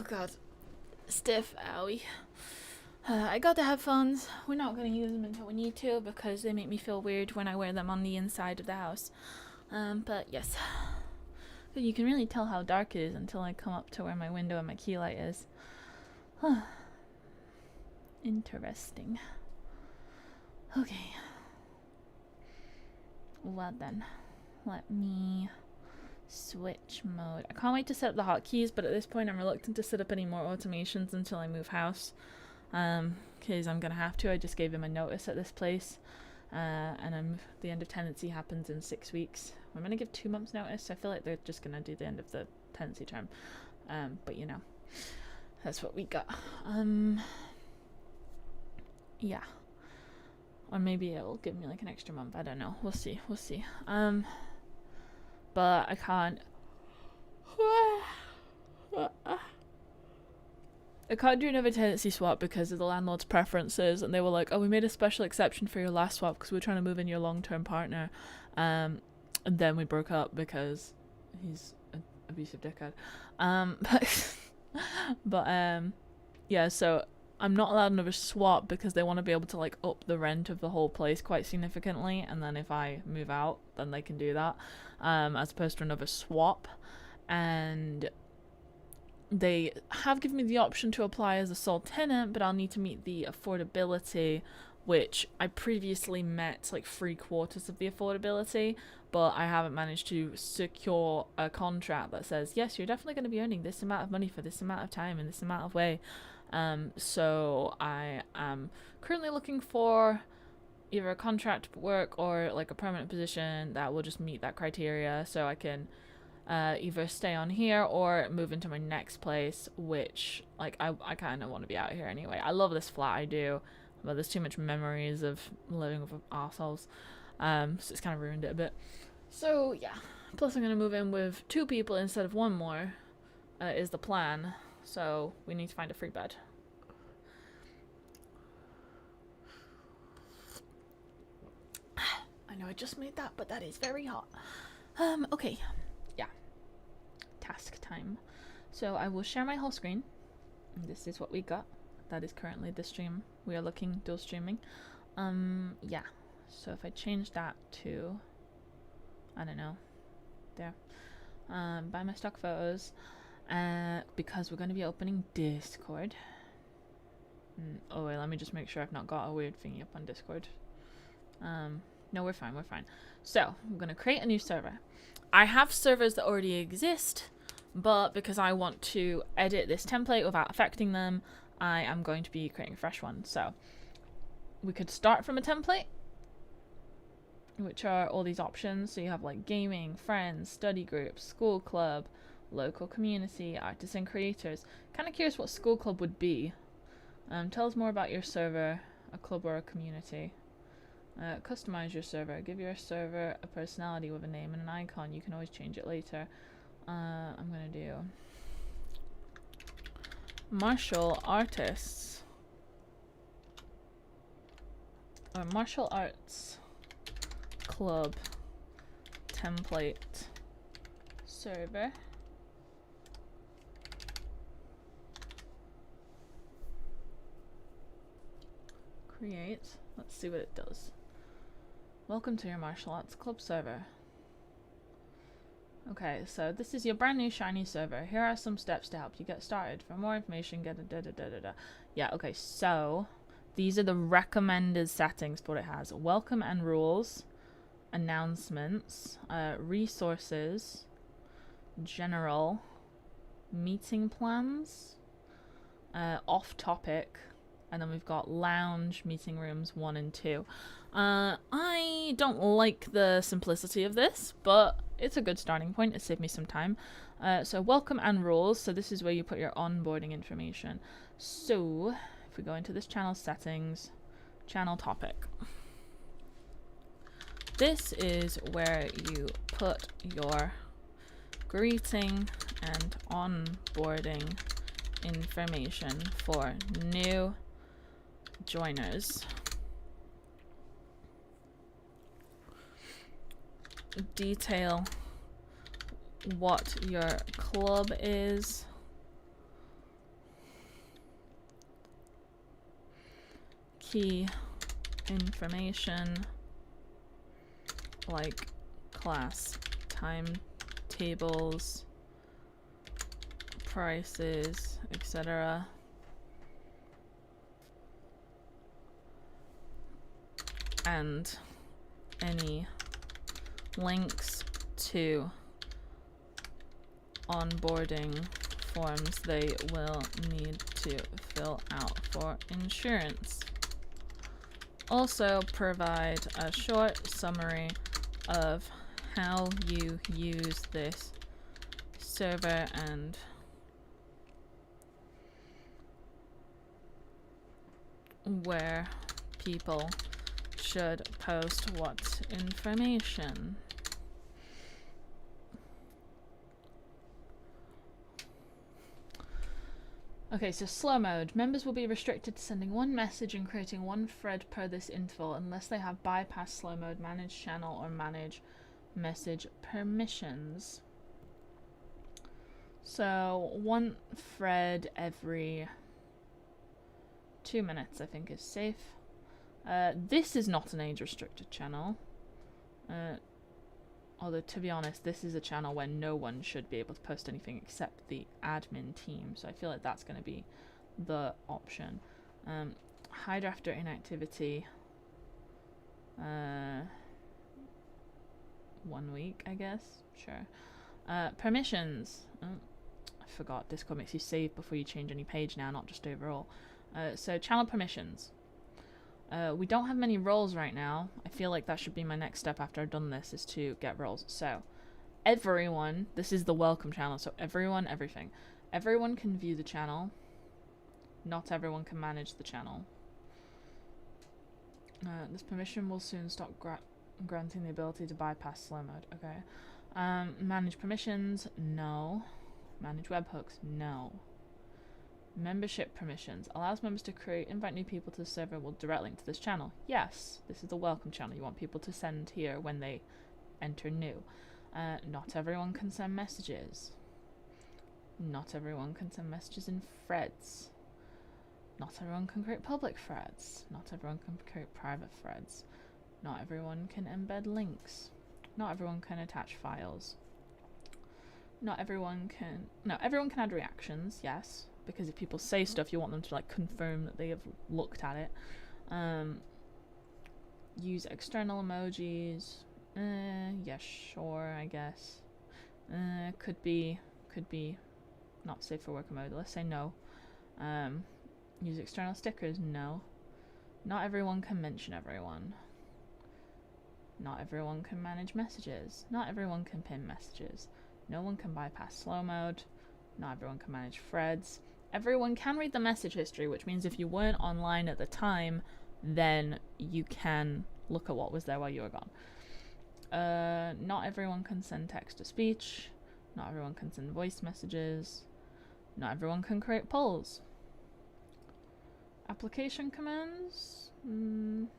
god. Stiff, owie. I got the headphones. We're not going to use them until we need to because they make me feel weird when I wear them on the inside of the house. But yes. You can really tell how dark it is until I come up to where my window and my key light is. Interesting. Okay. Well then, let me switch mode. I can't wait to set up the hotkeys, but at this point I'm reluctant to set up any more automations until I move house. Because I'm gonna have to. I just gave him a notice at this place, and the end of tenancy happens in 6 weeks. I'm gonna give 2 months notice. I feel like they're just gonna do the end of the tenancy term, but you know, that's what we got. Yeah, or maybe it'll give me like an extra month. I don't know. We'll see. But I can't. I can't do another tenancy swap because of the landlord's preferences, and they were like, "Oh, we made a special exception for your last swap because we're trying to move in your long-term partner," and then we broke up because he's an abusive dickhead. Yeah. So I'm not allowed another swap because they want to be able to like up the rent of the whole place quite significantly, and then if I move out, then they can do that, as opposed to another swap. And they have given me the option to apply as a sole tenant, but I'll need to meet the affordability, which I previously met like 3/4 of the affordability, but I haven't managed to secure a contract that says, yes, you're definitely going to be earning this amount of money for this amount of time in this amount of way. So I am currently looking for either a contract work or like a permanent position that will just meet that criteria, so I can either stay on here or move into my next place, which like I kind of want to be out here anyway. I love this flat, I do, but there's too much memories of living with assholes, so it's kind of ruined it a bit. So yeah, plus I'm gonna move in with 2 people instead of 1 more, is the plan. So we need to find a free bed. I know I just made that, but that is very hot. Okay. Yeah. Task time. So I will share my whole screen. This is what we got. That is currently the stream. We are looking dual streaming. Yeah. So if I change that to, I don't know, there. Buy my stock photos. Because we're going to be opening Discord. Oh wait, let me just make sure I've not got a weird thingy up on Discord. No, we're fine. So I'm going to create a new server. I have servers that already exist, but because I want to edit this template without affecting them, I am going to be creating a fresh one. So we could start from a template, which are all these options. So you have like gaming, friends, study groups, school club, local community, artists and creators. Kind of curious what school club would be. Tell us more about your server, a club or a community. Customize your server. Give your server a personality with a name and an icon. You can always change it later. I'm gonna do martial artists or martial arts club template server. Create. Let's see what it does. Welcome to your martial arts club server. Okay, so this is your brand new shiny server. Here are some steps to help you get started. For more information, get a da-da-da-da-da. Yeah, okay, so these are the recommended settings for what it has. Welcome and rules, announcements, resources, general, meeting plans, off topic, and then we've got lounge, meeting rooms 1 and 2. I don't like the simplicity of this, but it's a good starting point. It saved me some time. So welcome and rules. So this is where you put your onboarding information. So if we go into this channel settings, channel topic. This is where you put your greeting and onboarding information for new joiners. Detail what your club is. key information like class timetables, prices, etc. and any links to onboarding forms they will need to fill out for insurance. Also provide a short summary of how you use this server and where people should post what information. Okay, so slow mode. Members will be restricted to sending one message and creating one thread per this interval unless they have bypass slow mode, manage channel, or manage message permissions. So one thread every 2 minutes I think is safe. This is not an age restricted channel. Although, to be honest, this is a channel where no one should be able to post anything except the admin team. So I feel like that's going to be the option. Hide after inactivity. 1 week, I guess. Sure. Permissions. I forgot. Discord makes you save before you change any page now, not just overall. So channel permissions. We don't have many roles right now. I feel like that should be my next step after I've done this, is to get roles. So, everyone, this is the welcome channel, so everyone, everything. Everyone can view the channel. Not everyone can manage the channel. This permission will soon stop granting the ability to bypass slow mode. Okay. Manage permissions? No. Manage webhooks? No. Membership permissions. Allows members to create, invite new people to the server with direct link to this channel. Yes, this is the welcome channel. You want people to send here when they enter new. Not everyone can send messages. Not everyone can send messages in threads. Not everyone can create public threads. Not everyone can create private threads. Not everyone can embed links. Not everyone can attach files. Not everyone can... No, everyone can add reactions, yes. Because if people say stuff, you want them to like confirm that they have looked at it. Use external emojis. Yeah, sure, I guess. Could be not safe for worker mode. Let's say no. Use external stickers. No. Not everyone can mention everyone. Not everyone can manage messages. Not everyone can pin messages. No one can bypass slow mode. Not everyone can manage threads. Everyone can read the message history, which means if you weren't online at the time, then you can look at what was there while you were gone. Not everyone can send text to speech. Not everyone can send voice messages. Not everyone can create polls. Application commands? I'm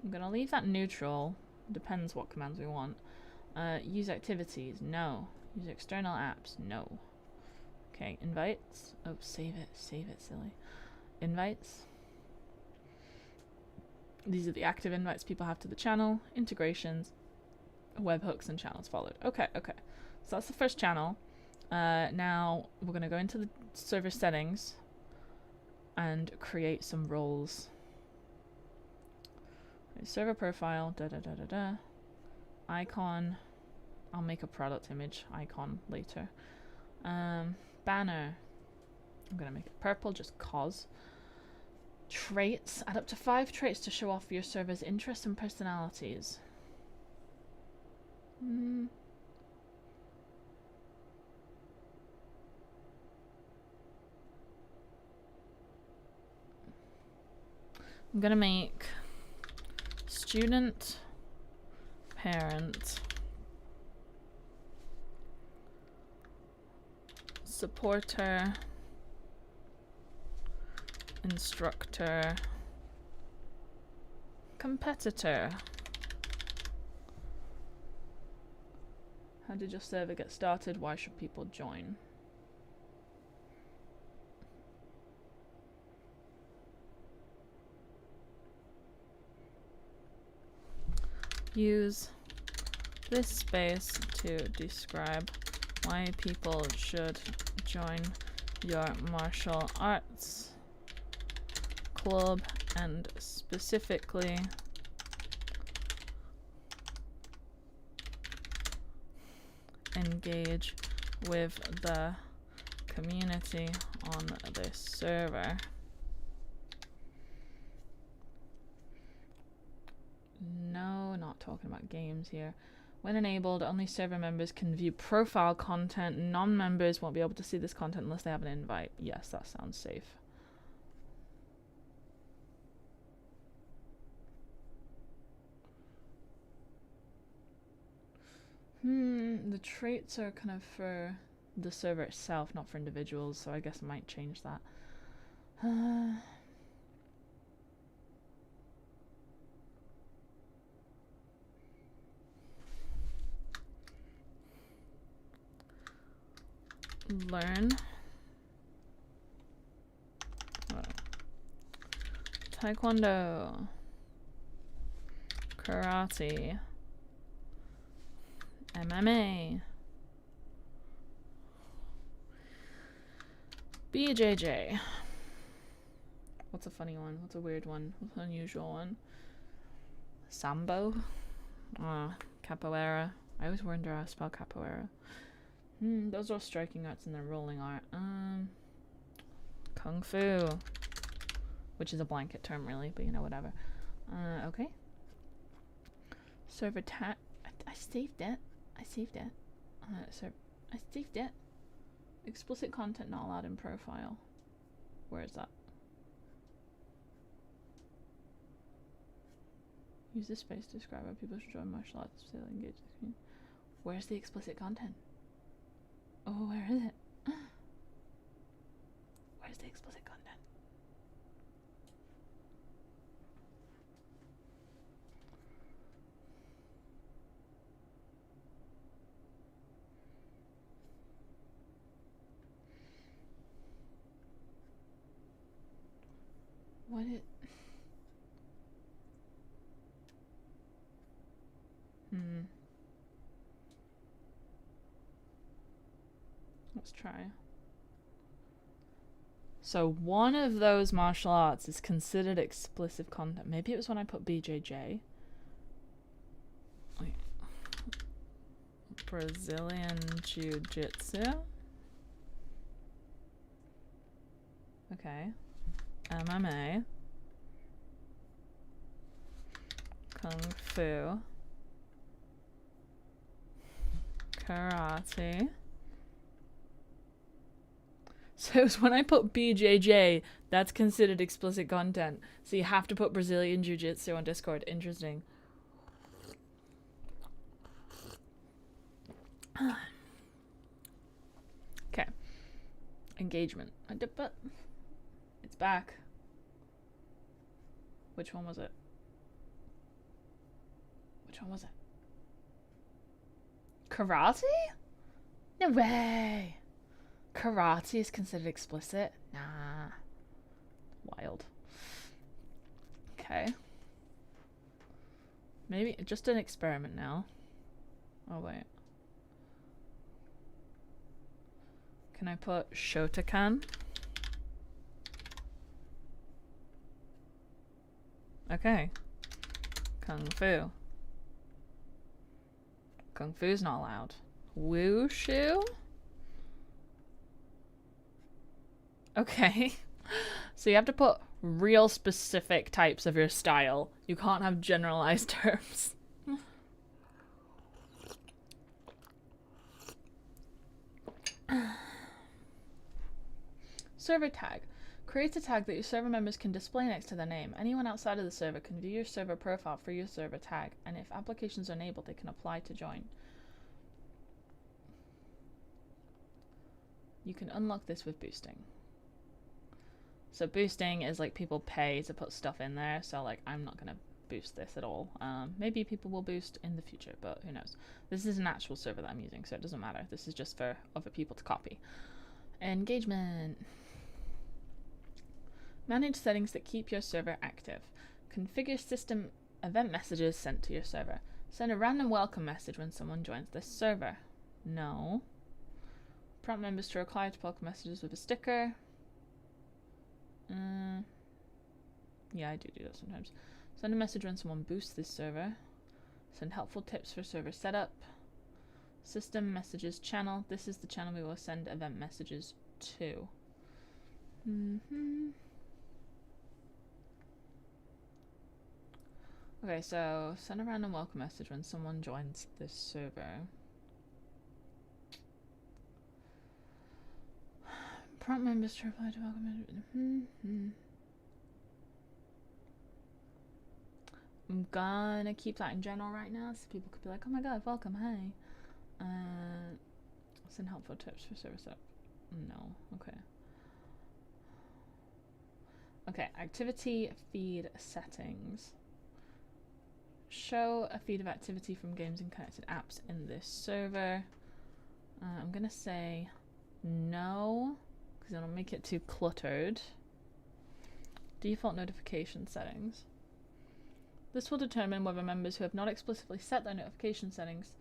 gonna leave that neutral. Depends what commands we want. Use activities? No. Use external apps? No. Okay, invites. Oh, save it, silly. Invites. These are the active invites people have to the channel. Integrations, webhooks, and channels followed. Okay. So that's the first channel. Now we're going to go into the server settings and create some roles. Okay, server profile, icon. I'll make a product image icon later. Banner. I'm going to make it purple just cause. Traits. Add up to 5 traits to show off your server's interests and personalities. I'm going to make student, parent, supporter, instructor, competitor. How did your server get started? Why should people join? Use this space to describe why people should join your martial arts club and specifically engage with the community on this server. No, not talking about games here. When enabled, only server members can view profile content. Non-members won't be able to see this content unless they have an invite. Yes, that sounds safe. The traits are kind of for the server itself, not for individuals, so I guess I might change that. Learn Taekwondo, Karate, MMA, BJJ. What's a funny one? What's a weird one? What's an unusual one? Sambo? Capoeira. I always wonder how to spell capoeira. Those are striking arts and they're rolling art. Kung Fu. Which is a blanket term really, but you know, whatever. Okay. Server tag. I saved it. I saved it. I saved it. Explicit content not allowed in profile. Where is that? Use this space to describe how people should join martial arts to engage the community. Where's the explicit content? Oh, where is it? Where's the explicit content? What it? Let's try. So one of those martial arts is considered explicit content. Maybe it was when I put BJJ. Wait. Brazilian Jiu-Jitsu. Okay. MMA. Kung Fu. Karate. So it's when I put BJJ, that's considered explicit content. So you have to put Brazilian Jiu-Jitsu on Discord. Interesting. Okay. Engagement. It's back. Which one was it? Which one was it? Karate? No way. Karate is considered explicit? Nah. Wild. Okay. Maybe just an experiment now. Oh, wait. Can I put Shotokan? Okay. Kung Fu. Kung Fu's not allowed. Wushu? Okay. So you have to put real specific types of your style. You can't have generalized terms. Server tag. Create a tag that your server members can display next to their name. Anyone outside of the server can view your server profile for your server tag, and if applications are enabled, they can apply to join. You can unlock this with boosting. So boosting is like people pay to put stuff in there, so like I'm not gonna boost this at all. Maybe people will boost in the future, but who knows. This is an actual server that I'm using, so it doesn't matter. This is just for other people to copy. Engagement. Manage settings that keep your server active. Configure system event messages sent to your server. Send a random welcome message when someone joins this server. No. Prompt members to reply to welcome messages with a sticker. Yeah, I do that sometimes. Send a message when someone boosts this server. Send helpful tips for server setup. System messages channel. This is the channel we will send event messages to. Okay, so send a random welcome message when someone joins this server. Prompt members to reply to welcome message. I'm gonna keep that in general right now, so people could be like, oh my god, welcome, hi. Send helpful tips for server setup. No, okay. Okay, activity feed settings. Show a feed of activity from games and connected apps in this server. I'm gonna say no, because it'll make it too cluttered. Default notification settings. This will determine whether members who have not explicitly set their notification settings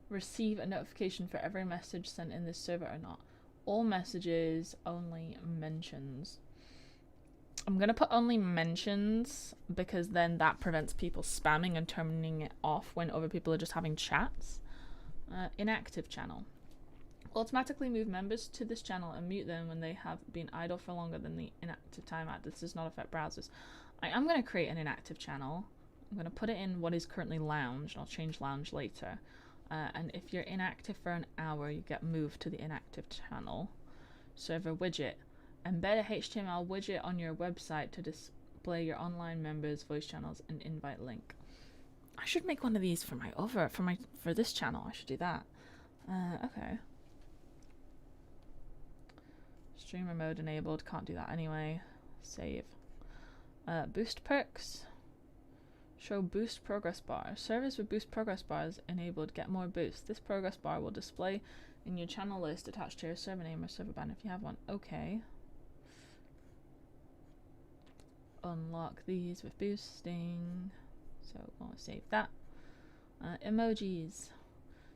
receive a notification for every message sent in this server or not. All messages, only mentions. I'm going to put only mentions because then that prevents people spamming and turning it off when other people are just having chats. Inactive channel. Automatically move members to this channel and mute them when they have been idle for longer than the inactive timeout. This does not affect browsers. I am going to create an inactive channel. I'm going to put it in what is currently lounge, and I'll change lounge later. And if you're inactive for an hour, you get moved to the inactive channel. Server widget. Embed a HTML widget on your website to display your online members' voice channels and invite link. I should make one of these for my for this channel. I should do that. Okay. Streamer mode enabled. Can't do that anyway. Save. Boost perks. Show boost progress bar. Servers with boost progress bars enabled get more boosts. This progress bar will display in your channel list attached to your server name or server ban if you have one. Okay. Unlock these with boosting. So we'll save that. Emojis.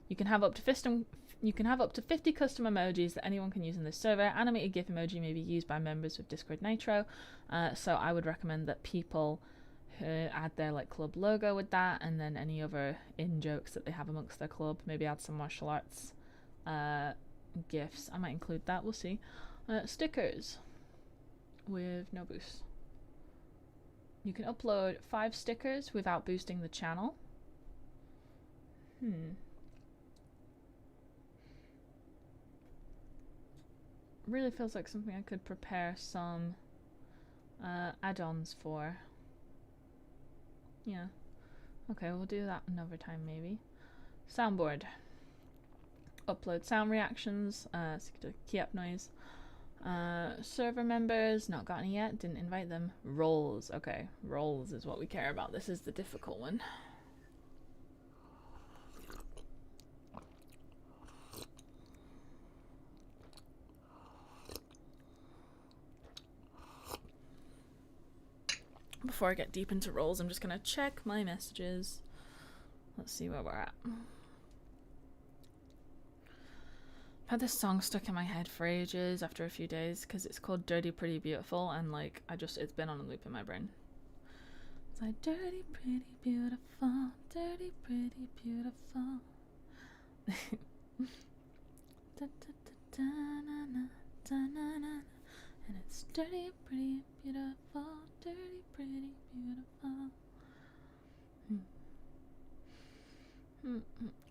You can have up to 50 custom emojis that anyone can use in this server. Animated GIF emoji may be used by members with Discord Nitro. So I would recommend that people add their like club logo with that, and then any other in-jokes that they have amongst their club. Maybe add some martial arts GIFs. I might include that, we'll see. Stickers with no boost. You can upload 5 stickers without boosting the channel. Really feels like something I could prepare some add-ons for. Yeah. Okay, we'll do that another time maybe. Soundboard. Upload sound reactions, key up noise. Server members, not got any yet, didn't invite them. Roles, okay. Roles is what we care about. This is the difficult one. Before I get deep into roles, I'm just gonna check my messages. Let's see where we're at. I've had this song stuck in my head for ages after a few days because it's called Dirty Pretty Beautiful, and like it's been on a loop in my brain. It's like dirty pretty beautiful, dirty pretty beautiful. And it's dirty pretty beautiful, dirty pretty beautiful.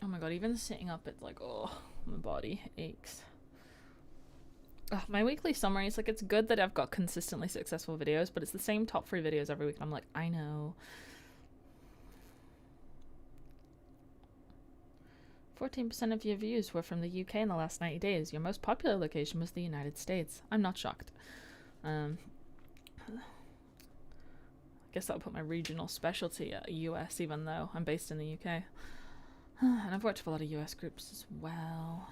Oh my god, even sitting up it's like, oh, my body aches. Ugh, my weekly summary is like, it's good that I've got consistently successful videos, but it's the same top 3 videos every week and I'm like, I know. 14% of your views were from the UK in the last 90 days. Your most popular location was the United States. I'm not shocked. I guess that'll put my regional specialty at US, even though I'm based in the UK. And I've worked with a lot of US groups as well.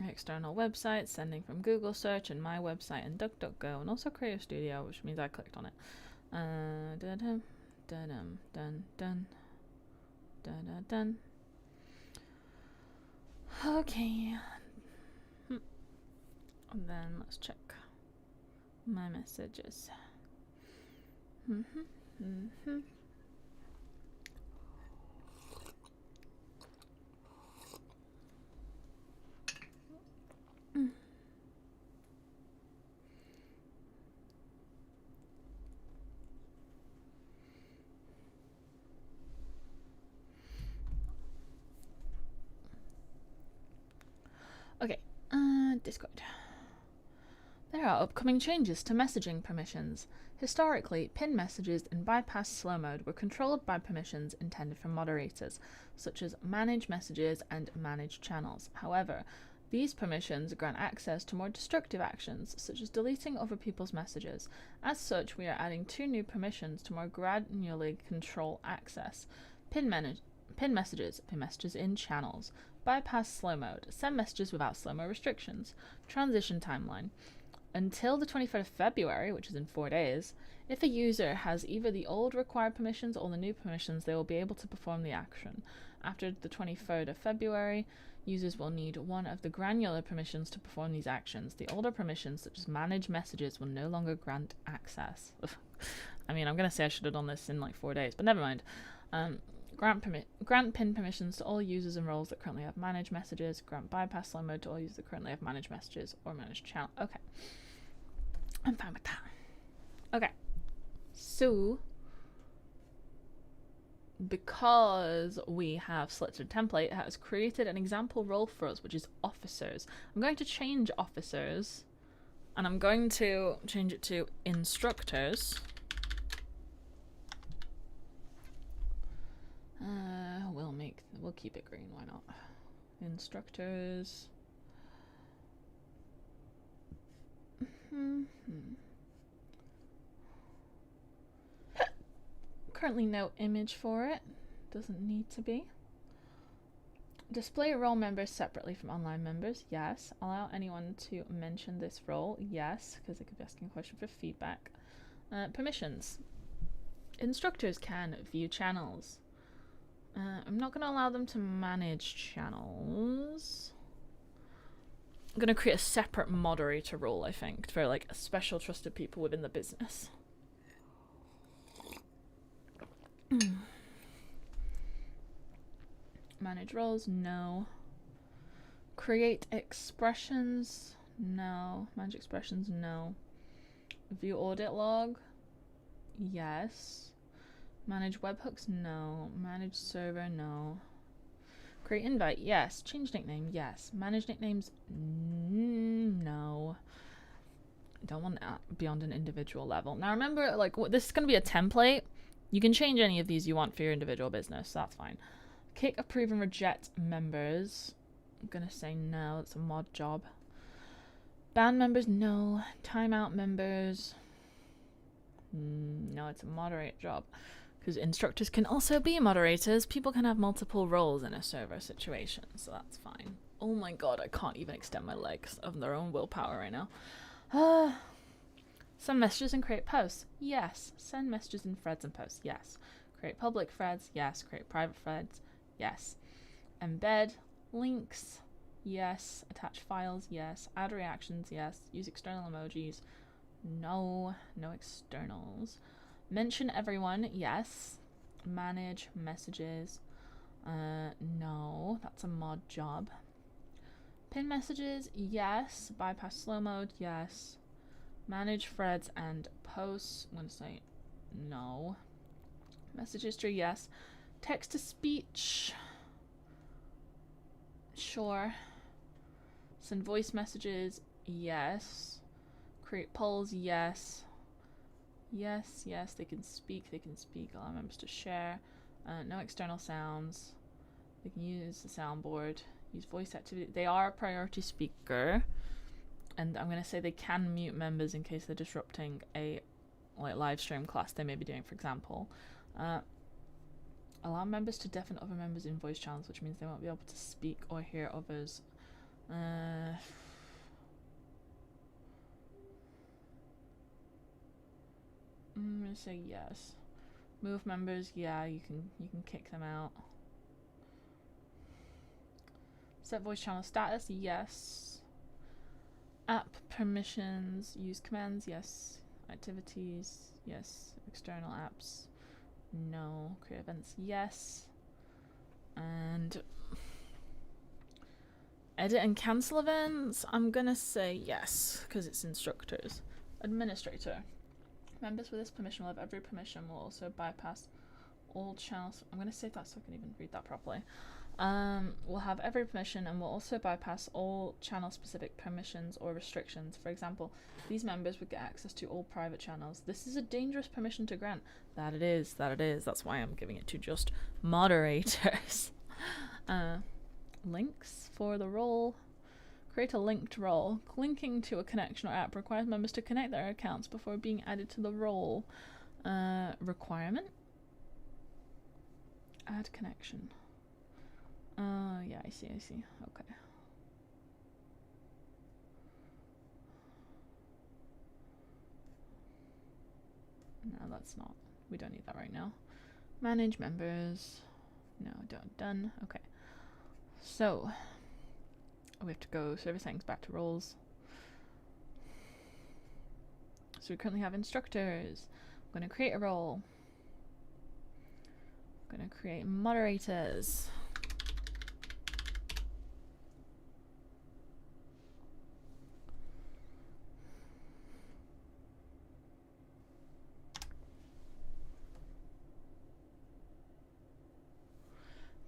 external websites, sending from Google search and my website and DuckDuckGo, and also Creative Studio, which means I clicked on it. Dun dun dun dun dun dun. Okay. And then let's check my messages. Okay, Discord. There are upcoming changes to messaging permissions. Historically, pin messages in bypass slow mode were controlled by permissions intended for moderators, such as manage messages and manage channels. However, these permissions grant access to more destructive actions, such as deleting other people's messages. As such, we are adding 2 new permissions to more granularly control access. Pin messages in channels. Bypass slow mode. Send messages without slow-mo restrictions. Transition timeline. Until the 23rd of February, which is in 4 days, if a user has either the old required permissions or the new permissions, they will be able to perform the action. After the 23rd of February, users will need one of the granular permissions to perform these actions. The older permissions, such as manage messages, will no longer grant access. I mean, I'm going to say I should have done this in like 4 days, but never mind. Grant pin permissions to all users and roles that currently have manage messages. Grant bypass slow mode to all users that currently have manage messages or manage channel. Okay. I'm fine with that. Okay. So, because we have selected a template, it has created an example role for us, which is officers. I'm going to change officers, and I'm going to change it to instructors. We'll keep it green, why not? Instructors. Currently no image for it. Doesn't need to be. Display role members separately from online members. Yes. Allow anyone to mention this role. Yes, because they could be asking a question for feedback. Permissions. Instructors can view channels. I'm not going to allow them to manage channels. I'm going to create a separate moderator role, I think, for like special trusted people within the business. Manage roles, no. Create expressions, no. Manage expressions, no. View audit log, yes. Manage webhooks, no. Manage server, no. Create invite, yes. Change nickname, yes. Manage nicknames, no. Don't want that beyond an individual level. Now remember, like, this is going to be a template. You can change any of these you want for your individual business, so that's fine. Kick, approve, and reject members. I'm going to say no, it's a mod job. Ban members, no. Timeout members, no, it's a moderate job. Because instructors can also be moderators. People can have multiple roles in a server situation, so that's fine. Oh my god, I can't even extend my legs of their own willpower right now. Send messages and create posts. Yes. Send messages in threads and posts. Yes. Create public threads. Yes. Create private threads. Yes. Embed links. Yes. Attach files. Yes. Add reactions. Yes. Use external emojis. No. No externals. Mention everyone. Yes. Manage messages. No. That's a mod job. Pin messages. Yes. Bypass slow mode. Yes. Manage threads and posts. I'm going to say no. Message history. Yes. Text to speech. Sure. Send voice messages. Yes. Create polls. Yes. Yes, yes, they can speak, allow members to share. No external sounds. They can use the soundboard, use voice activity. They are a priority speaker. And I'm going to say they can mute members in case they're disrupting a live stream class they may be doing, for example. Allow members to deafen other members in voice channels, which means they won't be able to speak or hear others I'm gonna say yes. Move members, yeah, you can kick them out. Set voice channel status, yes. App permissions, use commands, yes. Activities, yes. External apps, no. Create events, yes. And edit and cancel events, I'm gonna say yes, because it's instructors. Administrator. Members with this permission will have every permission, will also bypass all channels. I'm gonna say that so I can even read that properly. Will have every permission and will also bypass all channel specific permissions or restrictions. For example, these members would get access to all private channels. This is a dangerous permission to grant. That it is. That's why I'm giving it to just moderators. Links for the role. Create a linked role. Linking to a connection or app requires members to connect their accounts before being added to the role. Requirement. Add connection. Yeah, I see. Okay. No, that's not. We don't need that right now. Manage members. No, don't. Done. Okay. So, we have to go server settings, back to roles. So we currently have instructors. I'm going to create a role. I'm going to create moderators.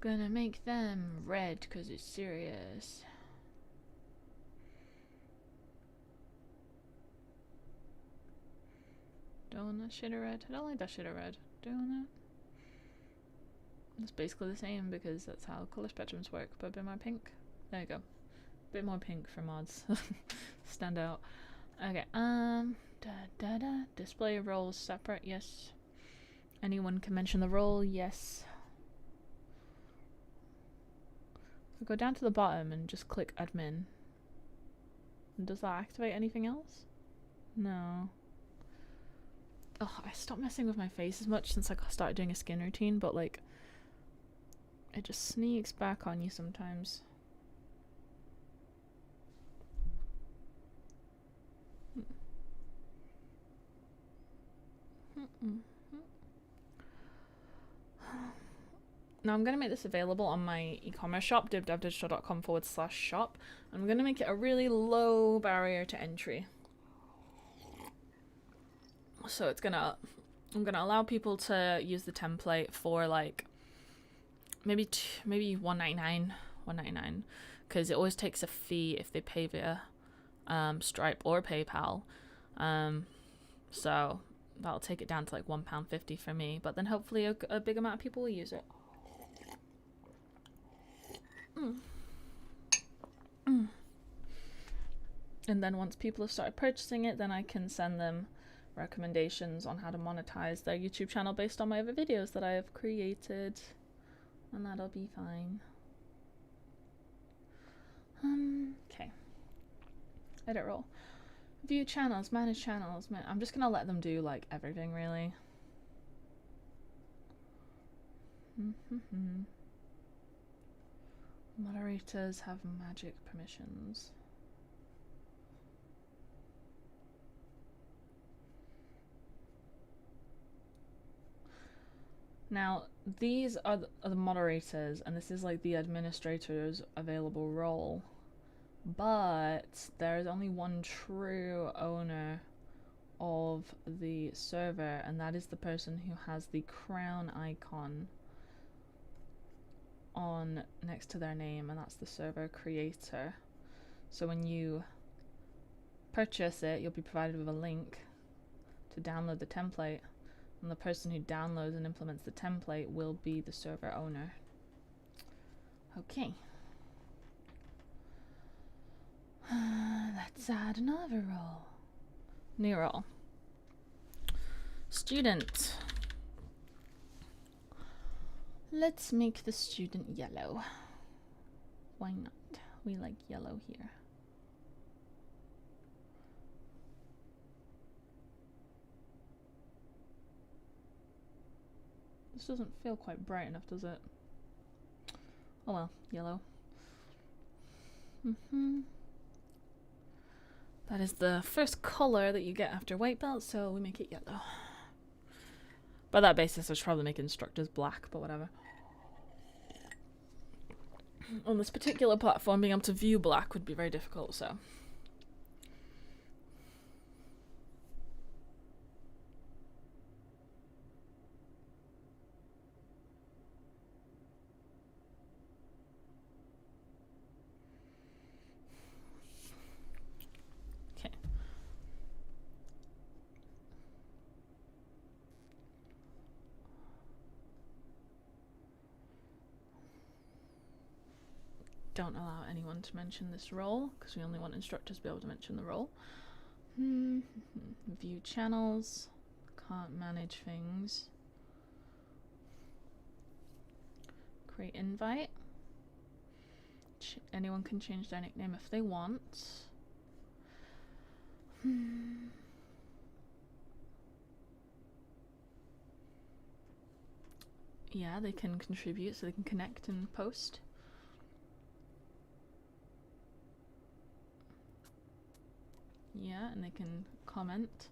Gonna make them red because it's serious. Donut shade of red. I don't like that shade of red. Donut. It's basically the same because that's how color spectrums work, but a bit more pink. There you go. A bit more pink for mods. Stand out. Okay. Display roles separate. Yes. Anyone can mention the role. Yes. If we go down to the bottom and just click admin. Does that activate anything else? No. Oh, I stopped messing with my face as much since I started doing a skin routine, but like, it just sneaks back on you sometimes. Now I'm going to make this available on my e-commerce shop, divdevdigital.com/shop. I'm going to make it a really low barrier to entry. So I'm going to allow people to use the template for like maybe $1.99, because it always takes a fee if they pay via Stripe or PayPal. So that'll take it down to like £1.50 for me, but then hopefully a big amount of people will use it. And then once people have started purchasing it, then I can send them recommendations on how to monetize their YouTube channel based on my other videos that I have created, and that'll be fine. Okay. Edit role. View channels, manage channels. I'm just gonna let them do like everything really. Moderators have magic permissions. Now, these are the moderators, and this is like the administrator's available role. But there is only one true owner of the server, and that is the person who has the crown icon on next to their name, and that's the server creator. So when you purchase it, you'll be provided with a link to download the template, and the person who downloads and implements the template will be the server owner. Okay. Let's add another role. New role. Student. Let's make the student yellow. Why not? we like yellow here. This doesn't feel quite bright enough, does it? Oh well, yellow. That is the first color that you get after white belt, so we make it yellow. By that basis, I should probably make instructors black, but whatever. On this particular platform, being able to view black would be very difficult, so. Okay. Don't allow anyone to mention this role, because we only want instructors to be able to mention the role. View channels. Can't manage things. Create invite. Anyone can change their nickname if they want. Yeah, they can contribute, so they can connect and post. Yeah, and they can comment.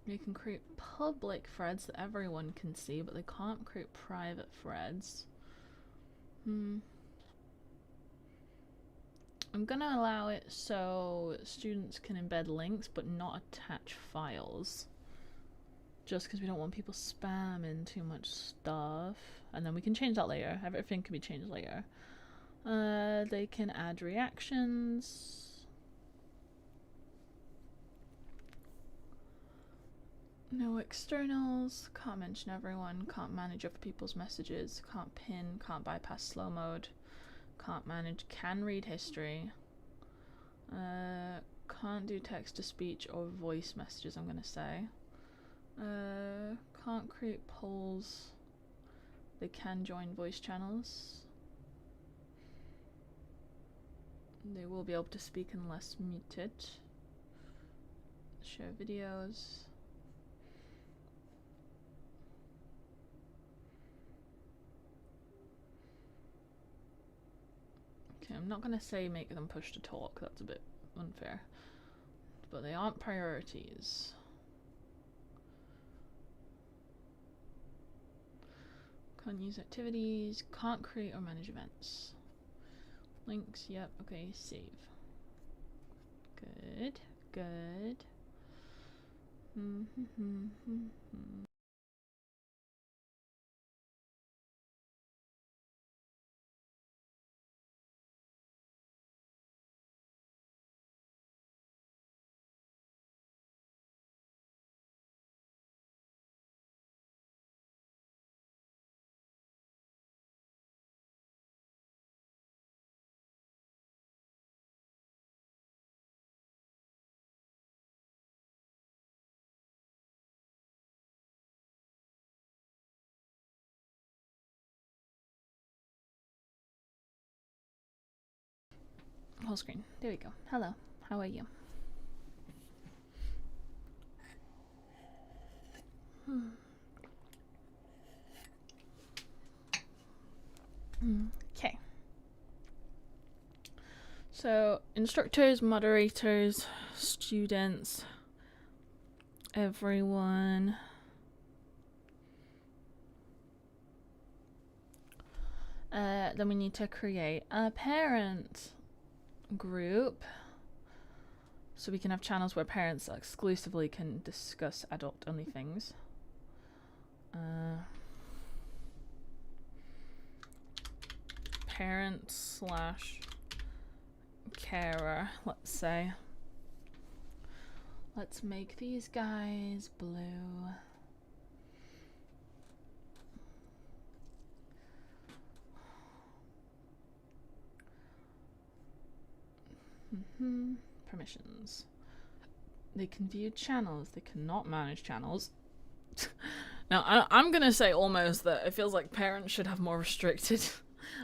They can create public threads that everyone can see, but they can't create private threads. I'm gonna allow it so students can embed links but not attach files. Just because we don't want people spamming too much stuff. And then we can change that later. Everything can be changed later. They can add reactions. No externals, can't mention everyone, can't manage other people's messages, can't pin, can't bypass slow mode, can't manage, can read history, can't do text to speech or voice messages, I'm gonna say. Can't create polls, they can join voice channels. They will be able to speak unless muted. Share videos. Okay, I'm not gonna say make them push to talk, that's a bit unfair. But they aren't priorities. Can't use activities, can't create or manage events. Links, yep, okay, save. Good, good. Whole screen. There we go. Hello. How are you? Okay. So, instructors, moderators, students, everyone. Then we need to create a parent group so we can have channels where parents exclusively can discuss adult only things. Parent slash carer, let's say. Let's make these guys blue. Permissions. They can view channels. They cannot manage channels. Now, I'm gonna say almost that it feels like parents should have more restricted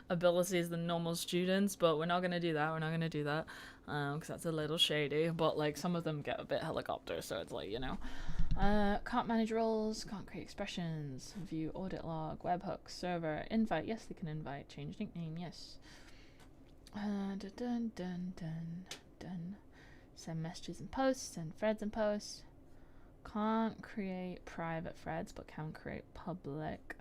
abilities than normal students, but we're not gonna do that. We're not gonna do that, because that's a little shady. But like some of them get a bit helicopter, so it's like, you know. Can't manage roles, can't create expressions, view audit log, webhooks, server, invite, yes they can invite, change nickname, yes. Dun dun dun dun dun. Send messages and posts, send threads and posts. Can't create private threads, but can create public.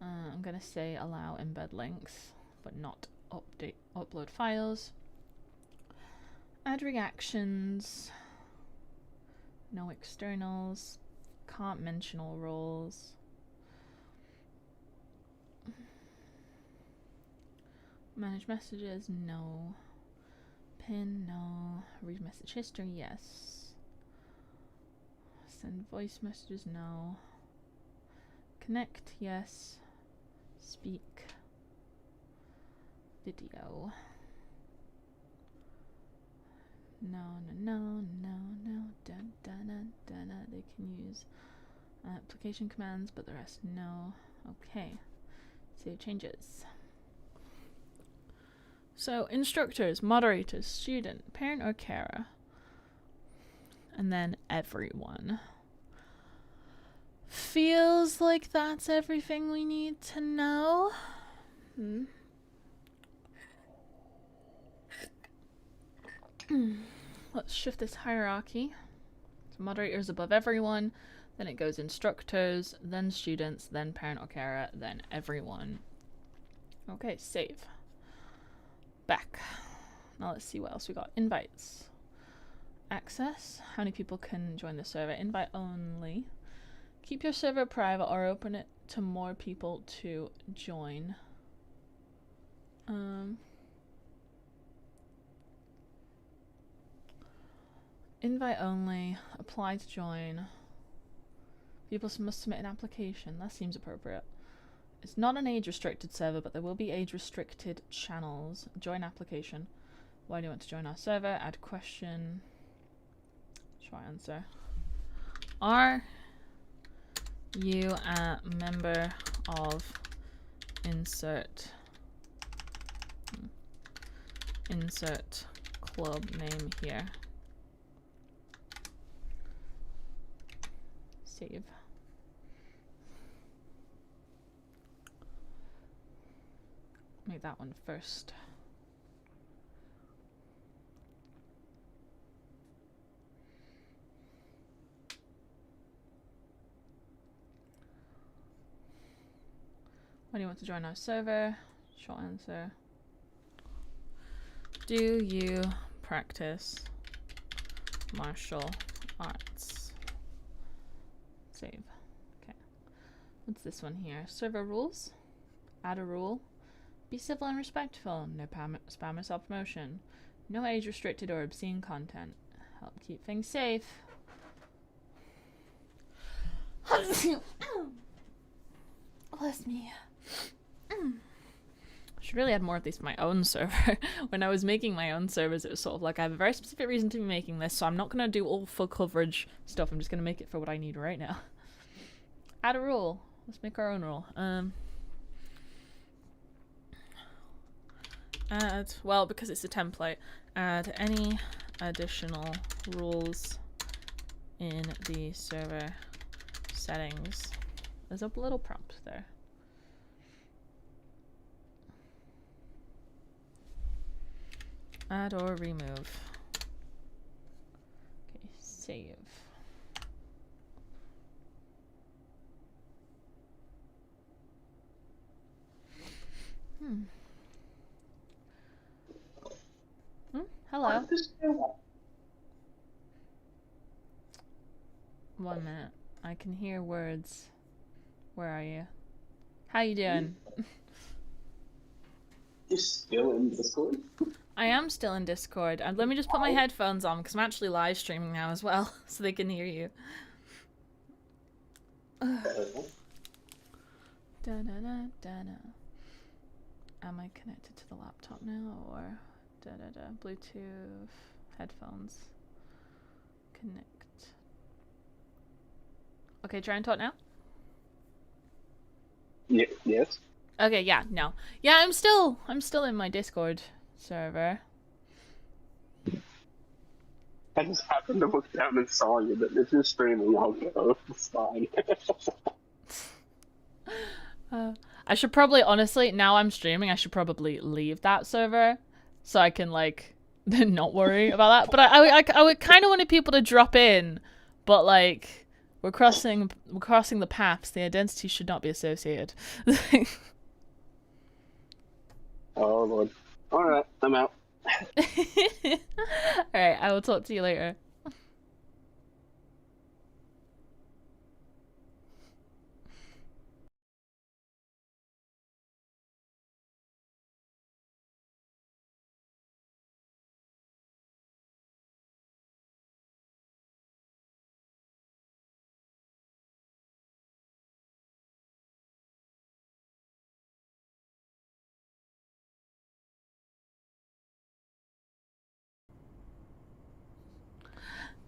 I'm gonna say allow embed links, but not upload files. Add reactions. No externals. Can't mention all roles. Manage messages, no. Pin, no. Read message history, yes. Send voice messages, no. Connect, yes. Speak. Video. No, no, no, no, no. Dun, dun, dun, dun, dun. They can use application commands, but the rest, no. Okay. Save changes. So, instructors, moderators, student, parent or carer. And then everyone. Feels like that's everything we need to know. Let's shift this hierarchy. So moderators above everyone, then it goes instructors, then students, then parent or carer, then everyone. Okay, save. Back. Now let's see what else we got. Invites. Access. How many people can join the server? Invite only. Keep your server private or open it to more people to join. Invite only. Apply to join. People must submit an application. That seems appropriate. It's not an age-restricted server, but there will be age-restricted channels. Join application. Why do you want to join our server? Add question. Short answer. Are you a member of insert club name here? Save. Make that one first. When do you want to join our server? Short answer. Do you practice martial arts? Save. Okay. What's this one here? Server rules. Add a rule. Be civil and respectful. No spam or self-promotion. No age-restricted or obscene content. Help keep things safe. Bless me. I should really add more of these for my own server. When I was making my own servers, it was sort of like, I have a very specific reason to be making this, so I'm not going to do all full coverage stuff. I'm just going to make it for what I need right now. Add a rule. Let's make our own rule. Add, well, because it's a template, add any additional rules in the server settings. There's a little prompt there. Add or remove. Okay, save. Hello. 1 minute. I can hear words. Where are you? How you doing? You're still in Discord? I am still in Discord. And let me just put my headphones on because I'm actually live streaming now as well, so they can hear you. Am I connected to the laptop now or Bluetooth headphones? Connect. Okay, try and talk now. Yes. Okay, yeah, no. Yeah, I'm still in my Discord server. I just happened to look down and saw you, but if you're streaming, I'll go. It's fine. I should probably, honestly, now I'm streaming, I should probably leave that server so I can, like, not worry about that. But I would kind of wanted people to drop in, but, like, we're crossing the paths. The identity should not be associated. Oh, Lord. Alright, I'm out. Alright, I will talk to you later.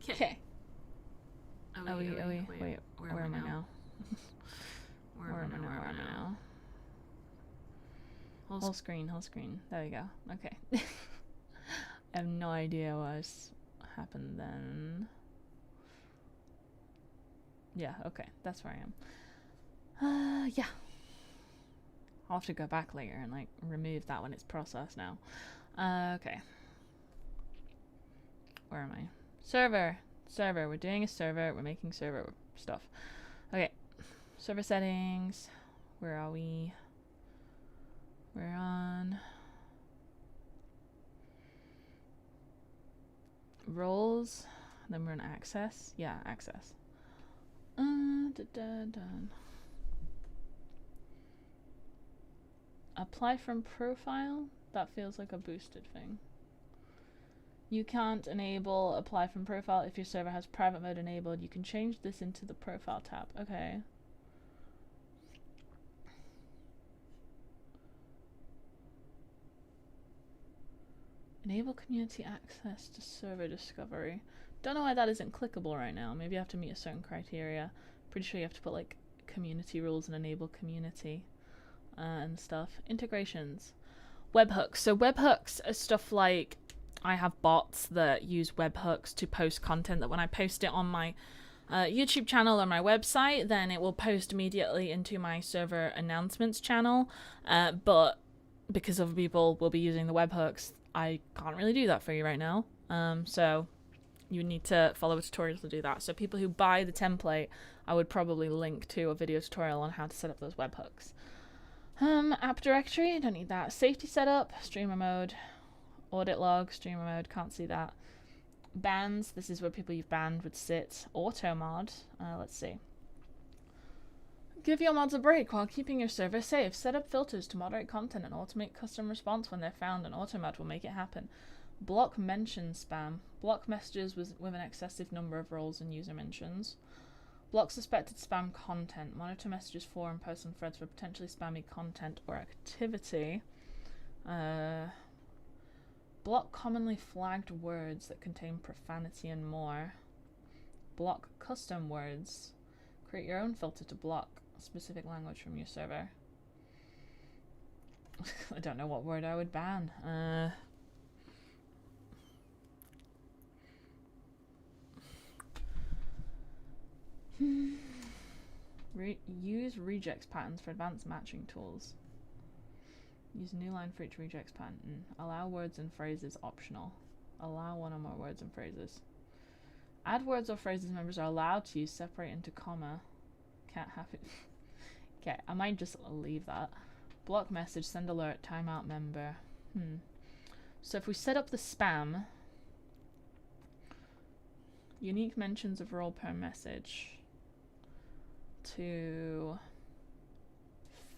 Okay. Wait, where am I now? Where am I now? Whole screen. There we go. Okay. I have no idea what's happened then. Yeah, okay, that's where I am. Yeah. I'll have to go back later and, like, remove that when it's processed now. Okay. Where am I? Server. We're doing a server. We're making server stuff. Okay. Server settings. Where are we? We're on roles. Then we're on access. Yeah, access. Done. Apply from profile? That feels like a boosted thing. You can't enable apply from profile if your server has private mode enabled. You can change this into the profile tab. Okay. Enable community access to server discovery. Don't know why that isn't clickable right now. Maybe I have to meet a certain criteria. Pretty sure you have to put, like, community rules and enable community and stuff. Integrations. Webhooks. So webhooks are stuff like, I have bots that use webhooks to post content that when I post it on my YouTube channel or my website, then it will post immediately into my server announcements channel. But because other people will be using the webhooks, I can't really do that for you right now. So you need to follow a tutorial to do that. So people who buy the template, I would probably link to a video tutorial on how to set up those webhooks. App directory, don't need that. Safety setup, streamer mode, audit log, streamer mode, can't see that. Bans, this is where people you've banned would sit. Auto mod, let's see. Give your mods a break while keeping your server safe. Set up filters to moderate content and automate custom response when they're found, and Automod will make it happen. Block mention spam. Block messages with an excessive number of roles and user mentions. Block suspected spam content. Monitor messages for and post on threads for potentially spammy content or activity. Block commonly flagged words that contain profanity and more. Block custom words. Create your own filter to block a specific language from your server. I don't know what word I would ban. Use regex patterns for advanced matching tools. Use new line for each regex pattern. Allow words and phrases optional. Allow one or more words and phrases. Add words or phrases members are allowed to use separate into comma. Can't have it. Okay, I might just leave that. Block message, send alert, timeout member. So if we set up the spam, unique mentions of role per message to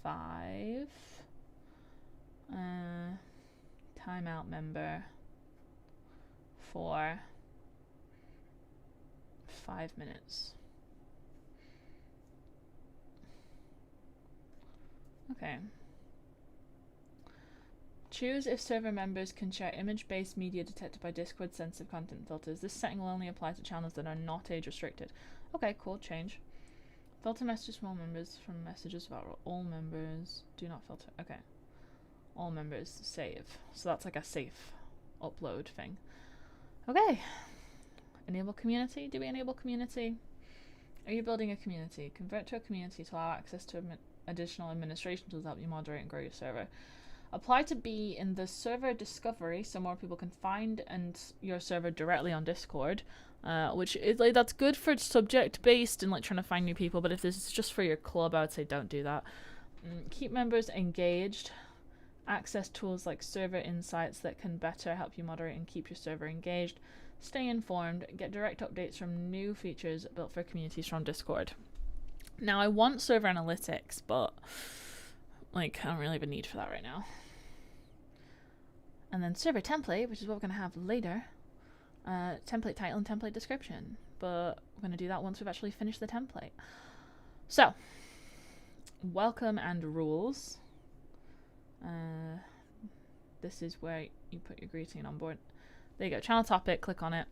5. Timeout member for 5 minutes. Okay. Choose if server members can share image-based media detected by Discord sensitive content filters. This setting will only apply to channels that are not age restricted. Okay, cool, change. Filter messages from all members from messages about all members. Do not filter. Okay. All members save. So that's like a safe upload thing. Okay. Enable community. Do we enable community? Are you building a community? Convert to a community to allow access to additional administration tools to help you moderate and grow your server. Apply to be in the server discovery so more people can find and your server directly on Discord. Which is like, that's good for subject based and like trying to find new people, but if this is just for your club, I would say don't do that. Keep members engaged. Access tools like server insights that can better help you moderate and keep your server engaged. Stay informed. Get direct updates from new features built for communities from Discord. Now I want server analytics, but like I don't really have a need for that right now. And then server template, which is what we're going to have later. Template title and template description, but we're going to do that once we've actually finished the template. So, welcome and rules. This is where you put your greeting and onboard. There you go, channel topic, click on it.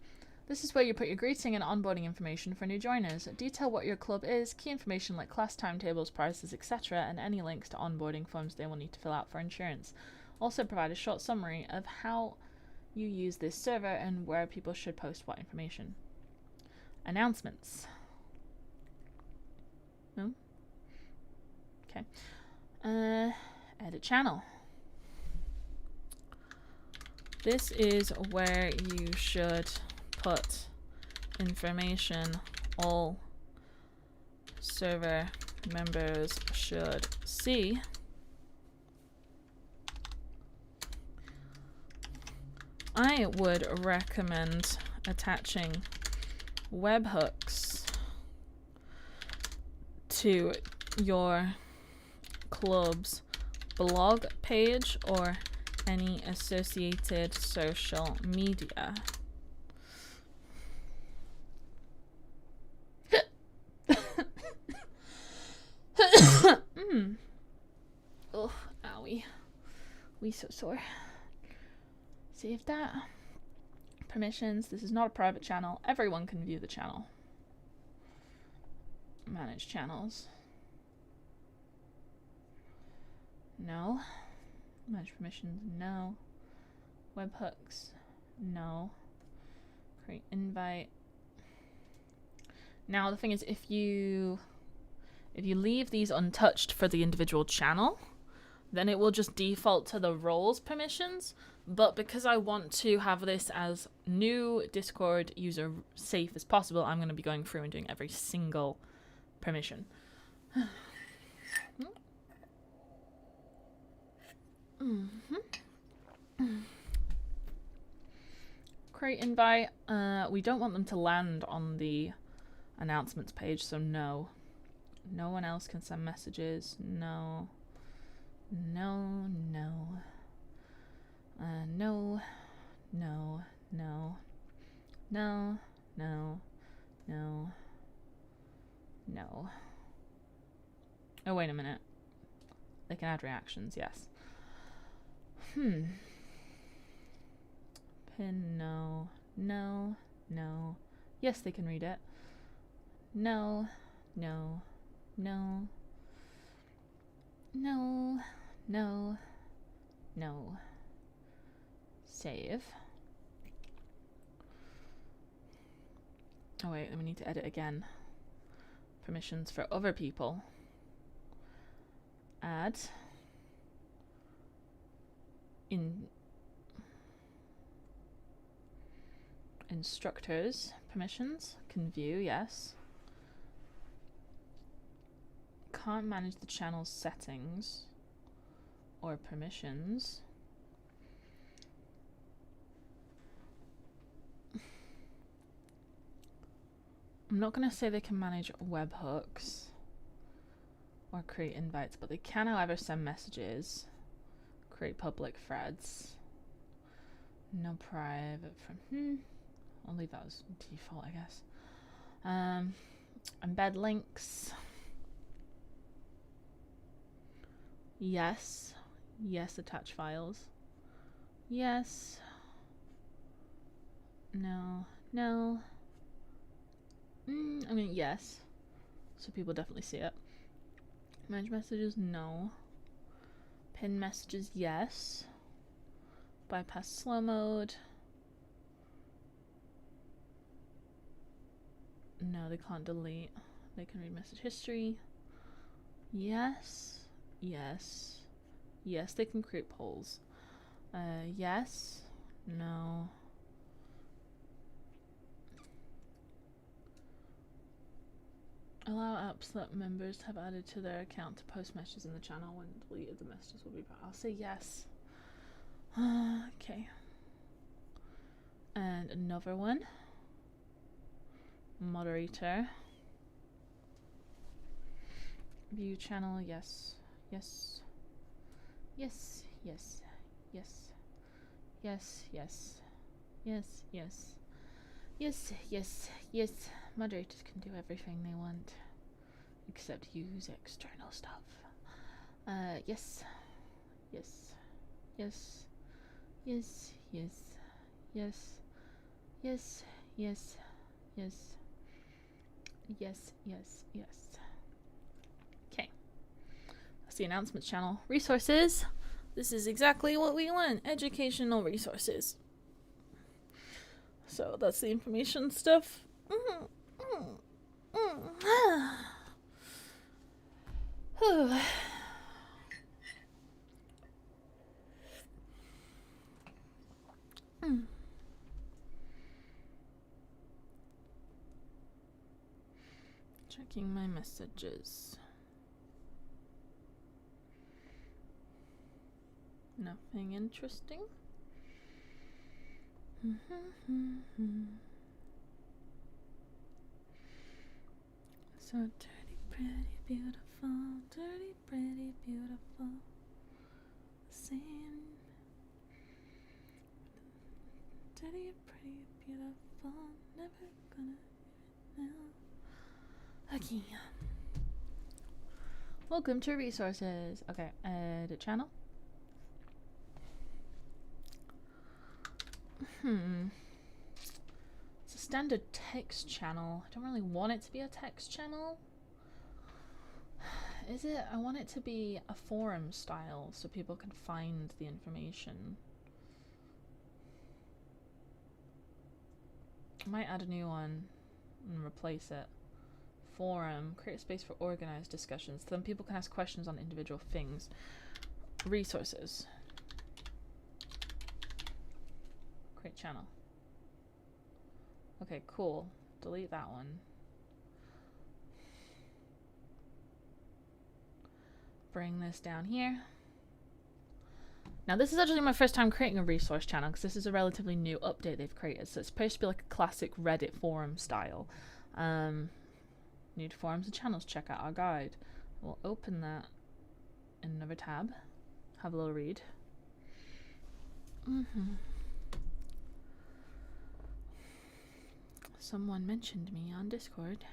This is where you put your greeting and onboarding information for new joiners. Detail what your club is, key information like class timetables, prices, etc., and any links to onboarding forms they will need to fill out for insurance. Also provide a short summary of how you use this server and where people should post what information. Announcements. No? Okay. Edit channel. This is where you should put information all server members should see. I would recommend attaching webhooks to your club's blog page or any associated social media. Oh, owie. We so sore. Save that. Permissions. This is not a private channel. Everyone can view the channel. Manage channels. No. Manage permissions. No. Webhooks. No. Create invite. Now the thing is, if you leave these untouched for the individual channel, then it will just default to the roles permissions. But because I want to have this as new Discord user safe as possible, I'm going to be going through and doing every single permission. Create invite. We don't want them to land on the announcements page, so no. No one else can send messages. No. No, no. No. No. No. No. No. No. No. Oh, wait a minute. They can add reactions, yes. Pin, no. No. No. Yes, they can read it. No. No. No. No. No. No. Save. Oh wait, then we need to edit again. Permissions for other people. Add. Instructors. Permissions. Can view, yes. Can't manage the channel's settings or permissions. I'm not going to say they can manage webhooks or create invites, but they can, however, send messages, create public threads. No private from I'll leave that as default, I guess. Embed links. Yes. Yes, attach files. Yes. No. No. I mean, yes. so people definitely see it. Manage messages, no. Pin messages, yes. Bypass slow mode. No, they can't delete. They can read message history. Yes. Yes. Yes, they can create polls. Yes. No. Allow apps that members have added to their account to post messages in the channel. When deleted, the messages will be back. I'll say yes. Okay. And another one. Moderator. View channel, yes. Yes. Yes. Yes. Yes. Yes. Yes. Yes. Yes. Yes. Yes. Yes. Moderators can do everything they want. Except use external stuff. Yes. Yes. Yes. Yes. Yes. Yes. Yes. Yes. Yes. Yes. Yes. Yes. Okay. That's the announcements channel. Resources. This is exactly what we want. Educational resources. So that's the information stuff. Checking my messages. Nothing interesting. So dirty, pretty, beautiful. Dirty, pretty, beautiful. Same. Dirty, pretty, beautiful. Never gonna know. Okay. Welcome to resources. Okay, edit channel. It's a standard text channel. I don't really want it to be a text channel. Is it? I want it to be a forum style so people can find the information. I might add a new one and replace it. Forum. Create a space for organized discussions. Then people can ask questions on individual things. Resources. Create channel. Okay, cool. Delete that one. Bring this down here. Now this is actually my first time creating a resource channel because this is a relatively new update they've created. So it's supposed to be like a classic Reddit forum style. New to forums and channels, check out our guide. We'll open that in another tab. Have a little read. Someone mentioned me on Discord.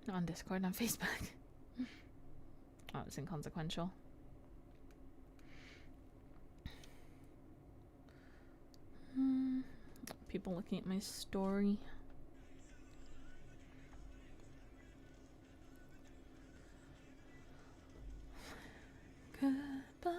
Not on Discord, on Facebook. Oh, it's inconsequential. People looking at my story. Goodbye.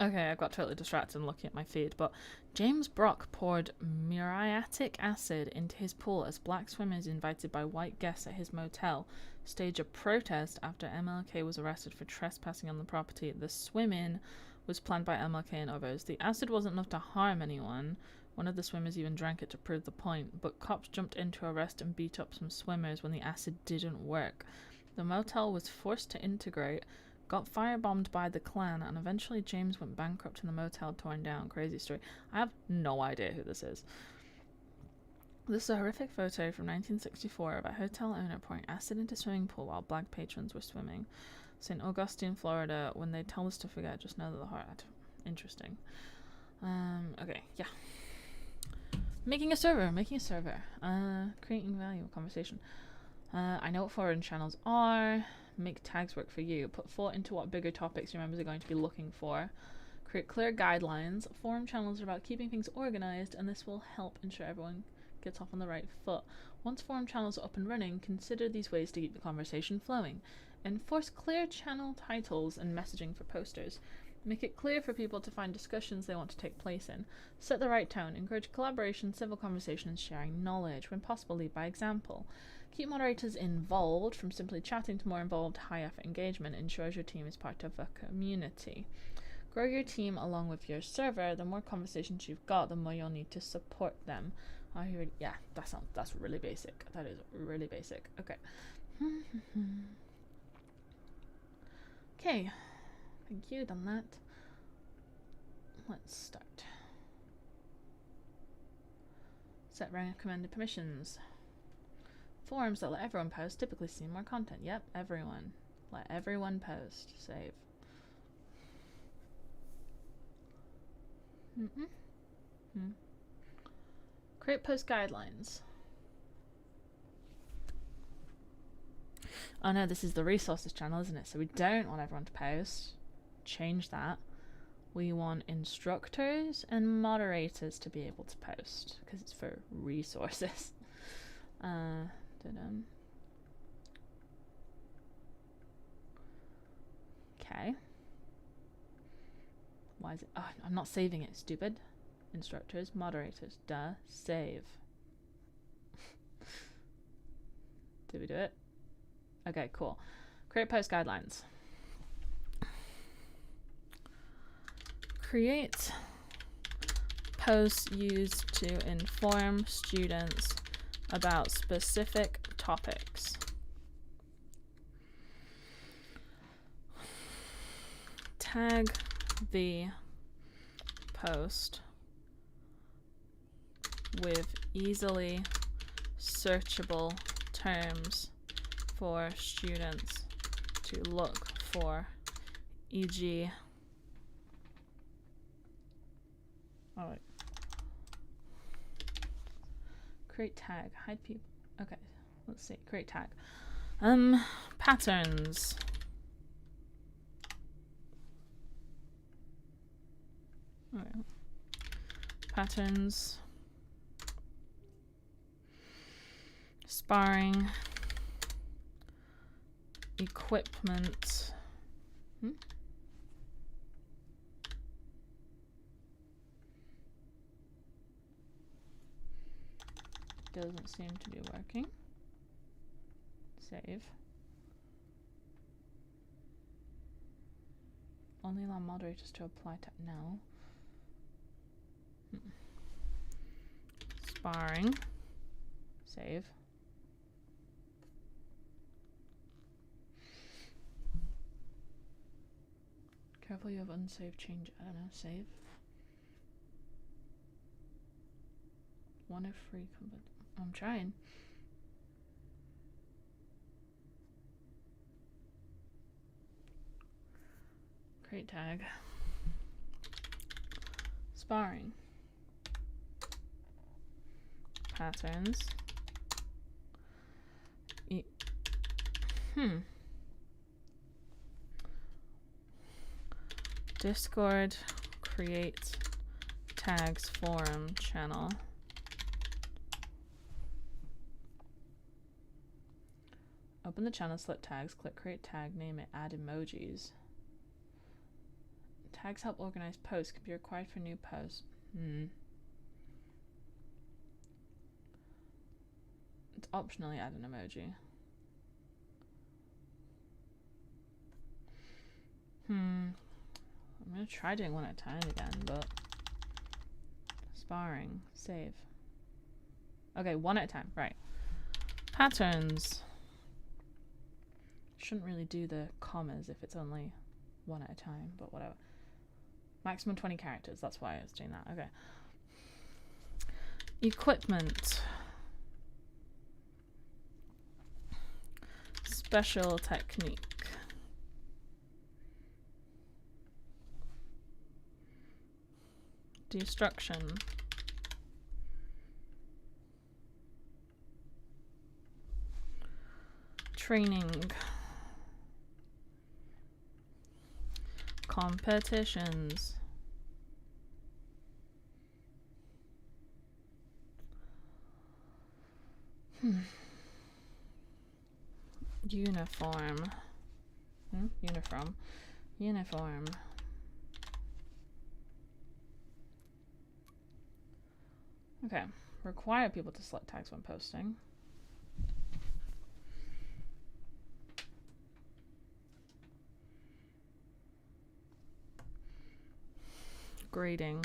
Okay, I got totally distracted looking at my feed, but James Brock poured muriatic acid into his pool as black swimmers invited by white guests at his motel stage a protest after MLK was arrested for trespassing on the property. The swim-in was planned by MLK and others. The acid wasn't enough to harm anyone. One of the swimmers even drank it to prove the point, but cops jumped in to arrest and beat up some swimmers when the acid didn't work. The motel was forced to integrate, got firebombed by the Klan, and eventually James went bankrupt and the motel torn down. Crazy story. I have no idea who this is. This is a horrific photo from 1964 of a hotel owner pouring acid into a swimming pool while black patrons were swimming. St. Augustine, Florida. When they tell us to forget, just know that the heart. Interesting. Okay, yeah. Making a server. Creating value, conversation. I know what forum channels are. Make tags work for you. Put thought into what bigger topics your members are going to be looking for. Create clear guidelines. Forum channels are about keeping things organized, and this will help ensure everyone gets off on the right foot. Once forum channels are up and running, consider these ways to keep the conversation flowing. Enforce clear channel titles and messaging for posters. Make it clear for people to find discussions they want to take place in. Set the right tone. Encourage collaboration, civil conversation, and sharing knowledge. When possible, lead by example. Keep moderators involved. From simply chatting to more involved, high-effort engagement ensures your team is part of a community. Grow your team along with your server. The more conversations you've got, the more you'll need to support them. Yeah, that's really basic. That is really basic. Okay. Okay. Thank you, done that. Let's start. Set recommended permissions. Forums that let everyone post typically see more content. Yep, everyone. Let everyone post. Save. Create post guidelines. Oh no, this is the resources channel, isn't it? So we don't want everyone to post. Change that. We want instructors and moderators to be able to post because it's for resources. Okay. Why is it? Oh, I'm not saving it, stupid. Instructors, moderators, duh, save. Did we do it? Okay, cool. Create post guidelines. Create posts used to inform students about specific topics. Tag the post with easily searchable terms for students to look for, e.g. Oh, wait. Create tag. Hide people. Okay, let's see. Create tag. Patterns. Okay. Patterns. Sparring. Equipment. Doesn't seem to be working. Save. Only allow moderators to apply to no. Sparring. Save. Careful, you have unsaved change. I don't know. Save. One of free. I'm trying. Create tag. Sparring. Patterns. Discord create tags forum channel. Open the channel, select tags, click create tag, name it, add emojis. Tags help organize posts, can be required for new posts. It's optionally add an emoji. I'm gonna try doing one at a time again, but sparring, save. Okay, one at a time, right. Patterns. Shouldn't really do the commas if it's only one at a time, but whatever. Maximum 20 characters, that's why I was doing that. Okay. Equipment. Special technique. Destruction. Training. Competitions. Uniform. Uniform. Uniform. Okay. Require people to select tags when posting. Grading.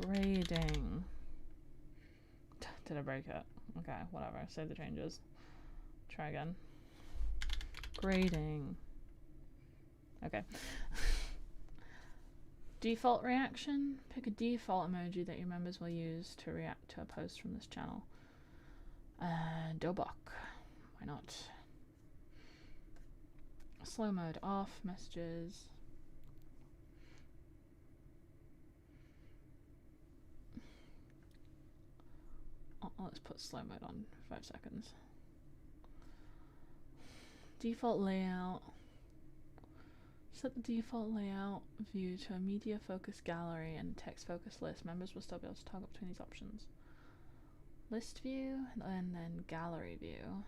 Grading. Did I break it? Okay, whatever. Save the changes. Try again. Grading. Okay. Default reaction. Pick a default emoji that your members will use to react to a post from this channel. Dobok. Why not? Slow mode off. Messages. Oh, let's put slow mode on for 5 seconds. Default layout. Set the default layout view to a media focus gallery and text focus list. Members will still be able to toggle between these options. List view and then gallery view.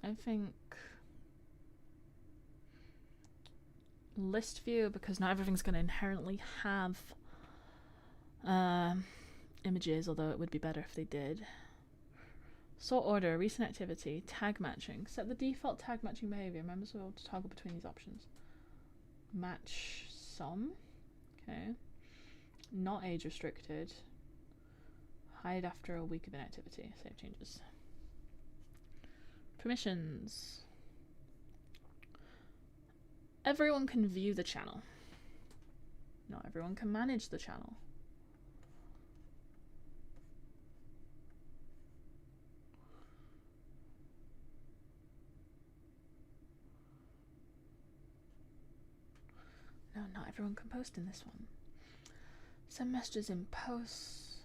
I think list view, because not everything's going to inherently have images, although it would be better if they did. Sort order, recent activity, tag matching. Set the default tag matching behavior. Members will be able to toggle between these options. Match some. Okay. Not age restricted. Hide after a week of inactivity. Save changes. Permissions. Everyone can view the channel. Not everyone can manage the channel. No, not everyone can post in this one. Send messages in posts.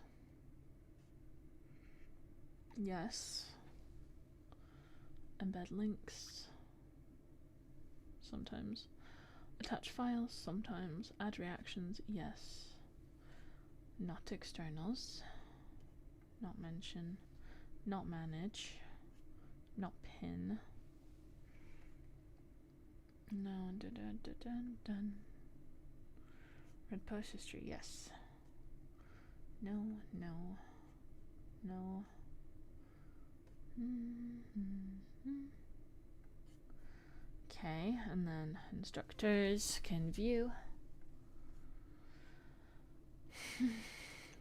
Yes. Embed links. Sometimes. Attach files. Sometimes. Add reactions. Yes. Not externals. Not mention. Not manage. Not pin. No. Dun, dun, dun, dun, dun. Red post history, yes. No, no, no. Okay, and then instructors can view.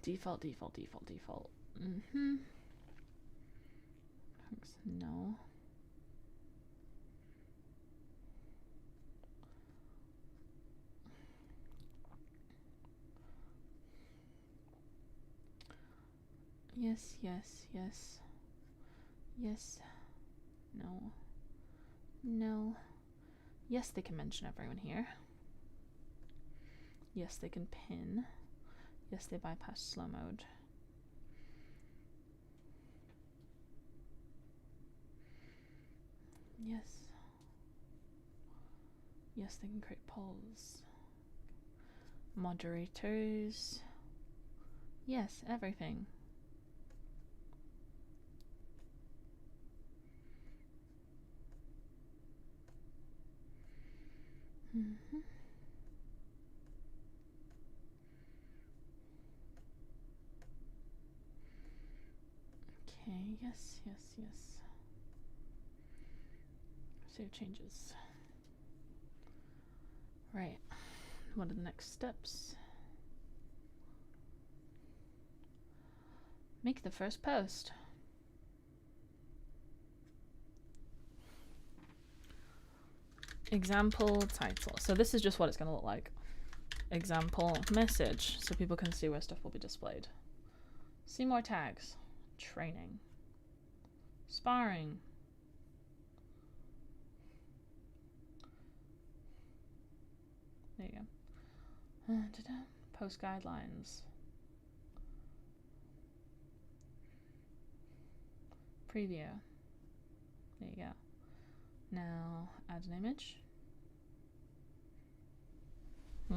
Default, default, default, default. No. Yes, yes, yes. Yes. No. No. Yes, they can mention everyone here. Yes, they can pin. Yes, they bypass slow mode. Yes. Yes, they can create polls. Moderators. Yes, everything. Okay, yes, yes, yes. Save changes. Right. What are the next steps? Make the first post. Example title. So this is just what it's going to look like. Example message. So people can see where stuff will be displayed. See more tags. Training. Sparring. There you go. Post guidelines. Preview. There you go. Now add an image. I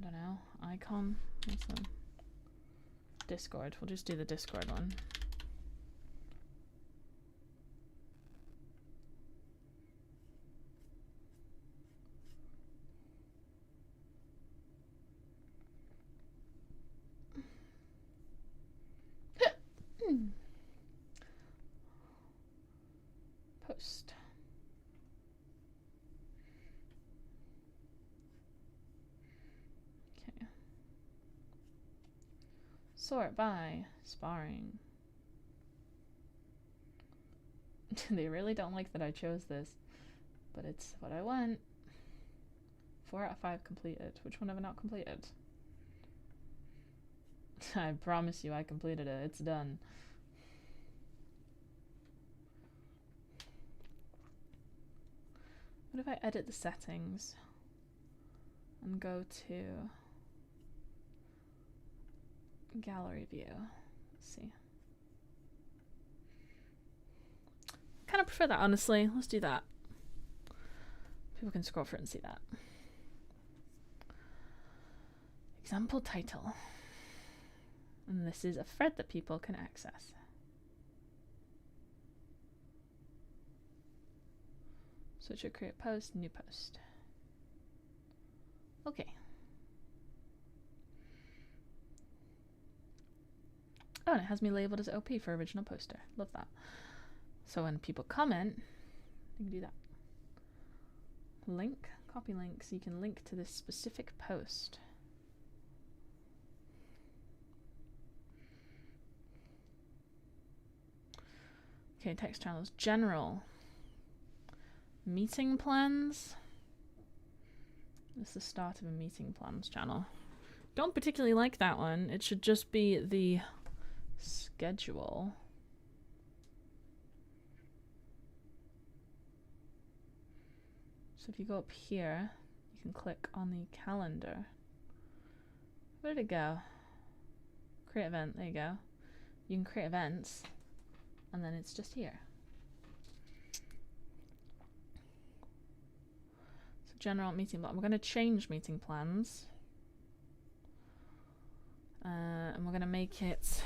don't know. Icon. What's the Discord? We'll just do the Discord one. Post. Okay. Sort by sparring. They really don't like that I chose this, but it's what I want. 4 out of 5 completed. Which one have I not completed? I promise you I completed it. It's done. What if I edit the settings and go to gallery view? Let's see. I kind of prefer that, honestly. Let's do that. People can scroll through and see that. Example title. And this is a thread that people can access. So it should create post, new post. Okay. Oh, and it has me labeled as OP for original poster. Love that. So when people comment, you can do that. Link, copy link, so you can link to this specific post. Okay, text channels. General. Meeting plans. This is the start of a meeting plans channel. Don't particularly like that one. It should just be the schedule. So if you go up here, you can click on the calendar. Where did it go? Create event. There you go. You can create events, and then it's just here. So general meeting plan. We're going to change meeting plans. And we're going to make it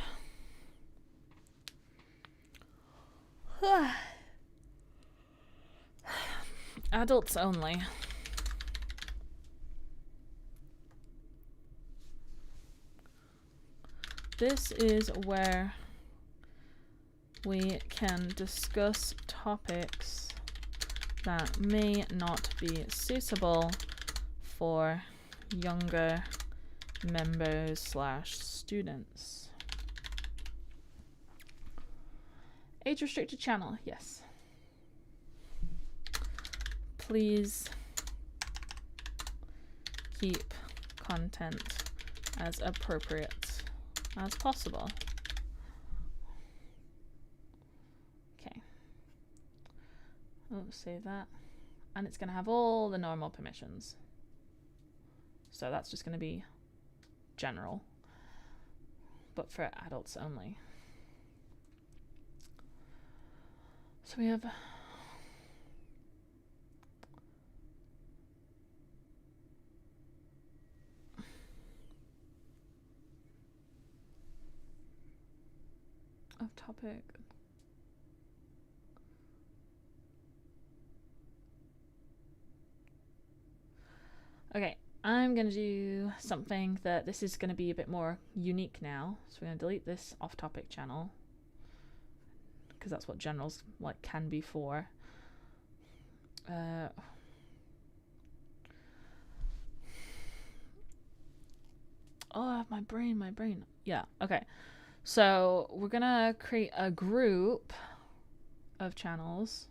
adults only. This is where we can discuss topics that may not be suitable for younger members / students. Age restricted channel, yes. Please keep content as appropriate as possible. Okay. Oh, save that. And it's going to have all the normal permissions. So that's just going to be general, but for adults only. So we have off topic. Okay, I'm going to do something that this is going to be a bit more unique now. So we're going to delete this off-topic channel, because that's what generals like can be for. Oh, I have my brain. Yeah, okay. So we're going to create a group of channels,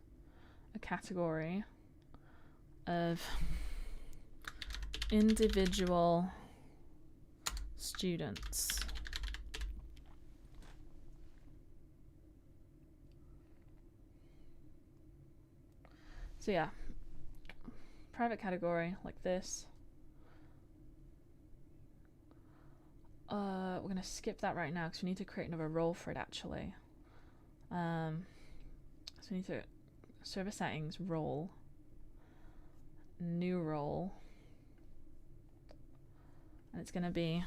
a category of individual students. So yeah, private category like this. We're gonna skip that right now because we need to create another role for it actually. So we need to server settings, role, new role, and it's gonna be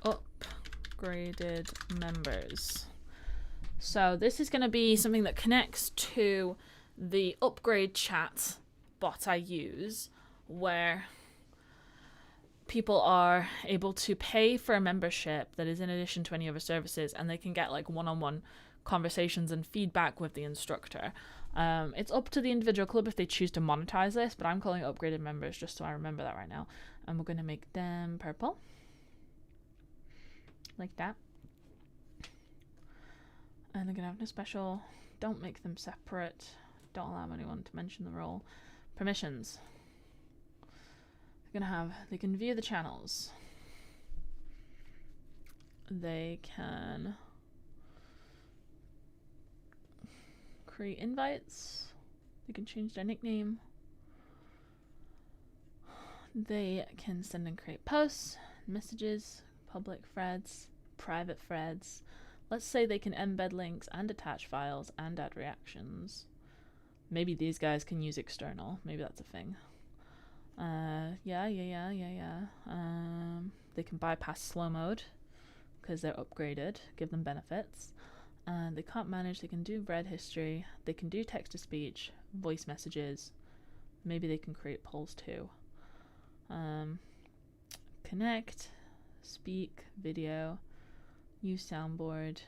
upgraded members. So this is gonna be something that connects to the upgrade chat bot I use, where people are able to pay for a membership that is in addition to any other services, and they can get like one-on-one conversations and feedback with the instructor. It's up to the individual club if they choose to monetize this, but I'm calling it upgraded members just so I remember that right now. And we're going to make them purple. Like that. And they're going to have no special. Don't make them separate. Don't allow anyone to mention the role. Permissions. They're going to have, they can view the channels. They can create invites. They can change their nickname. They can send and create posts, messages, public threads, private threads. Let's say they can embed links and attach files and add reactions. Maybe these guys can use external. Maybe that's a thing. They can bypass slow mode because they're upgraded. Give them benefits. They can't manage. They can do read history. They can do text to speech, voice messages. Maybe they can create polls too. Connect, speak, video, use soundboard.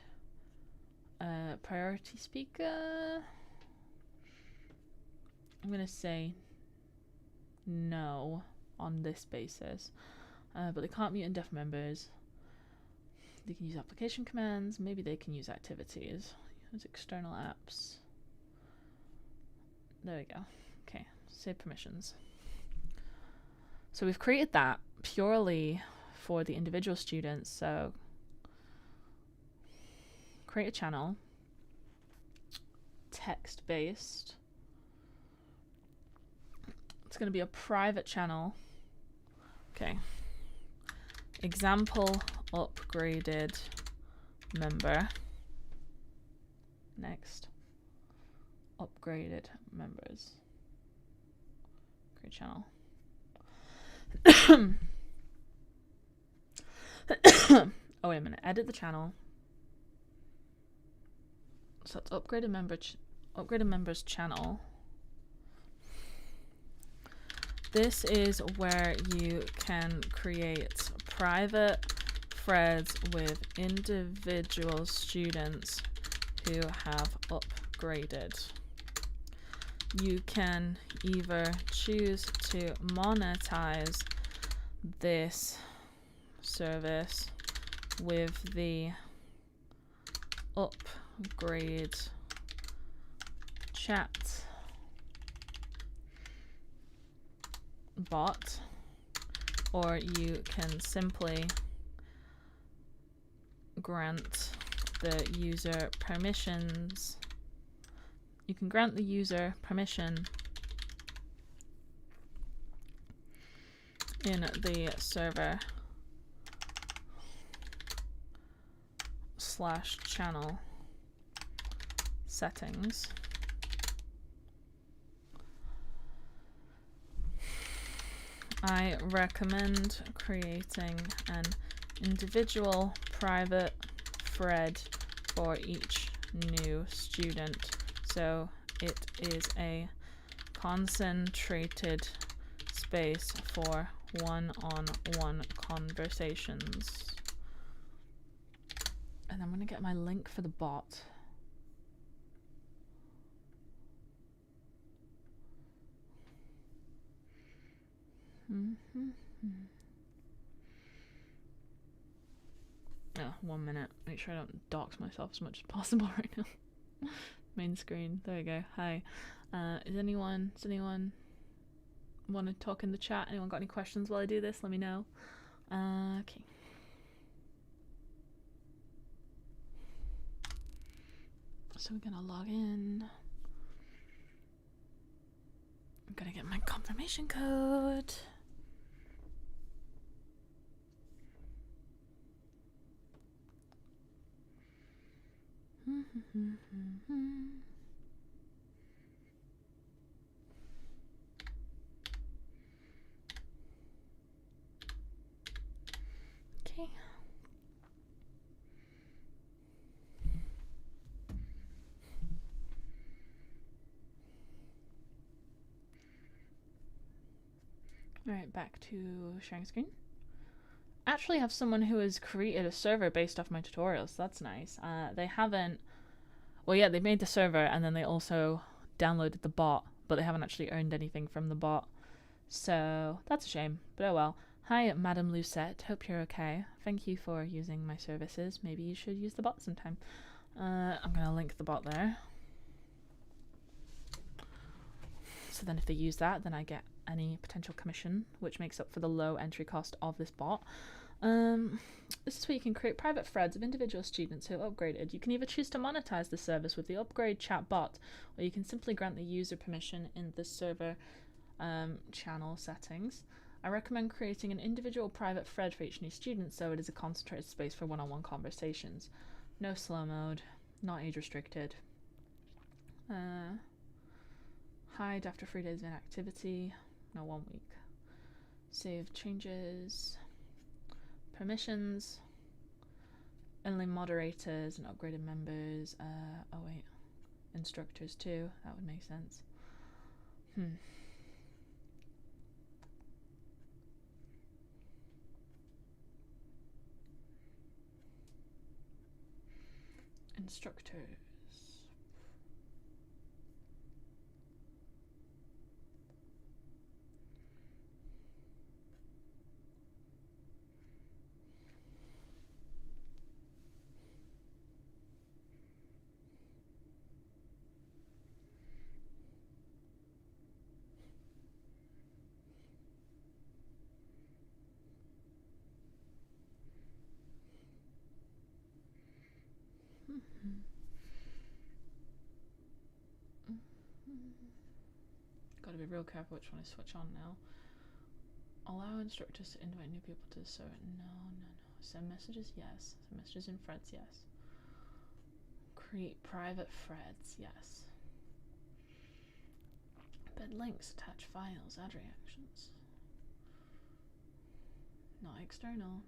Priority speaker. I'm gonna say no on this basis, but they can't mute and deaf members. They can use application commands. Maybe they can use activities. Use external apps. There we go. Okay, save permissions. So we've created that purely for the individual students. So create a channel, text-based. It's going to be a private channel. Okay. Example upgraded member. Next. Upgraded members. Create channel. Oh, wait a minute. Edit the channel. So it's upgraded members channel. This is where you can create private threads with individual students who have upgraded. You can either choose to monetize this service with the upgrade chat bot, or you can simply grant the user permissions. You can grant the user permission in the server /channel settings. I recommend creating an individual private thread for each new student, so it is a concentrated space for one-on-one conversations. And I'm going to get my link for the bot. Oh, 1 minute. Make sure I don't dox myself as much as possible right now. Main screen. There we go. Hi. Does anyone want to talk in the chat? Anyone got any questions while I do this? Let me know. Okay. So we're gonna log in. I'm gonna get my confirmation code. Okay. Alright, back to sharing screen. I actually have someone who has created a server based off my tutorials. That's nice. They haven't... Well, yeah, they made the server and then they also downloaded the bot, but they haven't actually earned anything from the bot. So, that's a shame, but oh well. Hi, Madame Lucette. Hope you're okay. Thank you for using my services. Maybe you should use the bot sometime. I'm gonna link the bot there. So then if they use that, then I get any potential commission, which makes up for the low entry cost of this bot. This is where you can create private threads of individual students who are upgraded. You can either choose to monetize the service with the upgrade chat bot, or you can simply grant the user permission in the server channel settings. I recommend creating an individual private thread for each new student so it is a concentrated space for one-on-one conversations. No slow mode, not age restricted. Hide after 3 days of inactivity. No, 1 week. Save changes. Permissions. Only moderators and upgraded members. Oh wait. Instructors too. That would make sense. Instructors. Gotta be real careful which one I switch on now. Allow instructors to invite new people to the server. No. Send messages? Yes. Send messages in threads? Yes. Create private threads? Yes. Embed links, attach files, add reactions. Not external.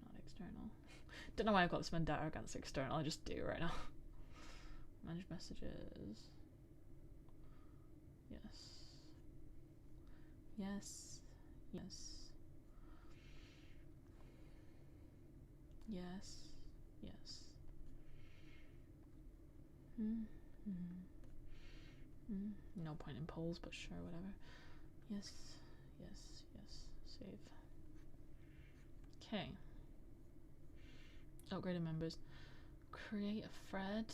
Don't know why I've got this vendetta against external, I just do right now. Manage messages. Yes. No point in polls, but sure, whatever. Yes. Save. Okay. Upgraded members. Create a thread.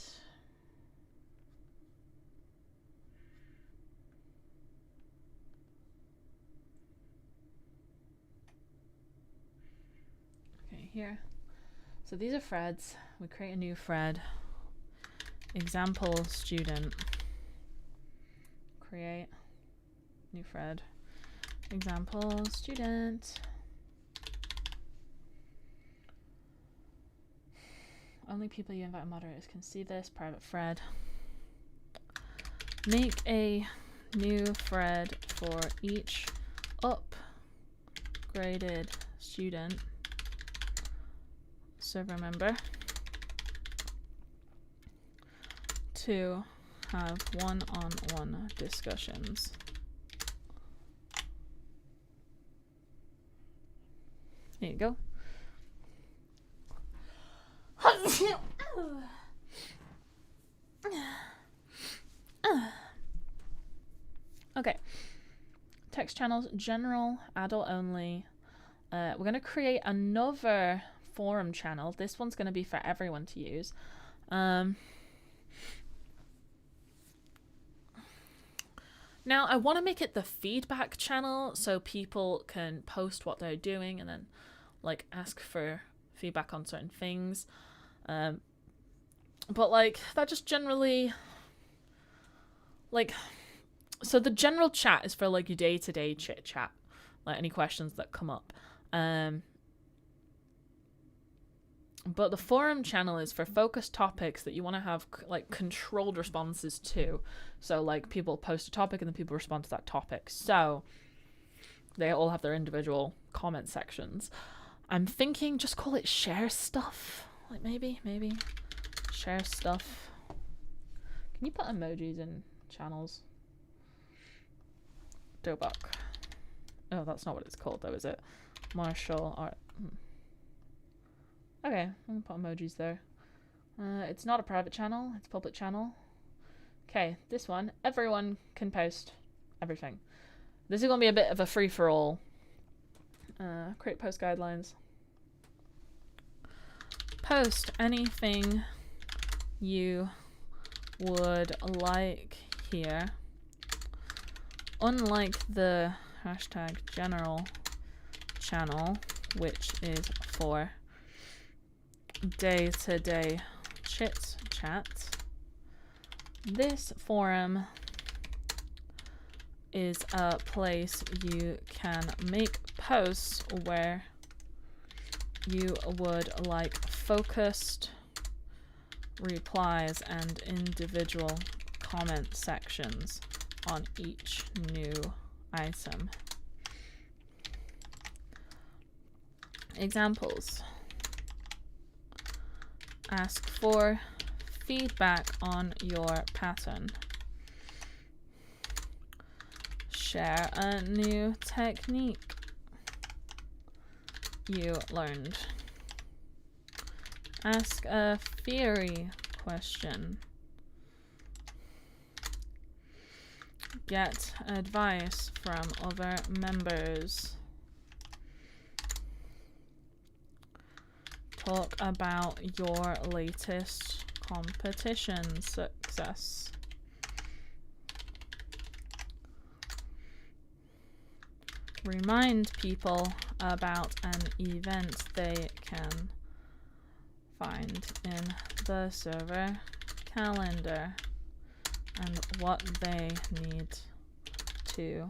Okay, here. So these are threads. We create a new thread. Example student. Create new thread. Example student. Only people you invite moderators can see this. Private thread. Make a new thread for each upgraded student server member to have one-on-one discussions. There you go. Okay. Text channels, general, adult only. We're going to create another forum channel. This one's going to be for everyone to use. Now, I want to make it the feedback channel so people can post what they're doing and then, like, ask for feedback on certain things. But, like, that just generally like, so the general chat is for like your day-to-day chit chat, like any questions that come up. But the forum channel is for focused topics that you want to have like controlled responses to. So like people post a topic and then people respond to that topic. So they all have their individual comment sections. I'm thinking just call it share stuff. Like maybe share stuff. Can you put emojis in channels? Dobok. Oh, that's not what it's called though, is it? Martial art. Okay, I'm gonna put emojis there. It's not a private channel, it's a public channel. Okay, this one, everyone can post everything. This is gonna be a bit of a free-for-all. Create post guidelines. Post anything you would like here. Unlike the hashtag general channel, which is for day-to-day chit chat, this forum is a place you can make posts where you would like focused replies and individual comment sections on each new item. Examples. Ask for feedback on your pattern. Share a new technique you learned. Ask a theory question. Get advice from other members. Talk about your latest competition success. Remind people about an event they can find in the server calendar and what they need to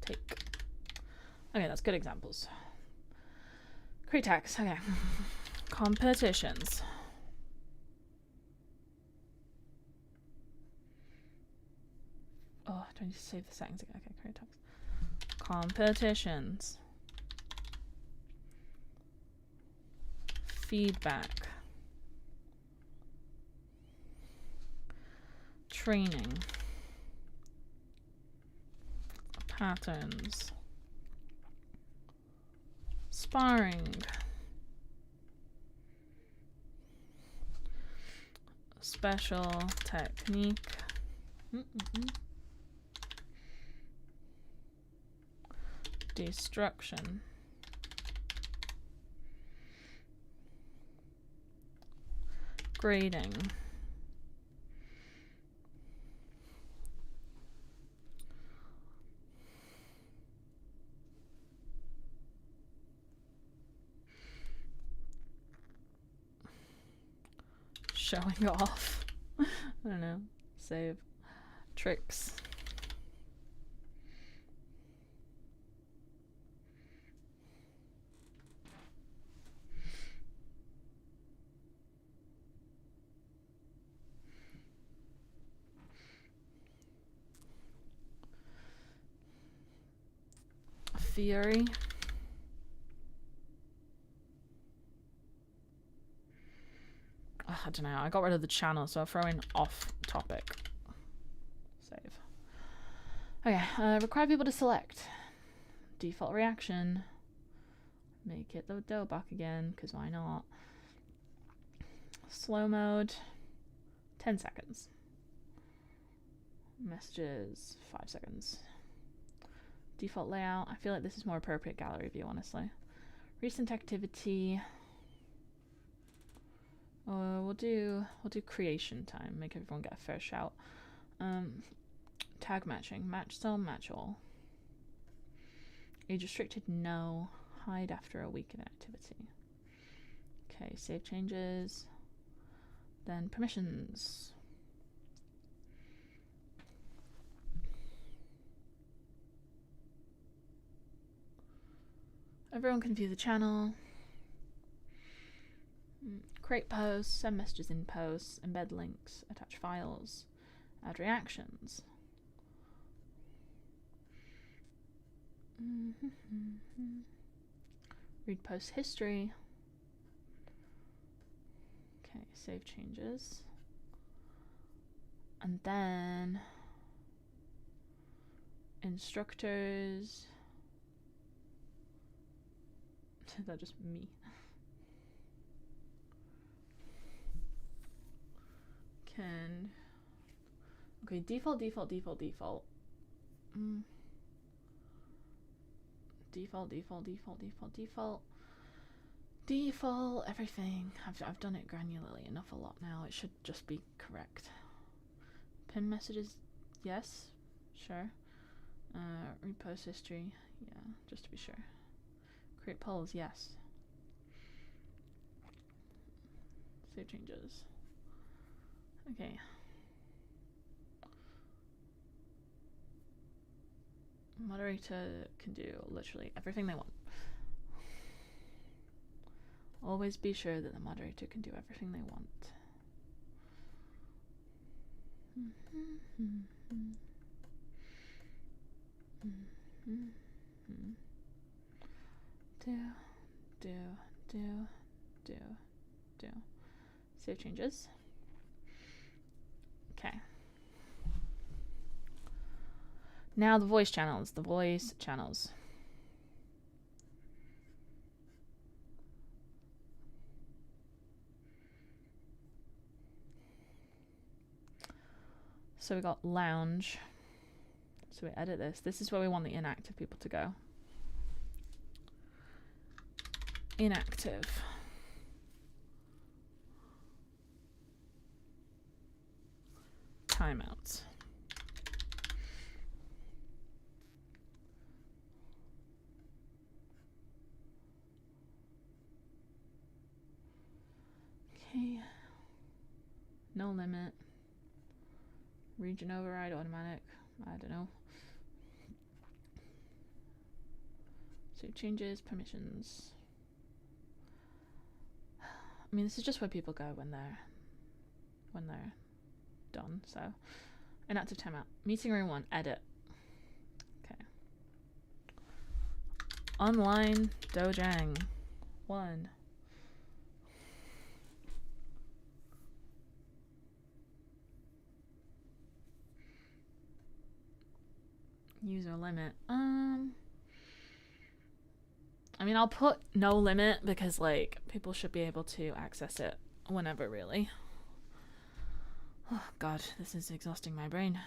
take. Okay, that's good examples. Create tags, okay. Competitions. Oh, do I need to save the settings again? Okay, create tags. Competitions. Feedback. Training. Patterns. Sparring. Special technique. Destruction. Grading. Showing off. I don't know. Save. Tricks. Theory. I don't know. I got rid of the channel, so I'll throw in off topic. Save. Okay. Require people to select. Default reaction. Make it the Dobok again, because why not? Slow mode. 10 seconds. Messages. 5 seconds. Default layout. I feel like this is more appropriate gallery view, honestly. Recent activity. We'll do creation time. Make everyone get a fair shout. Tag matching. Match some, match all. Age restricted, no. Hide after a week of activity. Okay, save changes. Then permissions. Everyone can view the channel. Create posts, send messages in posts, embed links, attach files, add reactions. Read post history. Okay, save changes. And then instructors. Is that just me? Can okay, default. Default, everything. I've done it granularly enough a lot now. It should just be correct. Pin messages, yes, sure. Read post history, yeah, just to be sure. Create polls, yes. Save changes. Okay. Moderator can do literally everything they want. Always be sure that the moderator can do everything they want. Do. Save changes. Okay. Now the voice channels. So we got lounge. So we edit this. This is where we want the inactive people to go. Inactive. Timeouts. Okay. No limit. Region override automatic. I don't know. Save changes, permissions. I mean, this is just where people go when they're done. So, inactive timeout. Meeting room 1. Edit. Okay. Online Dojang 1. User limit. I mean, I'll put no limit because, like, people should be able to access it whenever, really. Oh, God, this is exhausting my brain.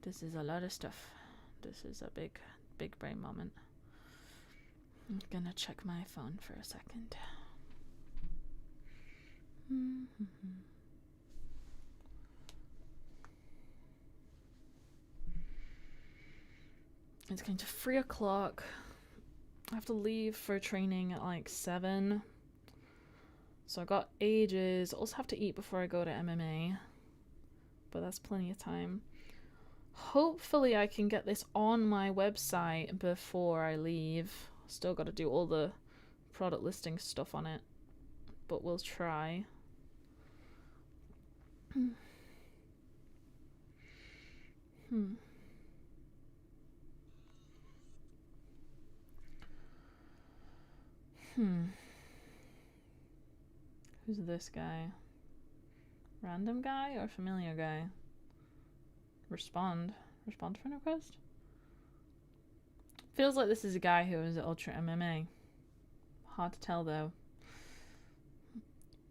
This is a lot of stuff. This is a big, big brain moment. I'm gonna check my phone for a second. It's going to 3 o'clock. I have to leave for training at like 7. So I got ages. Also have to eat before I go to MMA. But that's plenty of time. Hopefully I can get this on my website before I leave. Still got to do all the product listing stuff on it. But we'll try. Who's this guy? Random guy or familiar guy? Respond. Respond friend request? Feels like this is a guy who is at Ultra MMA. Hard to tell though.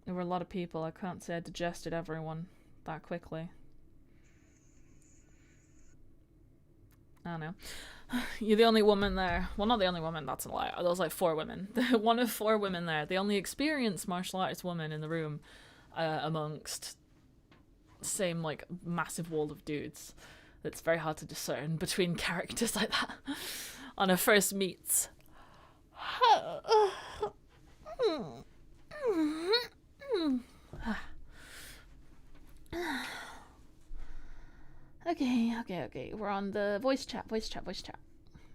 There were a lot of people. I can't say I digested everyone that quickly. I don't know. You're the only woman there. Well, not the only woman, that's a lie. There was like 4 women. One of 4 women there. The only experienced martial arts woman in the room amongst same like massive wall of dudes. It's very hard to discern between characters like that on a first meet. Okay. We're on the voice chat.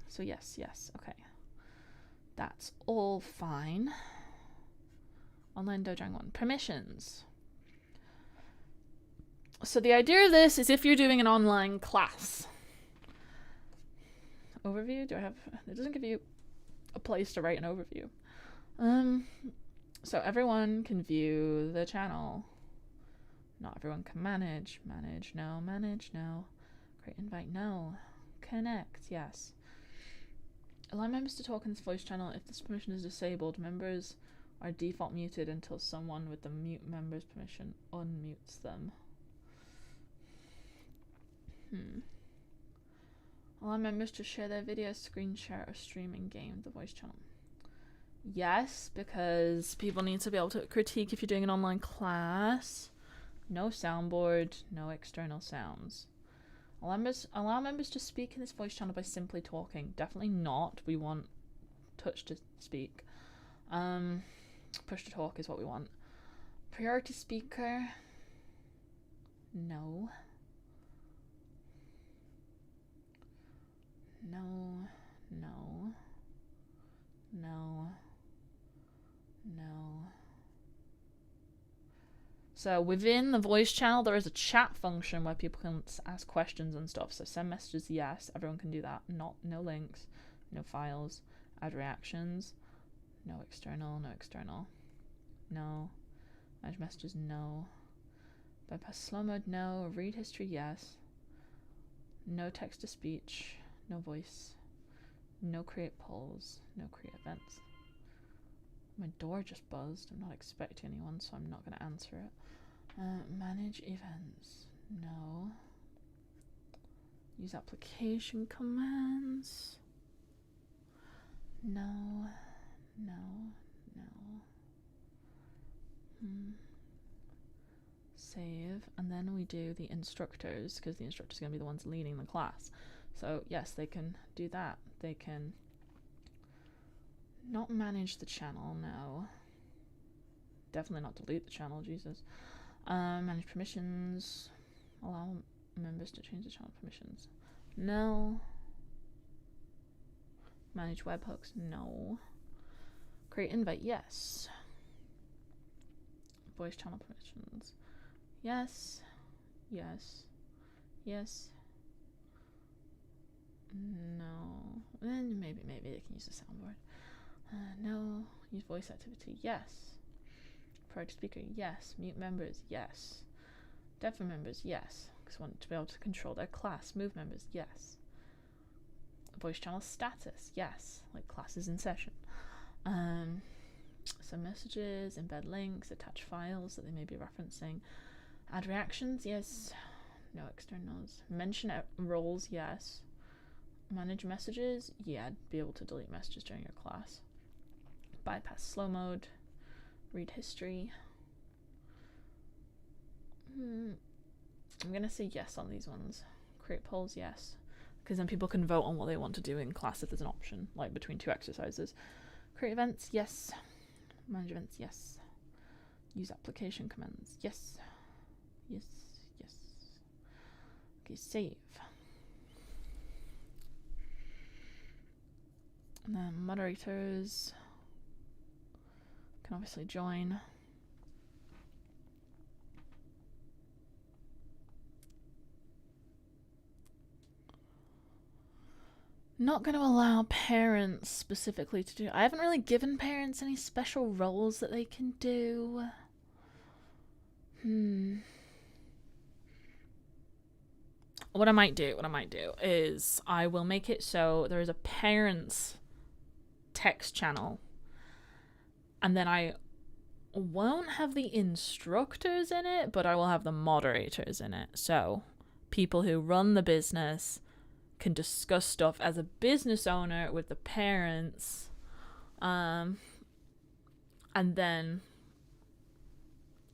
So yes, okay. That's all fine. Online Dojang 1. Permissions. So the idea of this is if you're doing an online class. Overview? Do I have... It doesn't give you a place to write an overview. So everyone can view the channel. Not everyone can manage. Manage, no. Create invite, no. Connect, yes. Allow members to talk in this voice channel. If this permission is disabled, members are default muted until someone with the mute member's permission unmutes them. Allow members to share their video, screen share, or stream in game the voice channel. Yes, because people need to be able to critique if you're doing an online class. No soundboard, no external sounds. Allow members to speak in this voice channel by simply talking. Definitely not. We want touch to speak. Push to talk is what we want. Priority speaker. No. So within the voice channel, there is a chat function where people can ask questions and stuff. So send messages, yes, everyone can do that. No links, no files, add reactions, no external. No. Manage messages, no. Bypass slow mode, no. Read history, yes. No text to speech, no voice. No create polls, no create events. My door just buzzed. I'm not expecting anyone, so I'm not going to answer it. Manage events, no. Use application commands, no. Save, and then we do the instructors, because the instructor's going to be the ones leading the class. So yes, they can do that. They can not manage the channel, no. Definitely not delete the channel, Jesus. Manage permissions. Allow members to change the channel permissions. No. Manage webhooks, no. Create invite, yes. Voice channel permissions. Yes. No. Then maybe they can use the soundboard. No. Use voice activity, yes. Priority speaker, yes. Mute members, yes. Deafen members, yes. Because I want to be able to control their class. Move members, yes. Voice channel status, yes. Like classes in session. Some messages, embed links, attach files that they may be referencing. Add reactions, yes. No externals. Mention roles, yes. Manage messages, yeah. Be able to delete messages during your class. Bypass slow mode. Read history. I'm gonna say yes on these ones. Create polls, yes. Because then people can vote on what they want to do in class if there's an option, like between two exercises. Create events, yes. Manage events, yes. Use application commands, yes. Okay, save. And then moderators can obviously join. Not going to allow parents specifically to do. I haven't really given parents any special roles that they can do. What I might do is I will make it so there is a parents text channel, and then I won't have the instructors in it, but I will have the moderators in it. So people who run the business can discuss stuff as a business owner with the parents, and then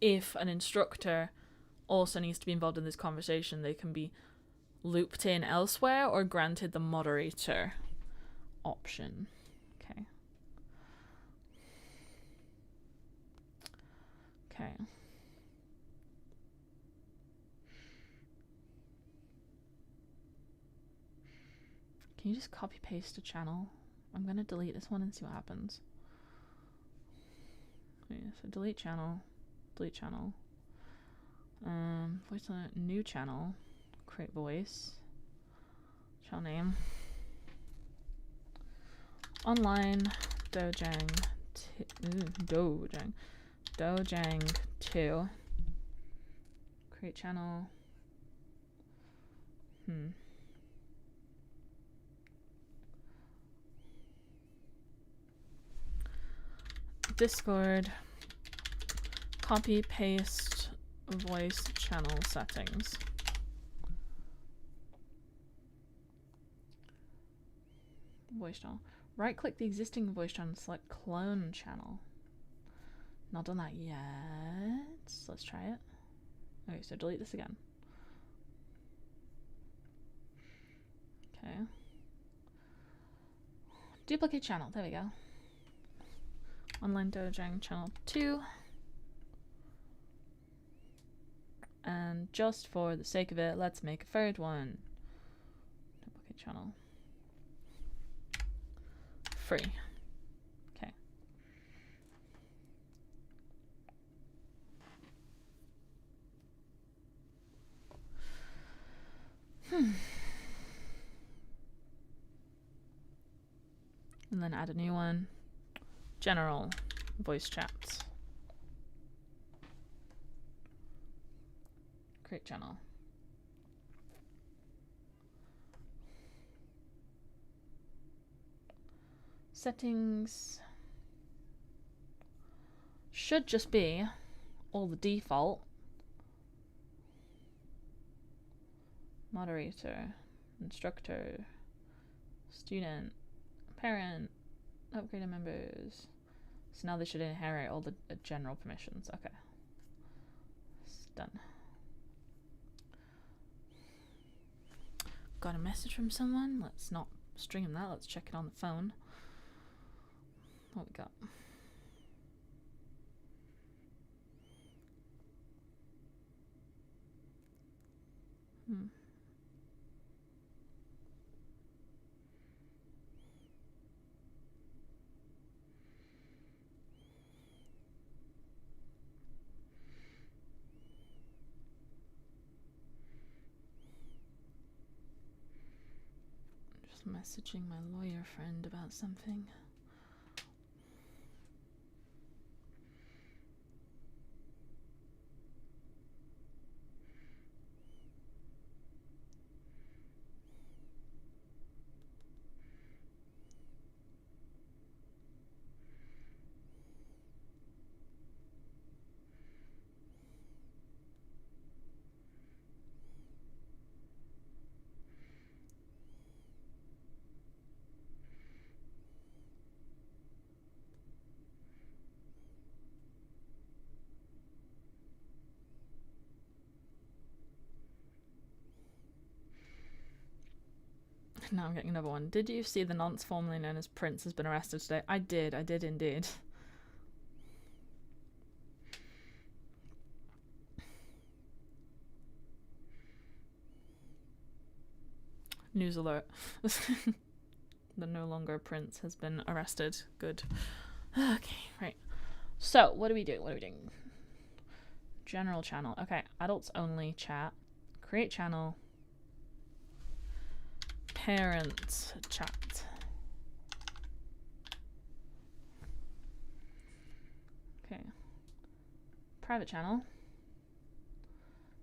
if an instructor also needs to be involved in this conversation, they can be looped in elsewhere or granted the moderator option. Okay. Can you just copy paste a channel? I'm gonna delete this one and see what happens. Okay, so delete channel. Delete channel. Voice on a new channel. Create voice. Channel name. Online Dojang. Dojang 2. Create channel. Discord. Copy paste voice channel settings. Voice channel. Right click the existing voice channel and select clone channel. Not done that yet. Let's try it. Okay, so delete this again. Okay. Duplicate channel. There we go. Online Dojang channel 2. And just for the sake of it, let's make a third one. Duplicate channel. Free. Okay. And then add a new one. General voice chats. Create channel. Settings should just be all the default. Moderator, instructor, student, parent, upgraded members. So now they should inherit all the general permissions. Okay. It's done. Got a message from someone. Let's not stream that. Let's check it on the phone. What we got? Just messaging my lawyer friend about something. Now I'm getting another one. Did you see the nonce formerly known as Prince has been arrested today? I did indeed. News alert. The no longer Prince has been arrested. Good. Okay, right. So, what do we do? What are we doing? General channel. Okay, adults only chat. Create channel. Parents chat. Okay. Private channel.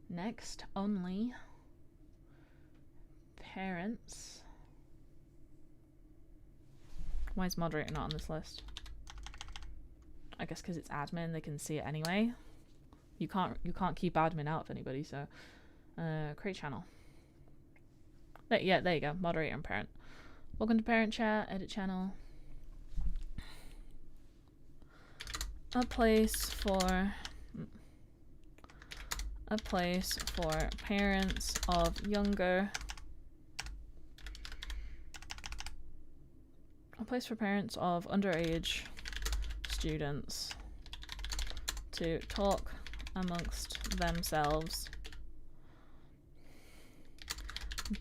Next, only parents. Why is moderator not on this list? I guess because it's admin, they can see it anyway. You can't keep admin out of anybody, so create channel. Yeah, there you go. Moderator and parent. Welcome to parent chat. Edit channel. A place for parents of younger. A place for parents of underage students to talk amongst themselves.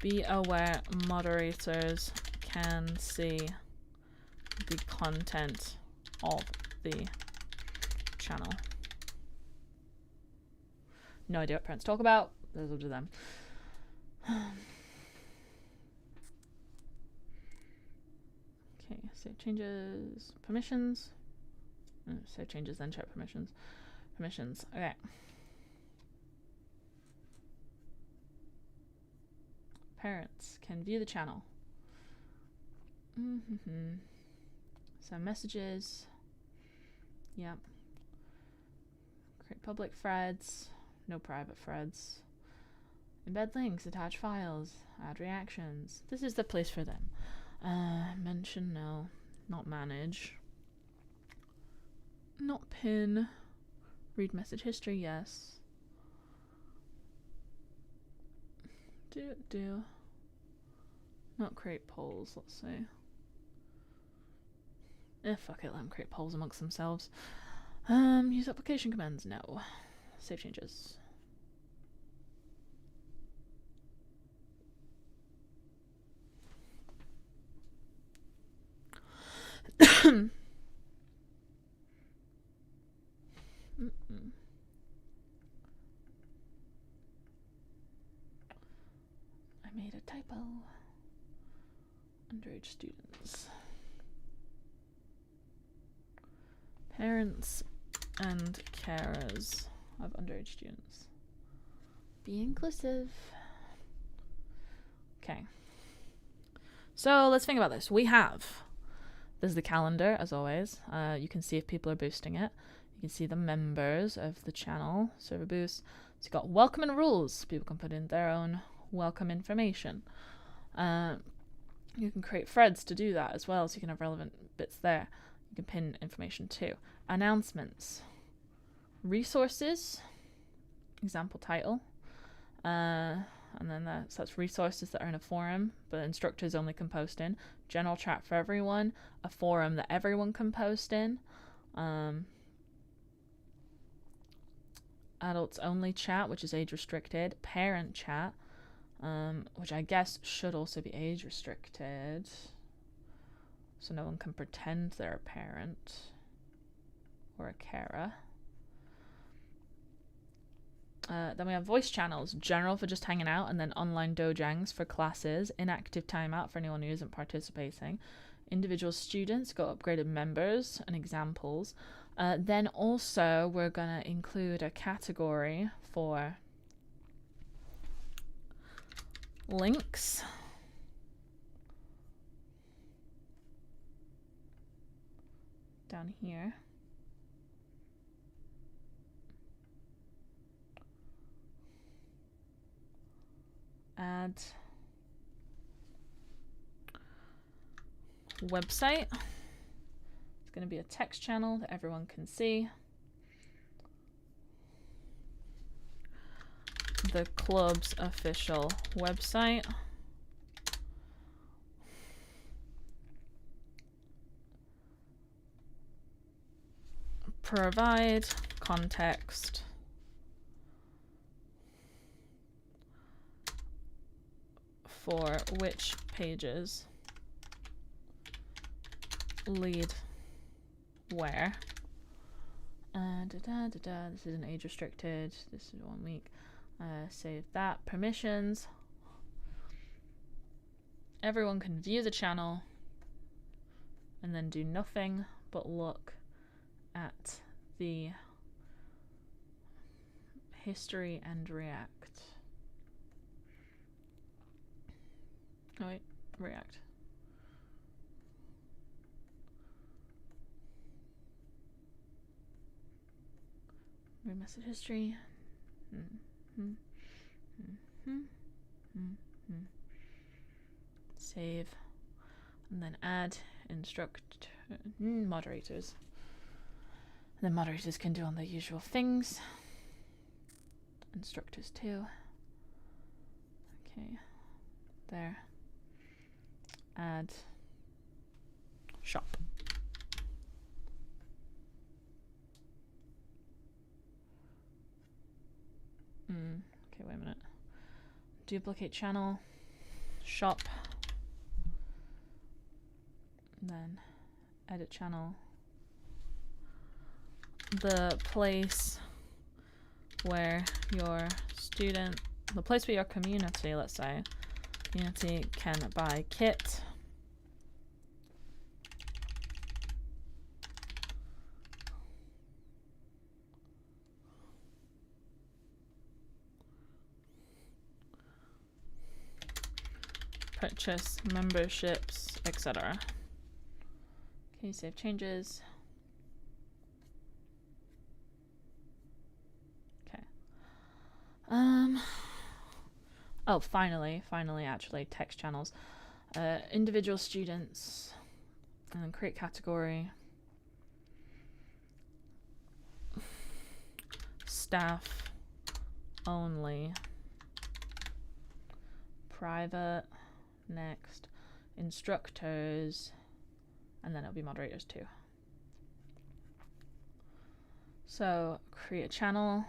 Be aware moderators can see the content of the channel. No idea what parents talk about. Those are to them. Okay, save changes, permissions. Save changes, then check permissions. Permissions, okay. Parents can view the channel. Some messages. Yep. Create public threads. No private threads. Embed links, attach files, add reactions. This is the place for them. Mention, no. Not manage. Not pin. Read message history, yes. Do. Not create polls, let's see. Fuck it, let them create polls amongst themselves. Use application commands, no. Save changes. I made a typo. Underage students. Parents and carers of underage students. Be inclusive. Okay. So let's think about this. There's the calendar, as always. You can see if people are boosting it. You can see the members of the channel, server boost. So you've got welcome and rules. People can put in their own welcome information. You can create threads to do that as well, so you can have relevant bits there. You can pin information too. Announcements. Resources. Example title. And then that's resources that are in a forum, but instructors only can post in. General chat for everyone. A forum that everyone can post in. Adults only chat, which is age restricted. Parent chat, which I guess should also be age restricted. So no one can pretend they're a parent or a carer. Then we have voice channels, general for just hanging out, and then online dojangs for classes, inactive timeout for anyone who isn't participating. Individual students got upgraded members and examples. Then also we're going to include a category for links. Down here. Add website. It's going to be a text channel that everyone can see. The club's official website. Provide context for which pages lead where. This is an age restricted. This is 1 week. Save that. Permissions. Everyone can view the channel and then do nothing but look at the history and react. Oh wait, react. Read message history. Save. And then add instruct moderators. And then moderators can do all the usual things. Instructors too. Okay. There. Add shop. Okay, wait a minute. Duplicate channel. Shop. And then edit channel. The place where your student, the place where your community, let's say, community can buy kit. Purchase memberships, etc. Okay, save changes. Okay. Oh, finally, actually, text channels. Individual students, and then create category. Staff only. Private. Next. Instructors. And then it'll be moderators too. So create a channel.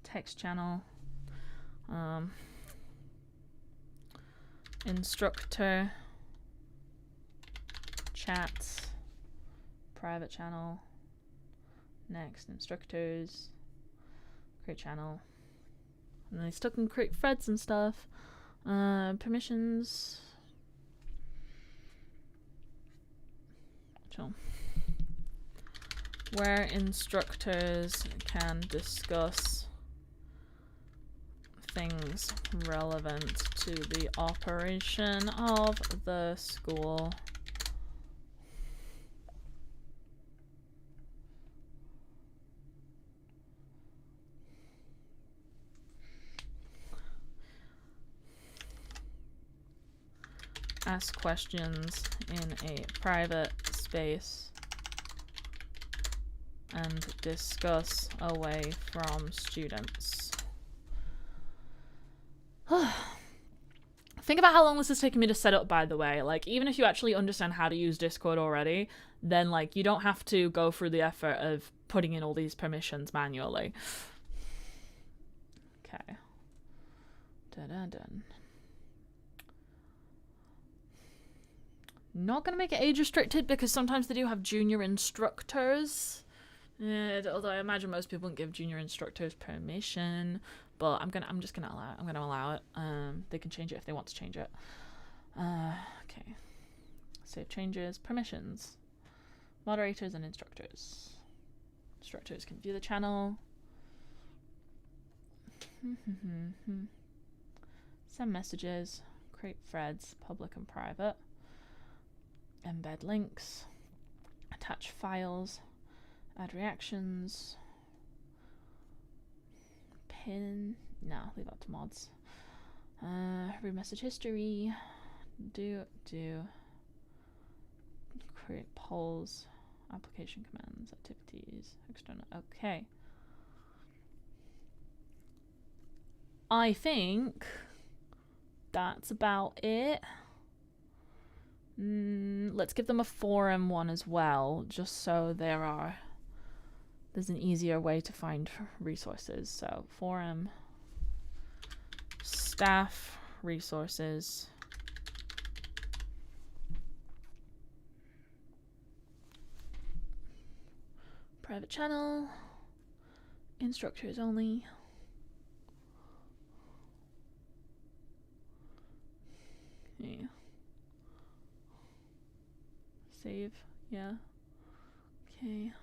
Text channel. Instructor. Chats. Private channel. Next. Instructors. Create channel. And then I still can create threads and stuff. Permissions. Chill. Where instructors can discuss things relevant to the operation of the school. Ask questions in a private space and discuss away from students. Think about how long this has taken me to set up, by the way. Like, even if you actually understand how to use Discord already, then, like, you don't have to go through the effort of putting in all these permissions manually. Okay. Dun-dun-dun. Not gonna make it age restricted because sometimes they do have junior instructors. Although I imagine most people wouldn't give junior instructors permission, but I'm just gonna allow it. I'm gonna allow it. They can change it if they want to change it. Okay. Save changes. Permissions. Moderators and instructors. Instructors can view the channel. Send messages. Create threads, public and private. Embed links, attach files, add reactions, pin, no, leave that to mods, read message history, do, create polls, application commands, activities, external, okay. I think that's about it. Let's give them a forum one as well, just so there's an easier way to find resources. So forum, staff, resources, private channel, instructors only. Yeah. Save, yeah. Okay.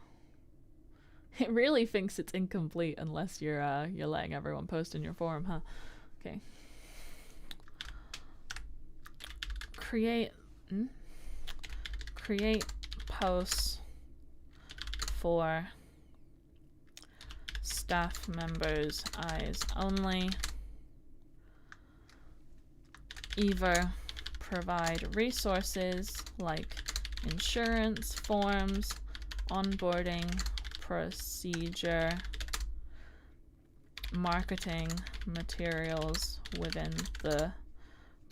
It really thinks it's incomplete unless you're letting everyone post in your forum, huh? Okay. Create posts for staff members' eyes only. Either provide resources like insurance forms, onboarding procedure, marketing materials within the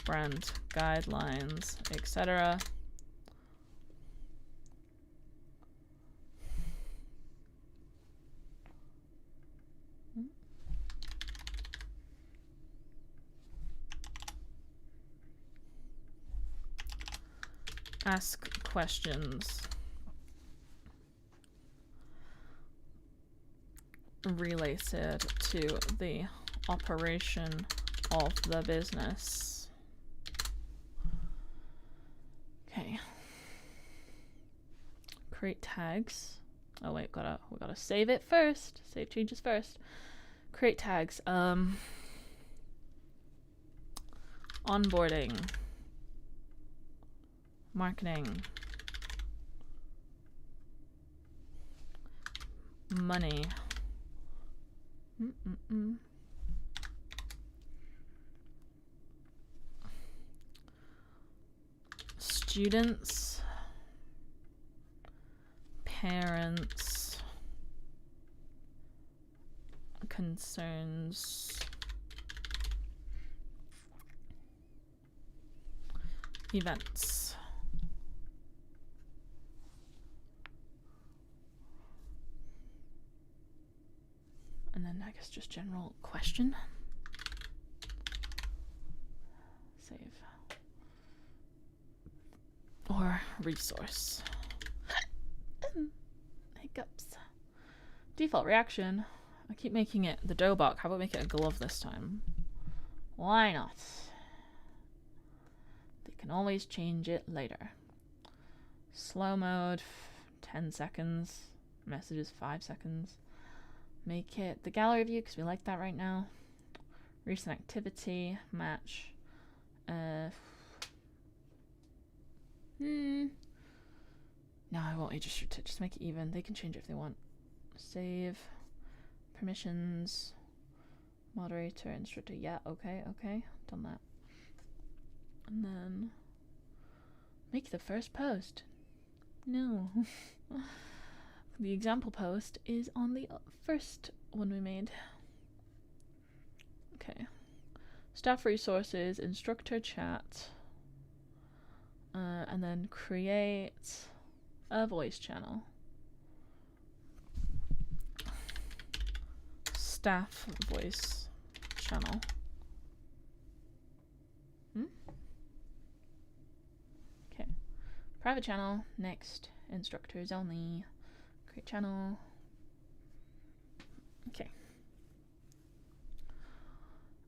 brand guidelines, etc. Ask questions related to the operation of the business. Okay. Create tags. Oh wait, we gotta save it first. Save changes first. Create tags. Onboarding. Marketing. Money. Students. Parents. Concerns. Events. And then I guess just general question. Save. Or resource. Hiccups. Default reaction. I keep making it the dough box. How about make it a glove this time? Why not? They can always change it later. Slow mode, 10 seconds. Messages, 5 seconds. Make it the gallery view because we like that right now. Recent activity, match. No, I won't age restrict it. Just make it even. They can change it if they want. Save. Permissions. Moderator, instructor. Yeah, okay. Done that. And then make the first post. No. The example post is on the first one we made. Okay. Staff resources, instructor chat. And then create a voice channel. Staff voice channel. Okay. Private channel. Next. Instructors only. Create channel. Okay.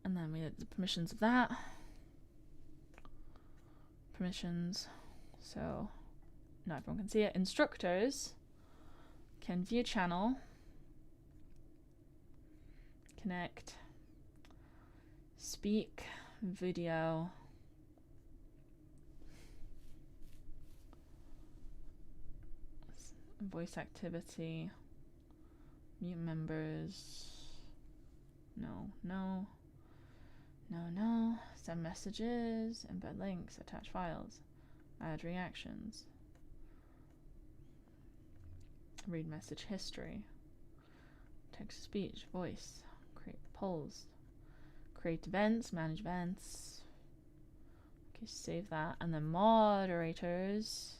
And then we had the permissions of that. Permissions. So now everyone can see it. Instructors can view channel. Connect. Speak. Video. Voice activity. Mute members. No. Send messages. Embed links. Attach files. Add reactions. Read message history. Text to speech. Voice. Create polls. Create events. Manage events. Okay, save that. And then moderators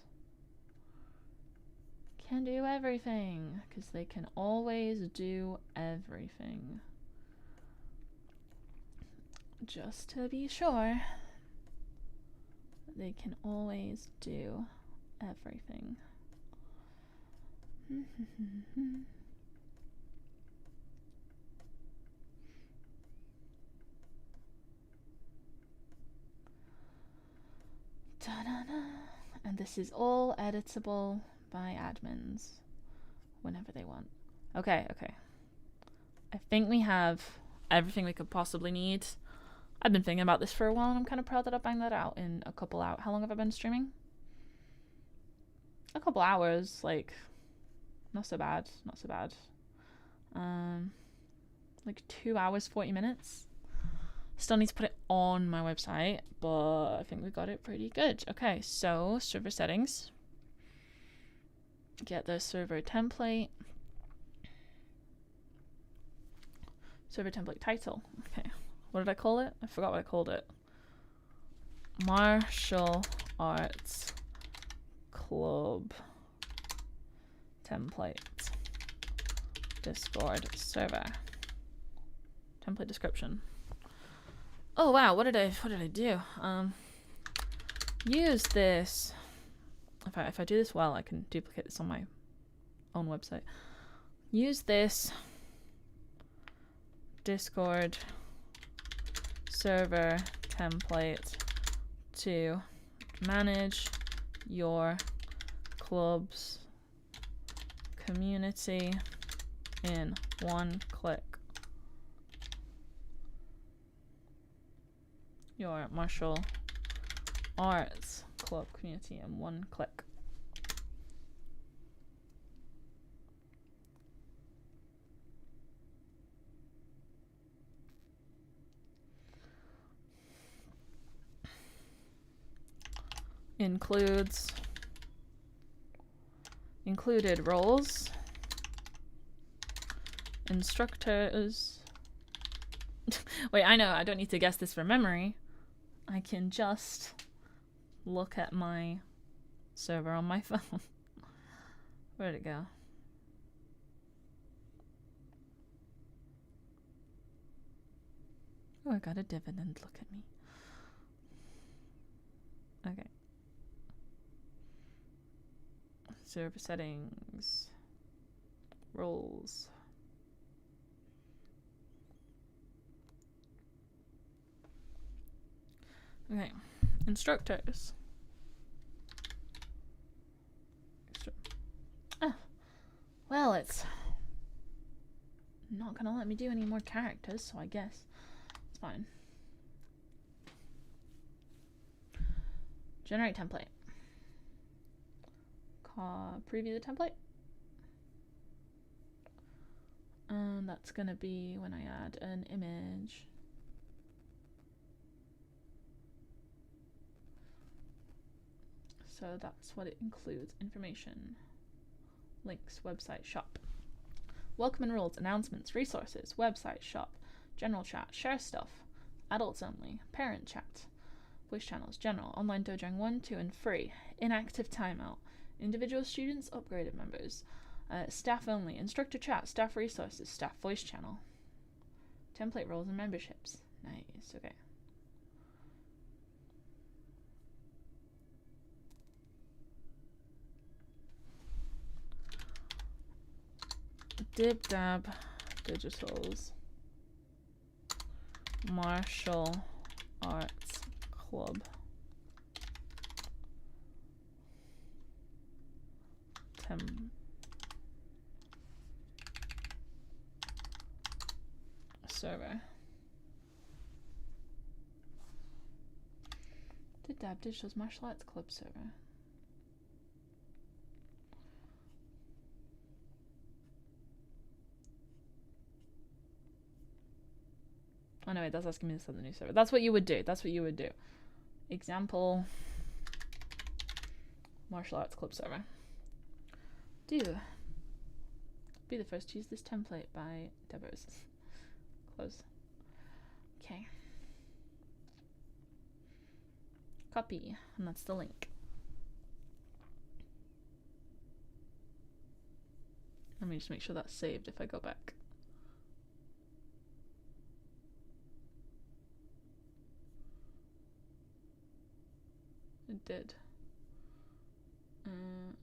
can do everything because they can always do everything. Just to be sure, they can always do everything. And this is all editable by admins whenever they want. Okay. I think we have everything we could possibly need. I've been thinking about this for a while and I'm kind of proud that I banged that out in a couple hours. How long have I been streaming? A couple hours, like, not so bad. Like 2 hours, 40 minutes. Still need to put it on my website, but I think we got it pretty good. Okay, so server settings. Get the server template. Server template title. Okay. What did I call it? I forgot what I called it. Martial Arts Club template. Discord server. Template description. Oh wow, what did I do? Use this if I do this well, I can duplicate this on my own website. Use this Discord server template to manage your club's community in one click. Your martial arts club community in one click. Included roles, instructors. Wait, I know, I don't need to guess this from memory. I can just look at my server on my phone. Where'd it go? Oh, I got a dividend, look at me. Okay. Server settings. Roles. Okay. Instructors. Oh. Well, it's not gonna let me do any more characters, so I guess it's fine. Generate template. Preview the template. And that's gonna be when I add an image. So that's what it includes. Information, links, website, shop. Welcome and rules, announcements, resources, website, shop, general chat, share stuff, adults only, parent chat, voice channels, general, online Dojang 1, 2, and free, inactive timeout, individual students, upgraded members, staff only, instructor chat, staff resources, staff voice channel, template roles and memberships. Nice, okay. Dib Dab Digitals Martial Arts Club server. Dib Dab Digitals Martial Arts Club server. Oh no, it does asking me to set the new server. That's what you would do. That's what you would do. Example. Martial Arts Club server. Do. Be the first to use this template by Devers. Close. Okay. Copy. And that's the link. Let me just make sure that's saved if I go back. It did. I'm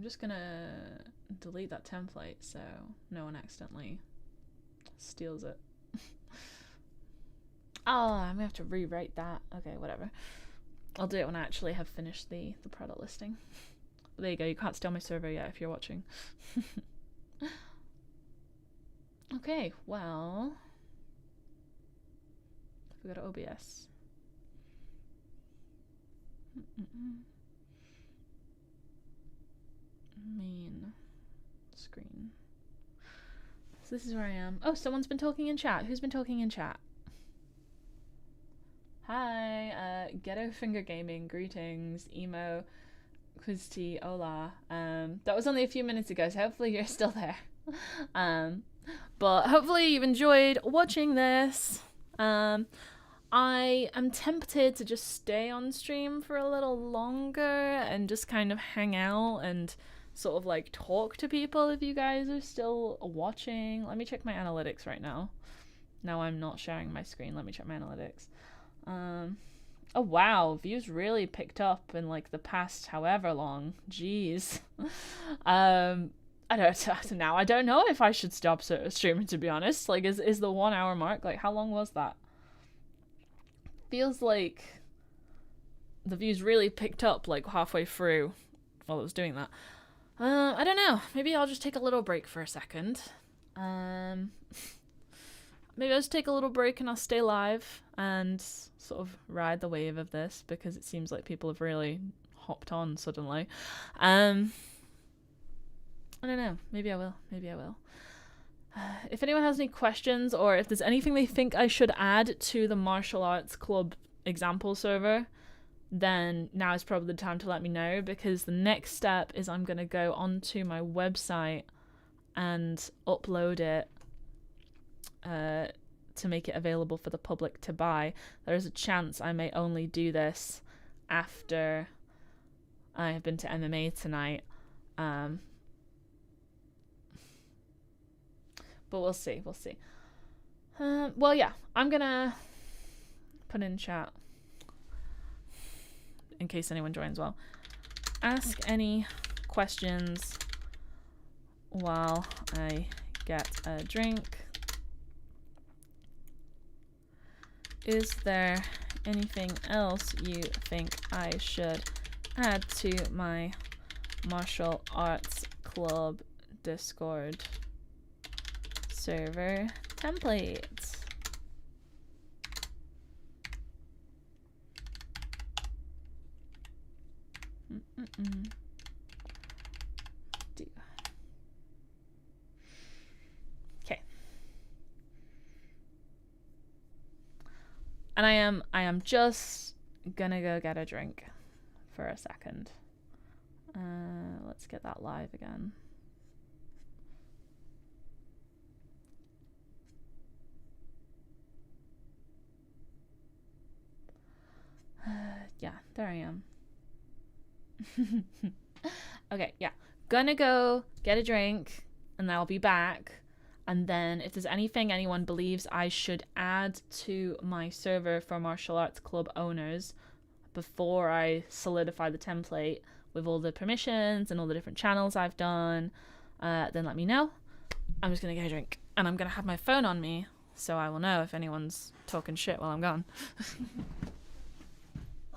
just gonna delete that template so no one accidentally steals it. Oh, I'm gonna have to rewrite that. Okay, whatever. I'll do it when I actually have finished the product listing. But there you go, you can't steal my server yet if you're watching. Okay, well, we go to OBS. Main screen. So this is where I am. Oh, someone's been talking in chat. Who's been talking in chat? Hi, Ghetto Finger Gaming, greetings, Emo, Quizty, hola. That was only a few minutes ago, so hopefully you're still there. But hopefully you've enjoyed watching this. I am tempted to just stay on stream for a little longer and just kind of hang out and sort of like talk to people if you guys are still watching. Let me check my analytics right now. Now I'm not sharing my screen. Let me check my analytics. Oh wow, views really picked up in like the past however long. Jeez. I don't now. I don't know if I should stop streaming, to be honest. Like, is the 1 hour mark? Like, how long was that? Feels like the views really picked up like halfway through while I was doing that. I don't know. Maybe I'll just take a little break for a second. Maybe I'll just take a little break and I'll stay live and sort of ride the wave of this because it seems like people have really hopped on suddenly. I don't know. Maybe I will. Maybe I will. If anyone has any questions or if there's anything they think I should add to the martial arts club example server, then now is probably the time to let me know, because the next step is I'm going to go onto my website and upload it to make it available for the public to buy. There's a chance I may only do this after I have been to MMA tonight. But we'll see. We'll see. Well, yeah, I'm going to put in chat in case anyone joins. Well, ask any questions while I get a drink. Is there anything else you think I should add to my martial arts club Discord server template? Okay. And I am just gonna go get a drink for a second. Let's get that live again. Yeah, there I am. Okay, yeah. Gonna go get a drink and I'll be back. And then if there's anything anyone believes I should add to my server for martial arts club owners before I solidify the template with all the permissions and all the different channels I've done, then let me know. I'm just gonna get a drink and I'm gonna have my phone on me so I will know if anyone's talking shit while I'm gone.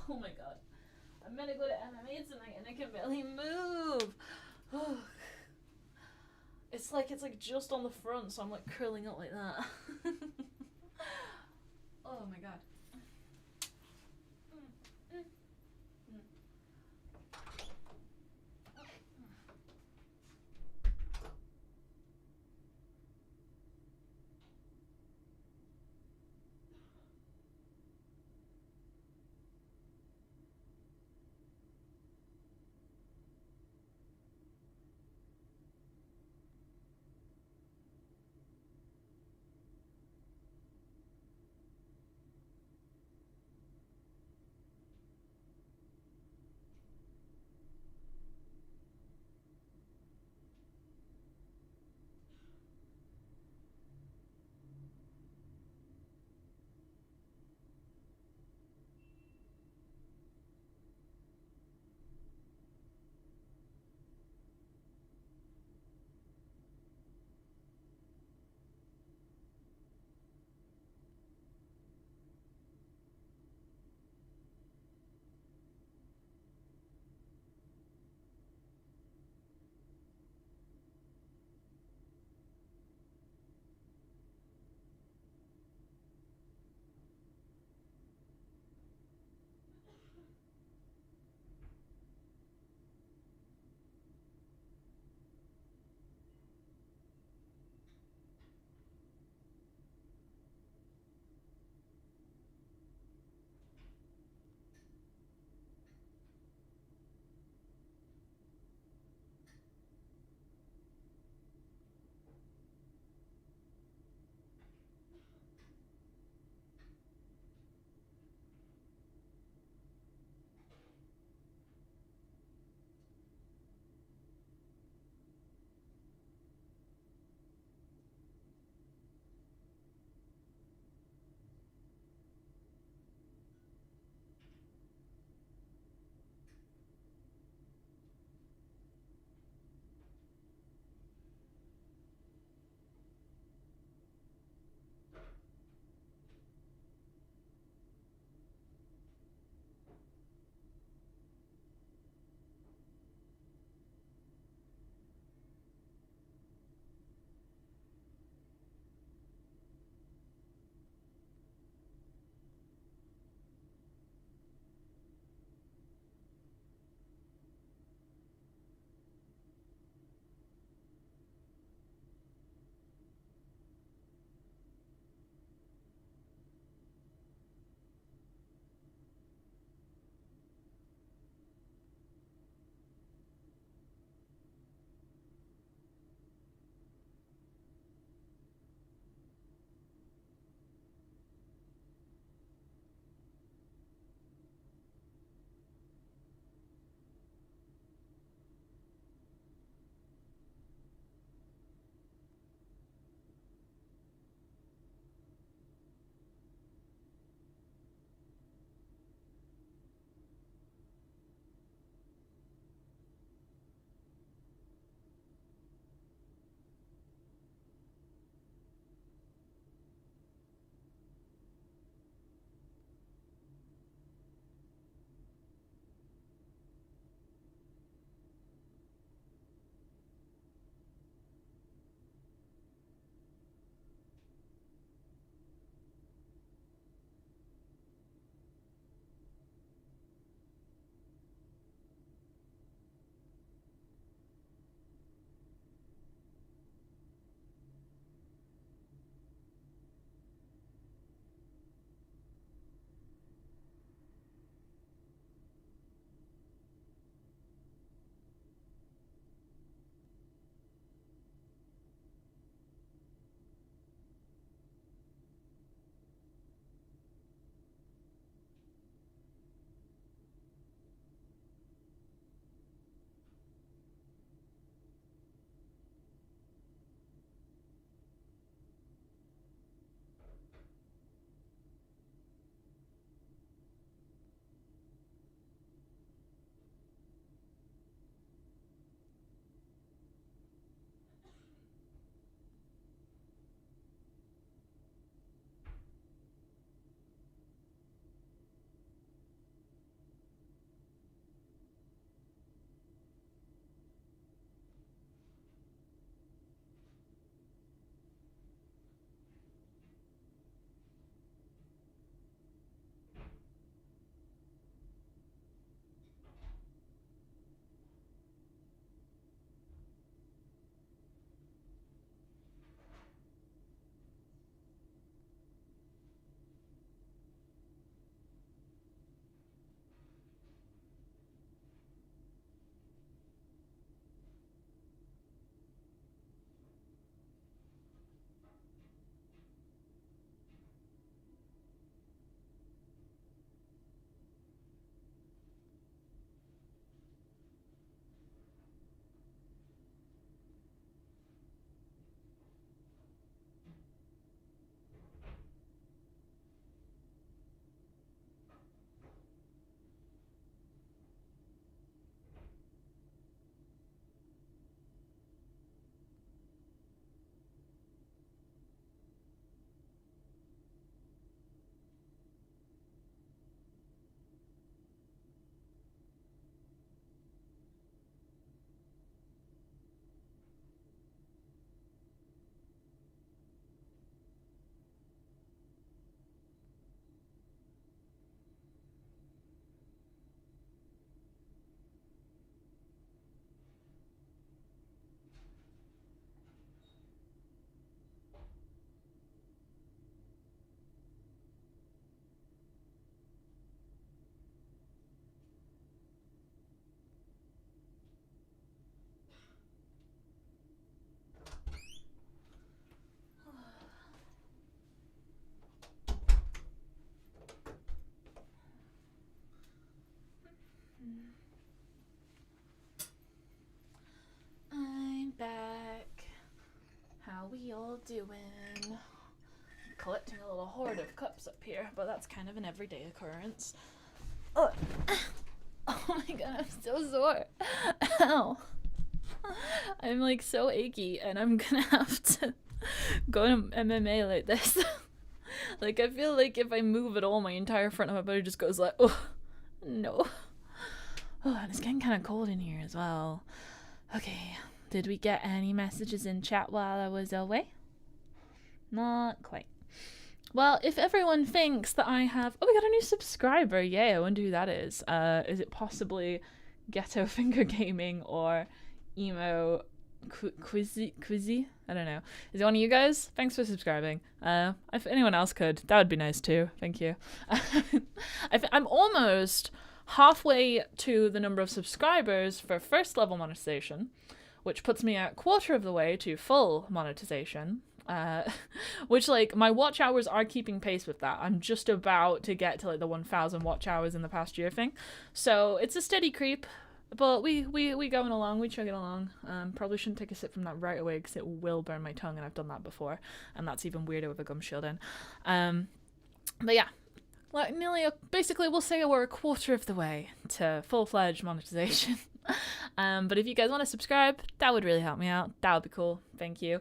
Oh my god. I'm gonna go to MMA tonight and I can barely move. It's like just on the front, so I'm like curling up like that. Oh my god. I'm back. How we all doing? Collecting a little hoard of cups up here, but that's kind of an everyday occurrence. Oh, oh my god, I'm so sore. Ow. I'm like so achy, and I'm gonna have to go to MMA like this. Like, I feel like if I move at all, my entire front of my body just goes like, oh, no. Oh, and it's getting kind of cold in here as well. Okay, did we get any messages in chat while I was away? Not quite. Well, if everyone thinks that I have... Oh, we got a new subscriber. Yay, I wonder who that is. Is it possibly Ghetto Finger Gaming or Emo Quizzy? I don't know. Is it one of you guys? Thanks for subscribing. If anyone else could, that would be nice too. Thank you. I'm almost halfway to the number of subscribers for first level monetization, which puts me at quarter of the way to full monetization. Which, like, my watch hours are keeping pace with that. I'm just about to get to like the 1,000 watch hours in the past year thing, so it's a steady creep, but we going along, we chugging along. Probably shouldn't take a sip from that right away because it will burn my tongue, and I've done that before, and that's even weirder with a gum shield in. But yeah, like basically we'll say we're a quarter of the way to full-fledged monetization. But if you guys want to subscribe, that would really help me out. That would be cool. Thank you.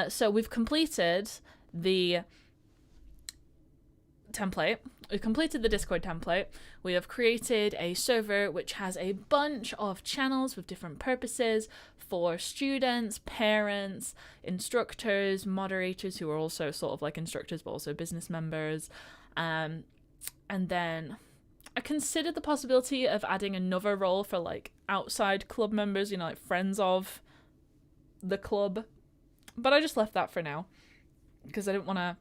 So we've completed the template. We've completed the Discord template. We have created a server which has a bunch of channels with different purposes for students, parents, instructors, moderators who are also sort of like instructors but also business members. And then I considered the possibility of adding another role for like outside club members, you know, like friends of the club, but I just left that for now because I didn't want to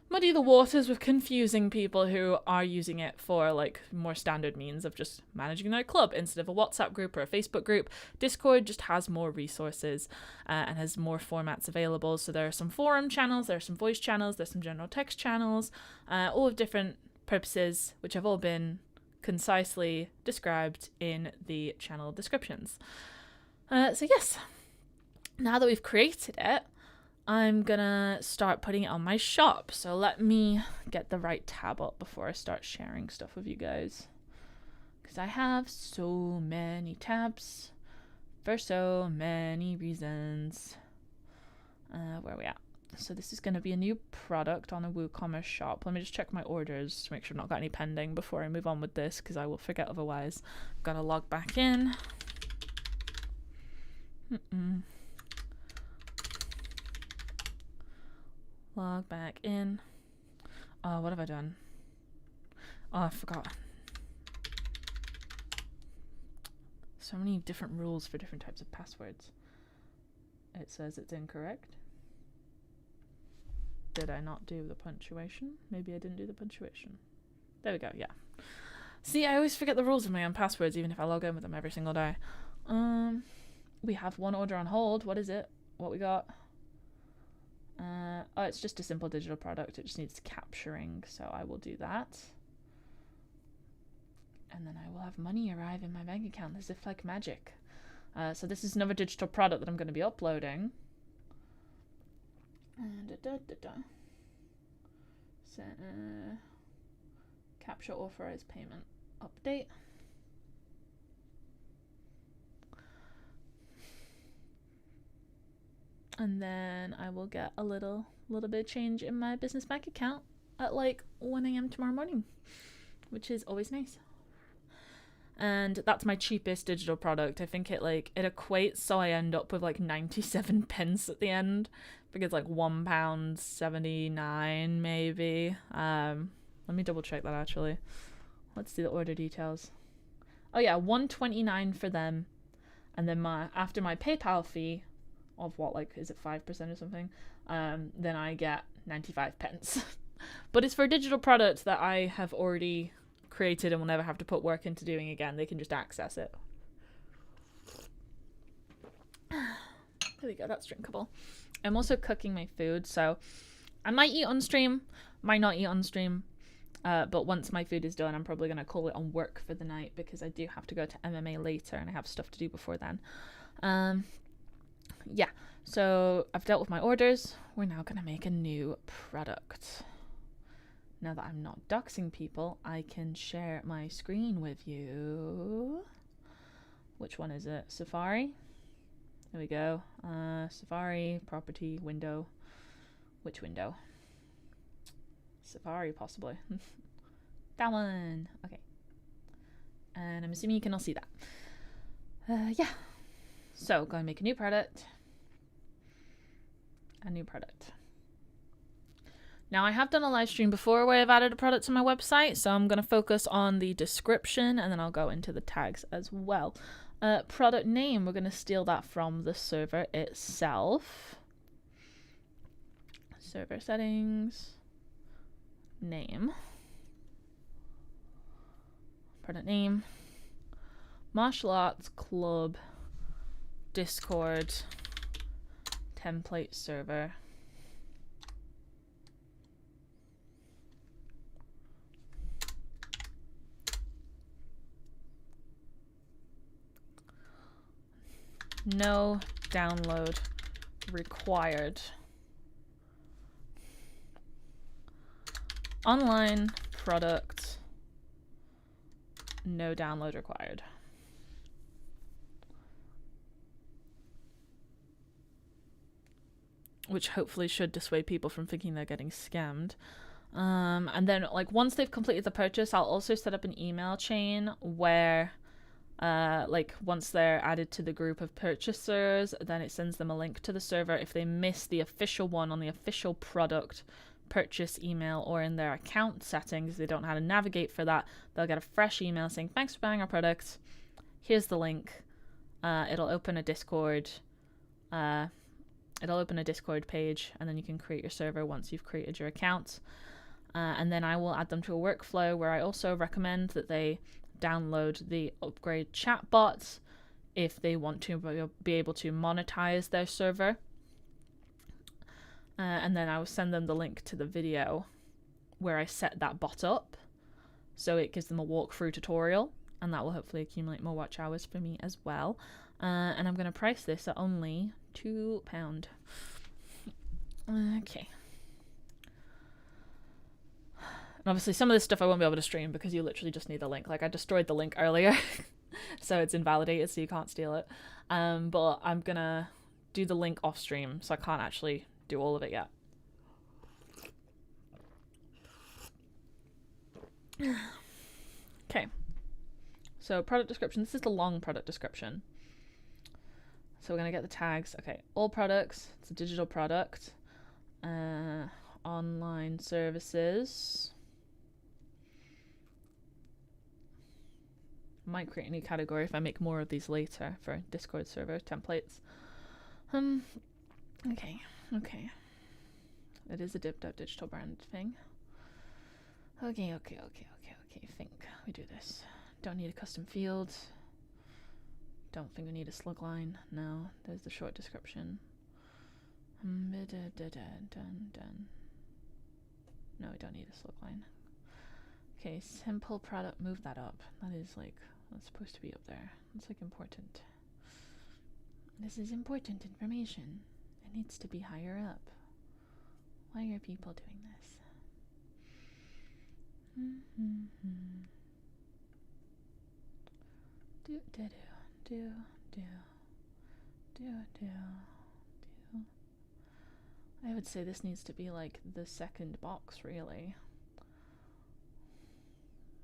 muddy the waters with confusing people who are using it for like more standard means of just managing their club instead of a WhatsApp group or a Facebook group. Discord just has more resources and has more formats available. So there are some forum channels, there are some voice channels, there's some general text channels, all of different purposes, which have all been concisely described in the channel descriptions. So yes, now that we've created it, I'm gonna start putting it on my shop. So let me get the right tab up before I start sharing stuff with you guys, because I have so many tabs for so many reasons. Where are we at? So this is going to be a new product on a WooCommerce shop. Let me just check my orders to make sure I've not got any pending before I move on with this, because I will forget otherwise. I've got to log back in. Log back in. Oh, what have I done? Oh, I forgot. So many different rules for different types of passwords. It says it's incorrect. Did I not do the punctuation? Maybe I didn't do the punctuation. There we go, yeah. See, I always forget the rules of my own passwords, even if I log in with them every single day. We have one order on hold. What is it? What we got? Oh, it's just a simple digital product. It just needs capturing, so I will do that. And then I will have money arrive in my bank account as if like magic. So this is another digital product that I'm going to be uploading. So, capture authorized payment update. And then I will get a little bit of change in my business bank account at like 1 a.m. tomorrow morning, which is always nice. And that's my cheapest digital product. I think it equates, so I end up with like 97 pence at the end. I think it's like £1.79 maybe. Let me double check that actually. Let's do the order details. Oh yeah, $1.29 for them, and then after my PayPal fee of what, like, is it 5% or something? Then I get 95 pence. But it's for a digital product that I have already created and will never have to put work into doing again. They can just access it. There we go, that's drinkable. I'm also cooking my food, so I might eat on stream, might not eat on stream. But once my food is done, I'm probably going to call it on work for the night because I do have to go to MMA later and I have stuff to do before then. Yeah, so I've dealt with my orders. We're now going to make a new product. Now that I'm not doxing people, I can share my screen with you. Which one is it? Safari? There we go. Safari, property, window. Which window? Safari, possibly. That one. Okay. And I'm assuming you can all see that. Yeah. So, going to make a new product. A new product. Now, I have done a live stream before where I've added a product to my website, so I'm going to focus on the description and then I'll go into the tags as well. Product name, we're going to steal that from the server itself. Server settings. Name. Product name. Martial Arts Club Discord template server. No download required. Online product. No download required. Which hopefully should dissuade people from thinking they're getting scammed. And then, like, once they've completed the purchase, I'll also set up an email chain where like once they're added to the group of purchasers, then it sends them a link to the server. If they miss the official one on the official product purchase email or in their account settings, they don't know how to navigate for that, they'll get a fresh email saying thanks for buying our product, here's the link. It'll open a Discord page, and then you can create your server once you've created your account. And then I will add them to a workflow where I also recommend that they download the upgrade chatbot if they want to be able to monetize their server. And then I will send them the link to the video where I set that bot up, so it gives them a walkthrough tutorial, and that will hopefully accumulate more watch hours for me as well. And I'm going to price this at only £2. Okay. And obviously some of this stuff I won't be able to stream because you literally just need the link. Like, I destroyed the link earlier, so it's invalidated, so you can't steal it. But I'm going to do the link off stream, so I can't actually do all of it yet. Okay. So product description. This is the long product description. So we're going to get the tags. Okay. All products. It's a digital product. Online services. Might create a new category if I make more of these later for Discord server templates. Okay. It is a dipped out digital brand thing. Okay. Think we do this. Don't need a custom field. Don't think we need a slug line. No, there's the short description. No, we don't need a slug line. Okay, simple product. Move that up. That's supposed to be up there. It's like important. This is important information. It needs to be higher up. Why are people doing this? I would say this needs to be like the second box, really.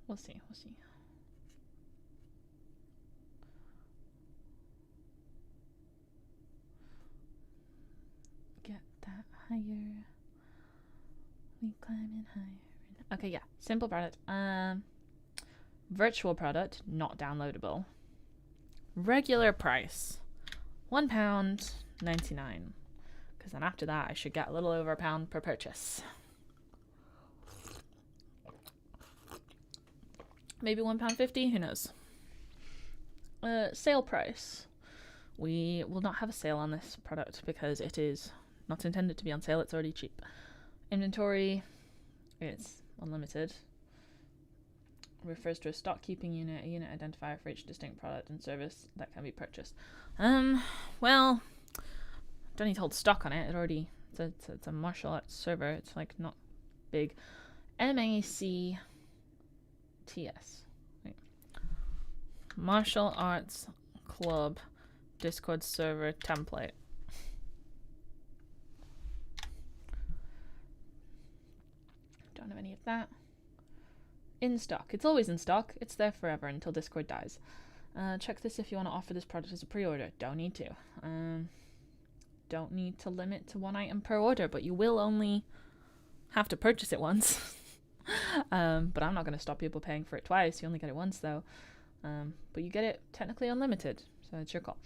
We'll see. Get that higher. We climbing higher. Okay, yeah. Simple product. Virtual product, not downloadable. Regular price, £1.99. Because then after that, I should get a little over £1 per purchase. Maybe £1.50. Who knows? Sale price. We will not have a sale on this product because it is not intended to be on sale. It's already cheap. Inventory. It's unlimited. refers to a stock keeping unit, a unit identifier for each distinct product and service that can be purchased. Well, don't need to hold stock on it. It's a martial arts server. It's like not big. MACTS. Wait. Martial Arts Club Discord server template. Don't have any of that. In stock. It's always in stock. It's there forever until Discord dies. Check this if you want to offer this product as a pre-order. Don't need to. Don't need to limit to 1 item per order, but you will only have to purchase it once. But I'm not going to stop people paying for it twice. You only get it once, though. But you get it technically unlimited, so it's your call.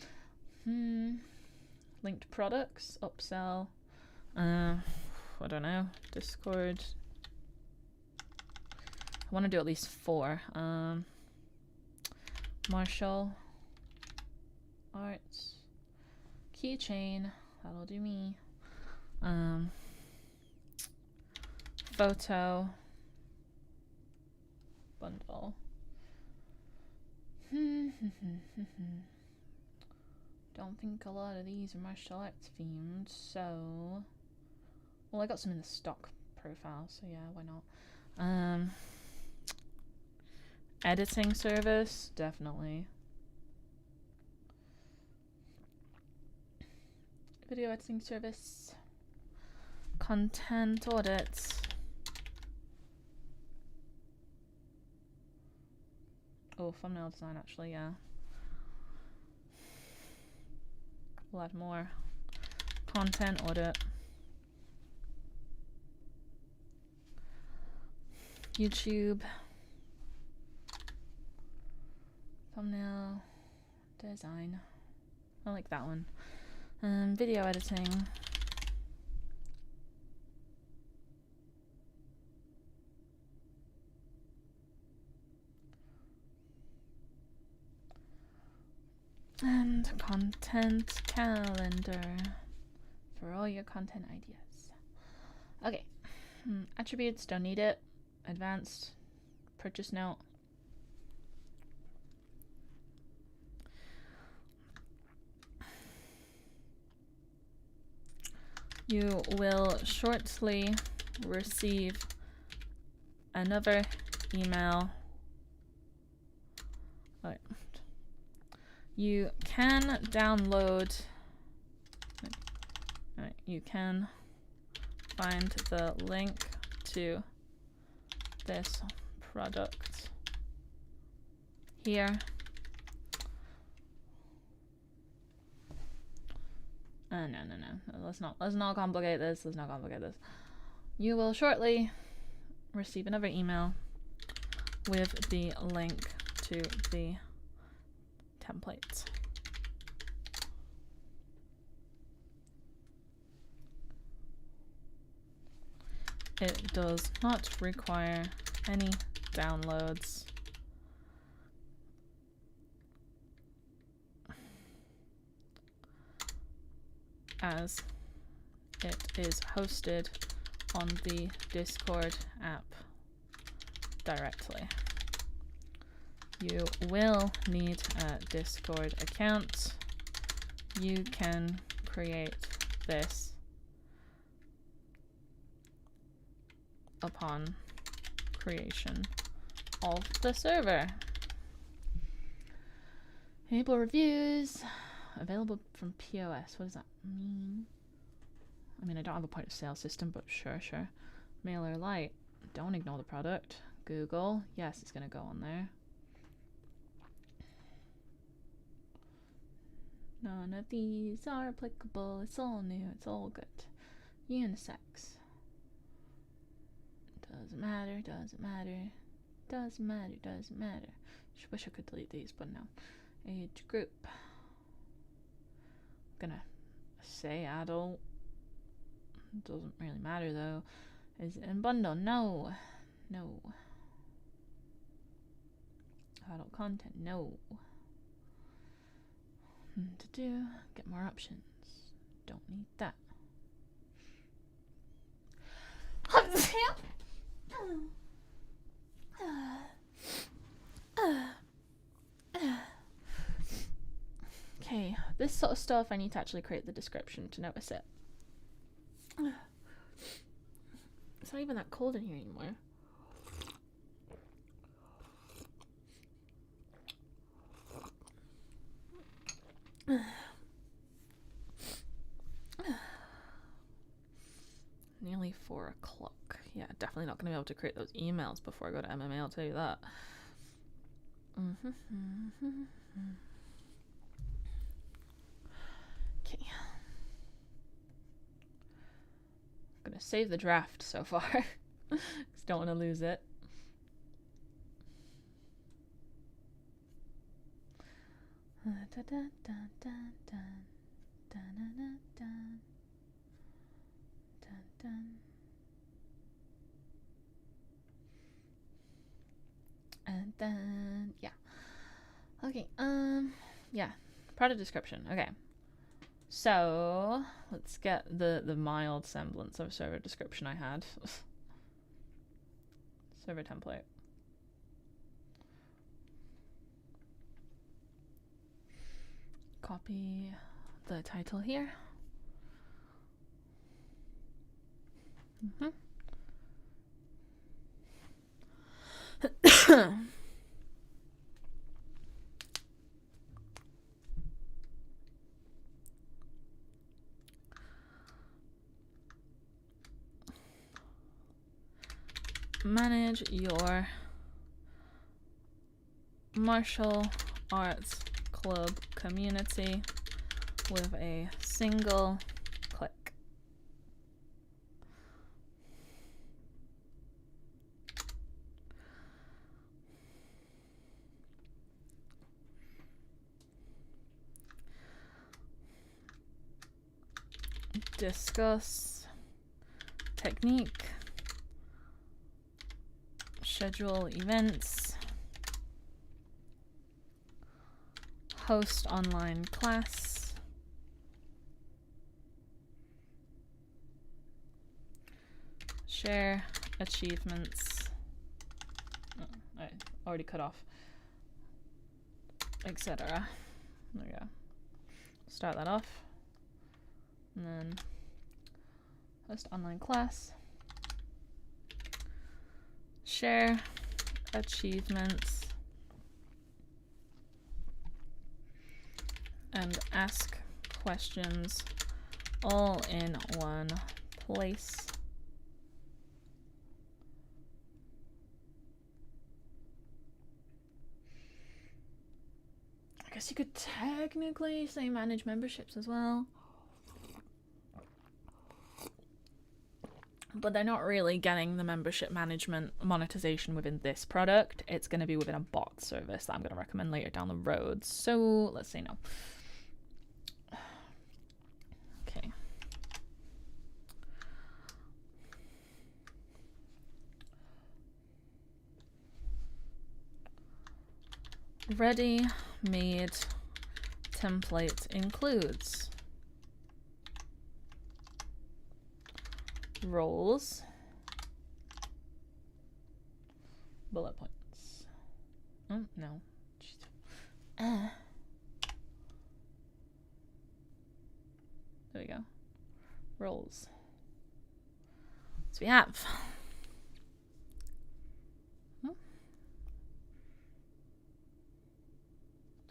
Linked products, upsell. I don't know. Discord. I want to do at least 4. Martial arts keychain. That'll do me. Photo bundle. Don't think a lot of these are martial arts themed, so well, I got some in the stock profile, so yeah, why not? Editing service, definitely. Video editing service. Content audits. Oh, thumbnail design, actually, yeah. We'll add more. Content audit. YouTube. Thumbnail design. I like that one. Video editing. And content calendar for all your content ideas. Okay. Attributes, don't need it. Advanced, purchase note. You will shortly receive another email. Right. You can download. Right. You can find the link to this product here. No. Let's not complicate this. Let's not complicate this. You will shortly receive another email with the link to the templates. It does not require any downloads. As it is hosted on the Discord app directly. You will need a Discord account. You can create this upon creation of the server. Enable reviews. Available from POS. What does that mean? I mean, I don't have a point of sale system, but sure. MailerLite. Don't ignore the product. Google. Yes, it's going to go on there. None of these are applicable. It's all new. It's all good. Unisex. Doesn't matter. Wish I could delete these, but no. Age group. Gonna say adult. Doesn't really matter though. Is it in bundle? No. Adult content? No. To do, get more options. Don't need that. this sort of stuff, I need to actually create the description to notice it. It's not even that cold in here anymore. Nearly 4 o'clock. Yeah, definitely not going to be able to create those emails before I go to MMA, I'll tell you that. Okay. I'm going to save the draft so far. Just don't want to lose it. And then yeah. Okay, yeah. Product description. Okay. So let's get the mild semblance of server description I had. Server template. Copy the title here. Manage your martial arts club community with a single click. Discuss technique, schedule events, host online class, share achievements. Oh, I already cut off, etc. There we go. Start that off. And then host online class, share achievements, and ask questions all in one place. I guess you could technically say manage memberships as well. But they're not really getting the membership management monetization within this product. It's going to be within a bot service that I'm going to recommend later down the road. So let's say no. Okay. Ready-made template includes roles, bullet points. Oh, no. There we go. Roles. So we have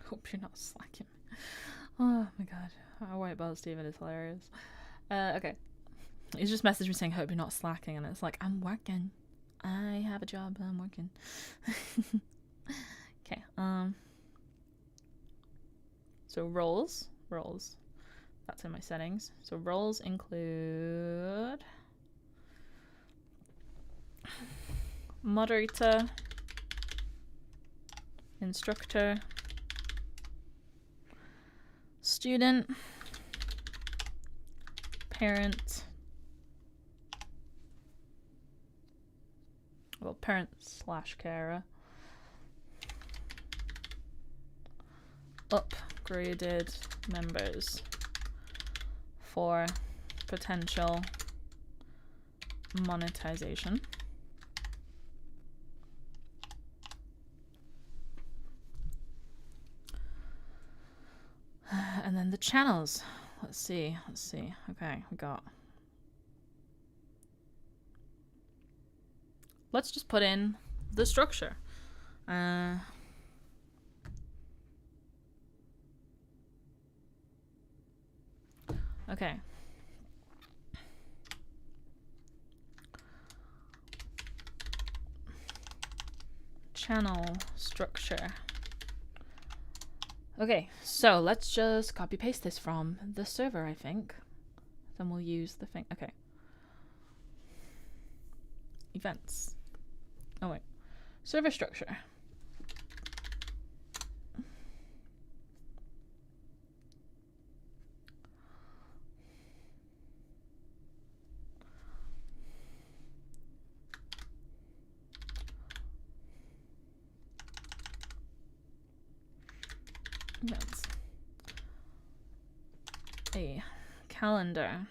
hope you're not slacking. Oh my god. Our white belt Steven is hilarious. Okay. He's just messaged me saying, hope you're not slacking, and it's like, I'm working. I have a job, I'm working. Okay, so roles, that's in my settings. So roles include moderator, instructor, student, parent, well, parent/carer, upgraded members for potential monetization, And then the channels. Let's see. Okay, we got. Let's just put in the structure. Okay. Channel structure. Okay, so let's just copy paste this from the server, I think. Then we'll use the thing. Okay. Events. Oh wait. Server structure. Events. A calendar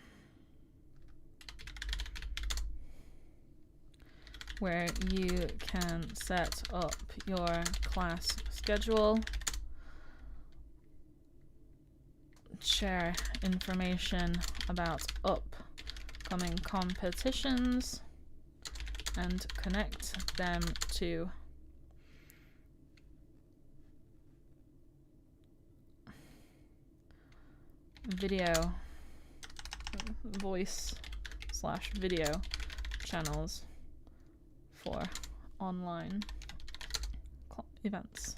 where you can set up your class schedule, share information about upcoming competitions, and connect them to video, voice/video channels for online events.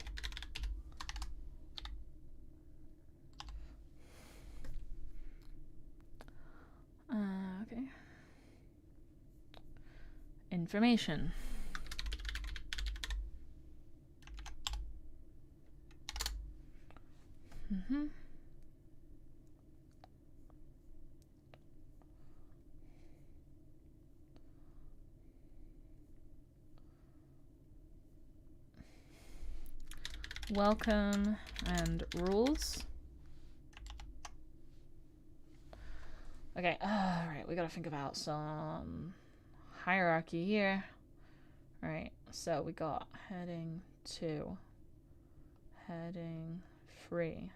Okay. Information. Welcome and rules. Okay, alright, we gotta think about some hierarchy here. Alright, so we got heading 2, heading 3,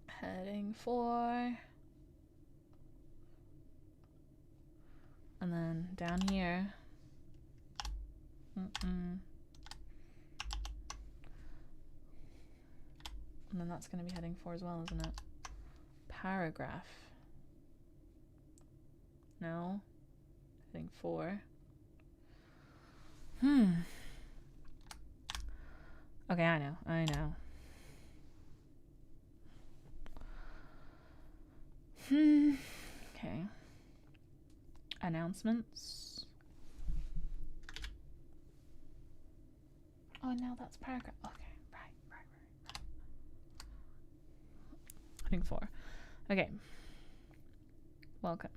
heading 4, and then down here. And then that's going to be heading 4 as well, isn't it? Paragraph. No. Heading 4. Okay, I know. Okay. Announcements. Oh, now that's paragraph. Okay, right. Heading 4. Okay. Welcome.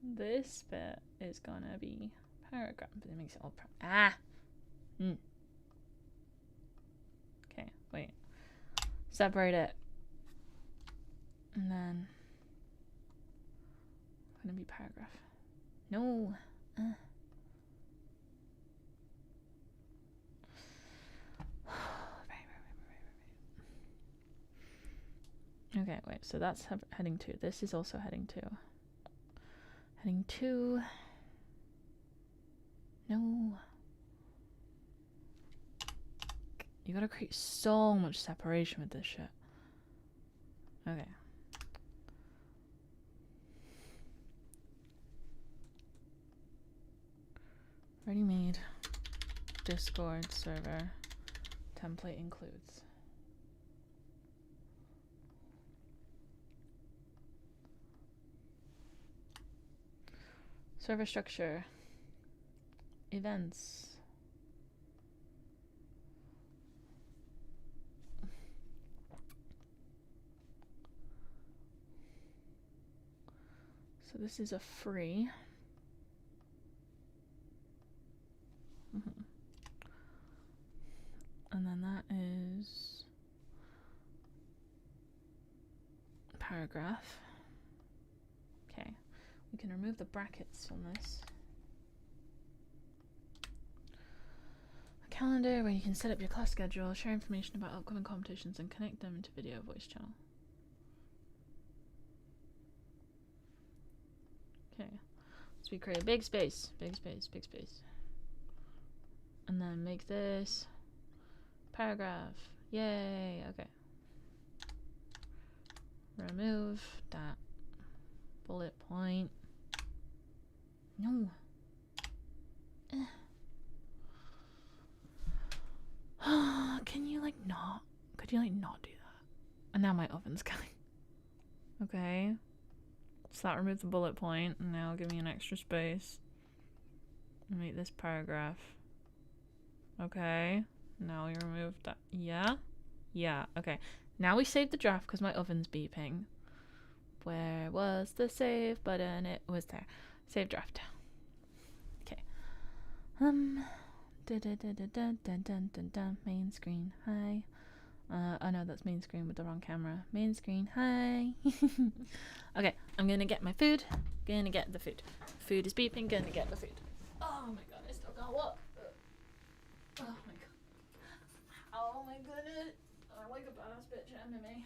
This bit is gonna be paragraph, but it makes it all Okay, wait. Separate it. And then gonna be paragraph. No. Okay, wait, so that's heading 2. This is also heading 2. Heading 2. No. You gotta create so much separation with this shit. Okay. Ready-made Discord server template includes. Server structure. Events. So this is a free. And then that is paragraph. Okay. We can remove the brackets from this. A calendar where you can set up your class schedule, share information about upcoming competitions, and connect them into video voice channel. Okay. So we create a big space, big space, big space. And then make this paragraph. Yay, okay. Remove that bullet point. No. Can you like not? Could you like not do that? And now my oven's going. Okay. So that removed the bullet point, and now give me an extra space. Make this paragraph. Okay. Now we remove that. Yeah? Yeah, okay. Now we save the draft because my oven's beeping. Where was the save button? It was there. Save draft. Okay. Main screen. Hi. Oh no, that's main screen with the wrong camera. Main screen. Hi. Okay, I'm gonna get my food. Gonna get the food. Food is beeping. Gonna get the food. Oh my god, I still can't walk. Oh my god. Oh my goodness. I like a badass bitch at MMA.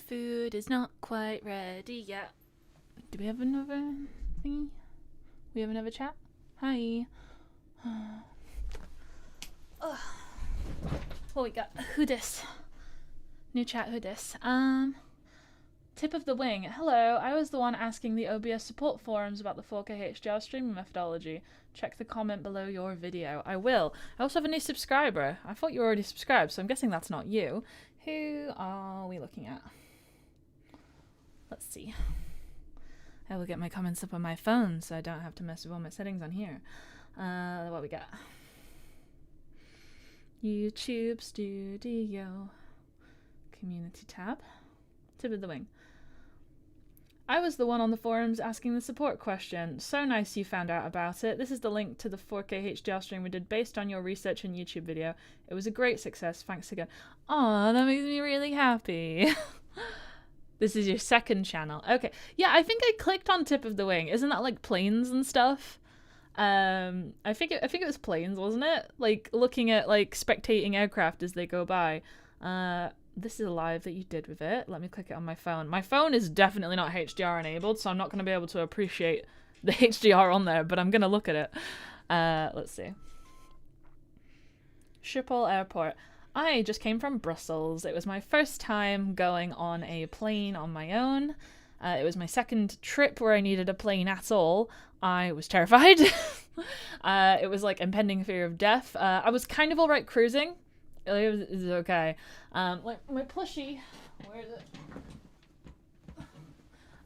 food is not quite ready yet. Do we have another thingy? We have another chat? Hi. Oh. What we got? Who dis? New chat, who dis? Tip of the wing. Hello, I was the one asking the OBS support forums about the 4K HDR streaming methodology. Check the comment below your video. I will. I also have a new subscriber. I thought you were already subscribed, so I'm guessing that's not you. Who are we looking at? Let's see. I will get my comments up on my phone so I don't have to mess with all my settings on here. What we got? YouTube Studio. Community tab. Tip of the wing. I was the one on the forums asking the support question. So nice you found out about it. This is the link to the 4K HDR stream we did based on your research and YouTube video. It was a great success. Thanks again. Aw, that makes me really happy. This is your second channel. Okay. Yeah, I think I clicked on Tip of the Wing. Isn't that like planes and stuff? I think it was planes, wasn't it? Like looking at like spectating aircraft as they go by. This is a live that you did with it. Let me click it on my phone. My phone is definitely not HDR enabled, so I'm not going to be able to appreciate the HDR on there, but I'm going to look at it. Let's see. Schiphol Airport. I just came from Brussels. It was my first time going on a plane on my own. It was my second trip where I needed a plane at all. I was terrified. It was like impending fear of death. I was kind of alright cruising. It was okay. Like my plushie, where is it?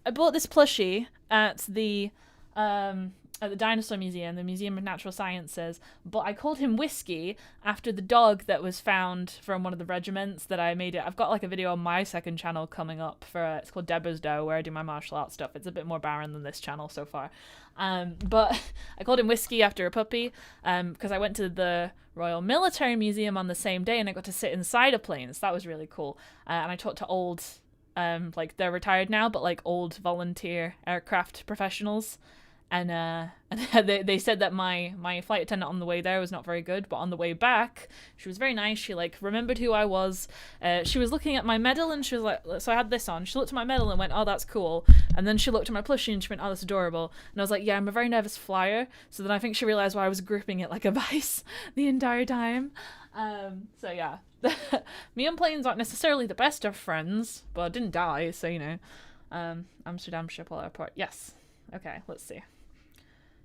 I bought this plushie at the Dinosaur Museum, the Museum of Natural Sciences, but I called him Whiskey after the dog that was found from one of the regiments that I made it. I've got like a video on my second channel coming up for it's called Deborah's Doe, where I do my martial arts stuff. It's a bit more barren than this channel so far. But I called him Whiskey after a puppy because I went to the Royal Military Museum on the same day and I got to sit inside a plane, so that was really cool. And I talked to old, like they're retired now, but like old volunteer aircraft professionals. And they said that my flight attendant on the way there was not very good, but on the way back, she was very nice. She like remembered who I was. She was looking at my medal and she was like, so I had this on. She looked at my medal and went, oh, that's cool. And then she looked at my plushie and she went, oh, that's adorable. And I was like, yeah, I'm a very nervous flyer. So then I think she realized why I was gripping it like a vice the entire time. So yeah, me and planes aren't necessarily the best of friends, but I didn't die. So, you know, Amsterdam Schiphol Airport. Yes. Okay, let's see.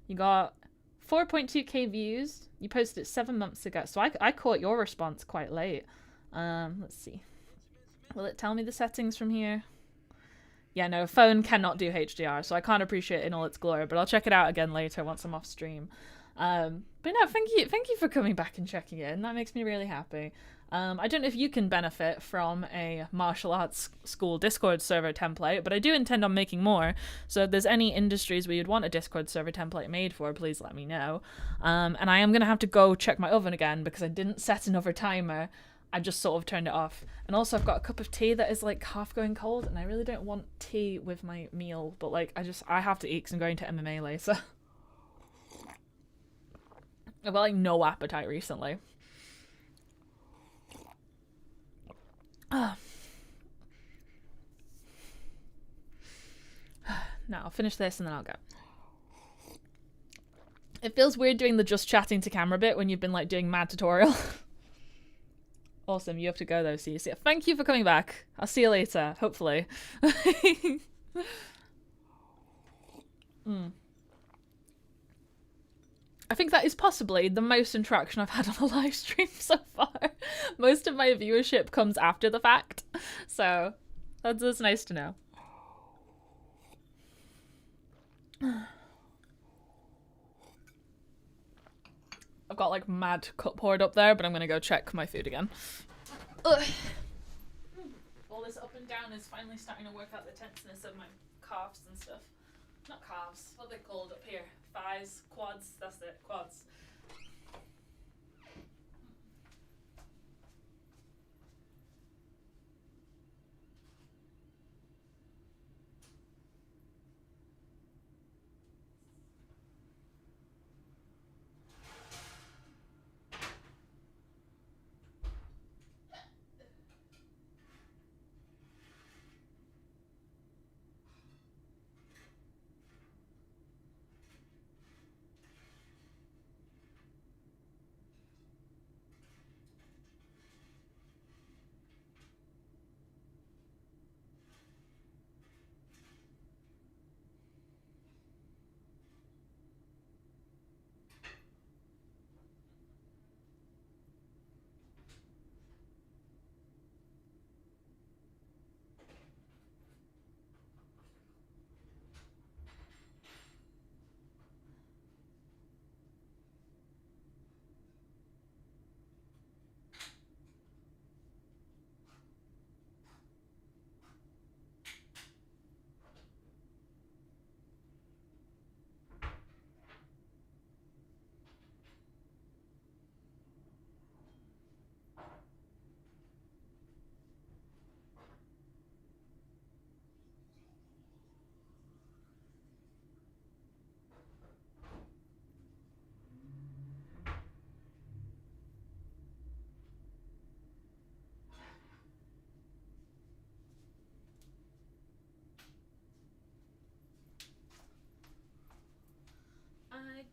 You got 4.2k views. You posted it 7 months ago. So I caught your response quite late. Let's see. Will it tell me the settings from here? Yeah, no, phone cannot do HDR, so I can't appreciate it in all its glory, but I'll check it out again later once I'm off stream. But no, thank you for coming back and checking in. That makes me really happy. I don't know if you can benefit from a martial arts school Discord server template, but I do intend on making more. So if there's any industries where you'd want a Discord server template made for, please let me know. And I am going to have to go check my oven again because I didn't set another timer. I just sort of turned it off. And also I've got a cup of tea that is like half going cold and I really don't want tea with my meal, but like I have to eat because I'm going to MMA later. I've got like no appetite recently. Now I'll finish this and then I'll go. It feels weird doing the just chatting to camera bit when you've been like doing mad tutorial. Awesome, you have to go though, see you. Thank you for coming back. I'll see you later, hopefully. I think that is possibly the most interaction I've had on a live stream so far. Most of my viewership comes after the fact, so that's nice to know. I've got like mad cup poured up there, but I'm gonna go check my food again. Ugh. All this up and down is finally starting to work out the tenseness of my calves and stuff. Not calves, what are they called up here? Thighs, quads, that's it, quads.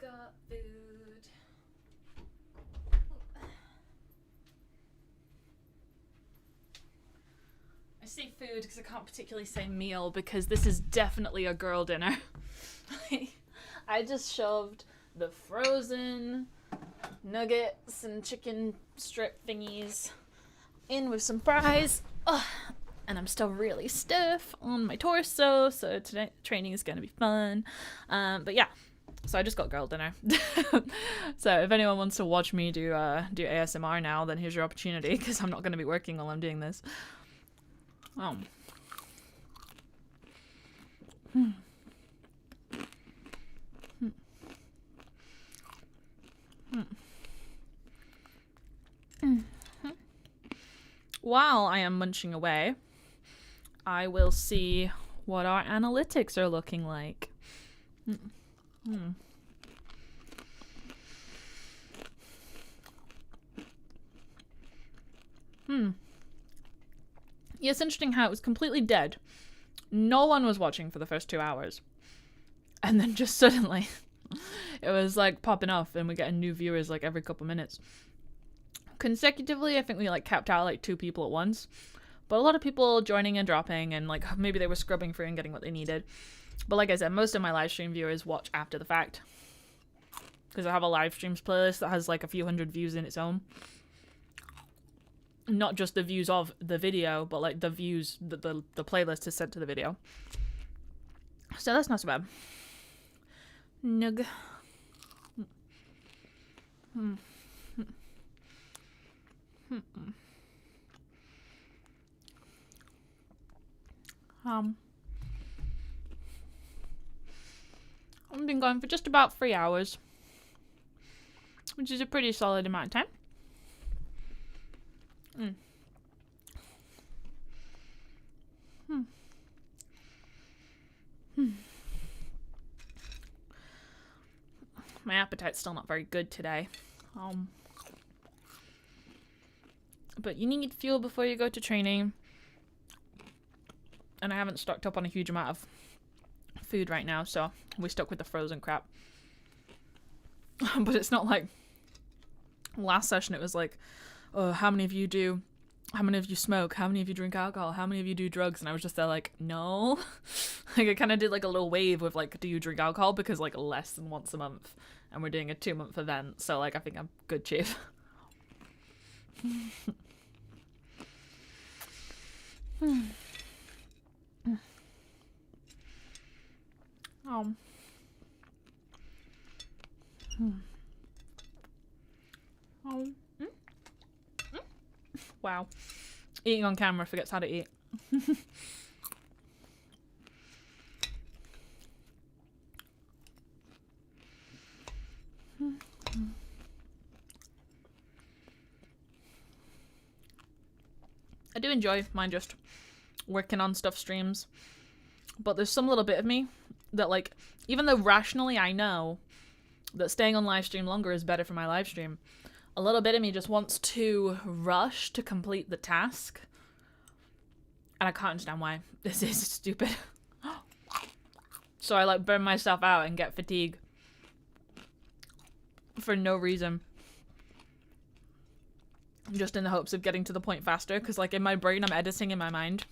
got food. I say food because I can't particularly say meal because this is definitely a girl dinner. I just shoved the frozen nuggets and chicken strip thingies in with some fries. Ugh. And I'm still really stiff on my torso, so today training is going to be fun. But yeah, so I just got girl dinner. So if anyone wants to watch me do ASMR now, then here's your opportunity, because I'm not going to be working while I'm doing this. Oh. While I am munching away, I will see what our analytics are looking like. Yeah, it's interesting how it was completely dead. No one was watching for the first 2 hours. And then just suddenly, it was like popping off and we're getting new viewers like every couple minutes. Consecutively, I think we like capped out like 2 people at once. But a lot of people joining and dropping, and like maybe they were scrubbing through and getting what they needed. But like I said, most of my live stream viewers watch after the fact. Because I have a live streams playlist that has like a few hundred views in its own. Not just the views of the video, but like the views that the playlist is sent to the video. So that's not so bad. Nug. I've been going for just about 3 hours, which is a pretty solid amount of time. My appetite's still not very good today. But you need fuel before you go to training. And I haven't stocked up on a huge amount of food right now, so we're stuck with the frozen crap. But it's not like last session it was like, oh, how many of you smoke, how many of you drink alcohol, how many of you do drugs, and I was just there like, no. Like I kind of did like a little wave with like, do you drink alcohol, because like less than once a month and we're doing a 2-month event, so like I think I'm good shape. Wow. Eating on camera forgets how to eat. I do enjoy mine just working on stuff streams, but there's some little bit of me that like, even though rationally I know that staying on live stream longer is better for my live stream, a little bit of me just wants to rush to complete the task, and I can't understand why. This is stupid. So I like burn myself out and get fatigue for no reason, just in the hopes of getting to the point faster, because like in my brain I'm editing in my mind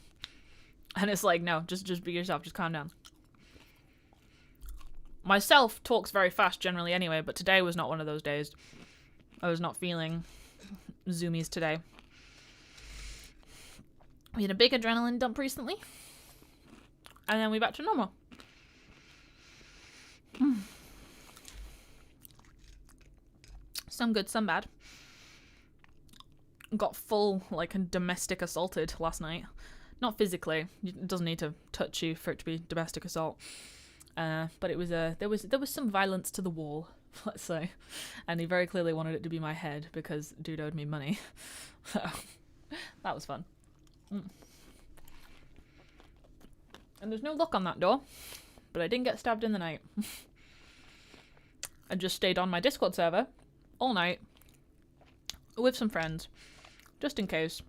and it's like, no, just be yourself, just calm down. Myself talks very fast generally anyway, but today was not one of those days. I was not feeling zoomies today. We had a big adrenaline dump recently, and then we're back to normal. Some good, some bad. Got full, like, domestic assaulted last night. Not physically. It doesn't need to touch you for it to be domestic assault. But it was there was some violence to the wall, let's say. And he very clearly wanted it to be my head because dude owed me money. So that was fun. And there's no lock on that door, but I didn't get stabbed in the night. I just stayed on my Discord server all night with some friends, just in case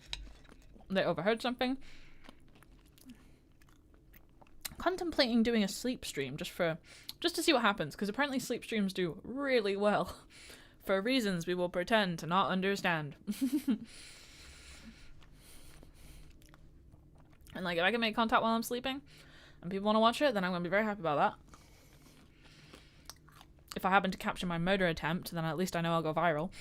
they overheard something. contemplating doing a sleep stream just to see what happens, because apparently sleep streams do really well for reasons we will pretend to not understand. And like, if I can make content while I'm sleeping and people want to watch it, then I'm going to be very happy about that. If I happen to capture my murder attempt, then at least I know I'll go viral.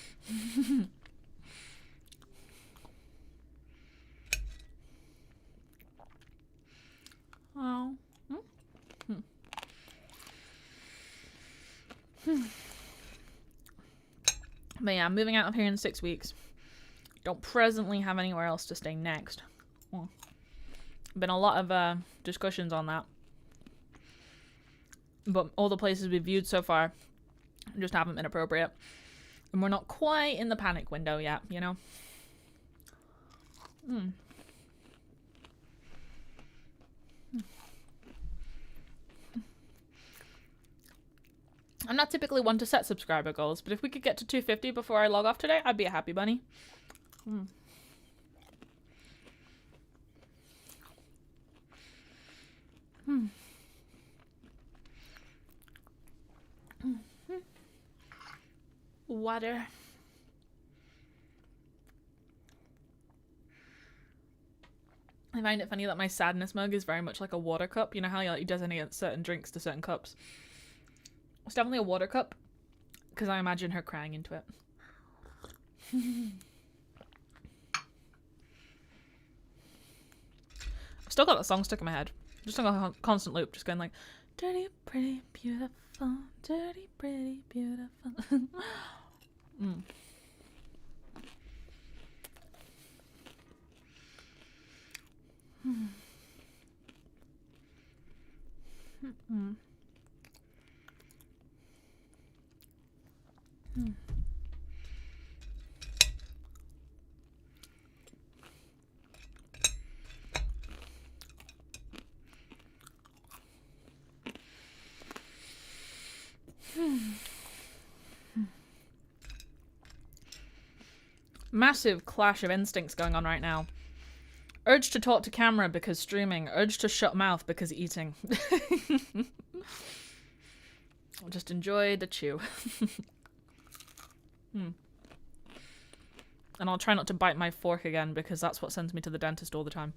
Oh. But yeah, I'm moving out of here in 6 weeks. Don't presently have anywhere else to stay next. Been a lot of discussions on that. But all the places we've viewed so far just haven't been appropriate. And we're not quite in the panic window yet, you know? I'm not typically one to set subscriber goals, but if we could get to 250 before I log off today, I'd be a happy bunny. Water. I find it funny that my sadness mug is very much like a water cup. You know how you designate certain drinks to certain cups? It's definitely a water cup, because I imagine her crying into it. I've still got that song stuck in my head. Just on a constant loop, just going like, dirty, pretty, beautiful, dirty, pretty, beautiful. Massive clash of instincts going on right now. Urge to talk to camera because streaming. Urge to shut mouth because eating. I'll just enjoy the chew. And I'll try not to bite my fork again, because that's what sends me to the dentist all the time.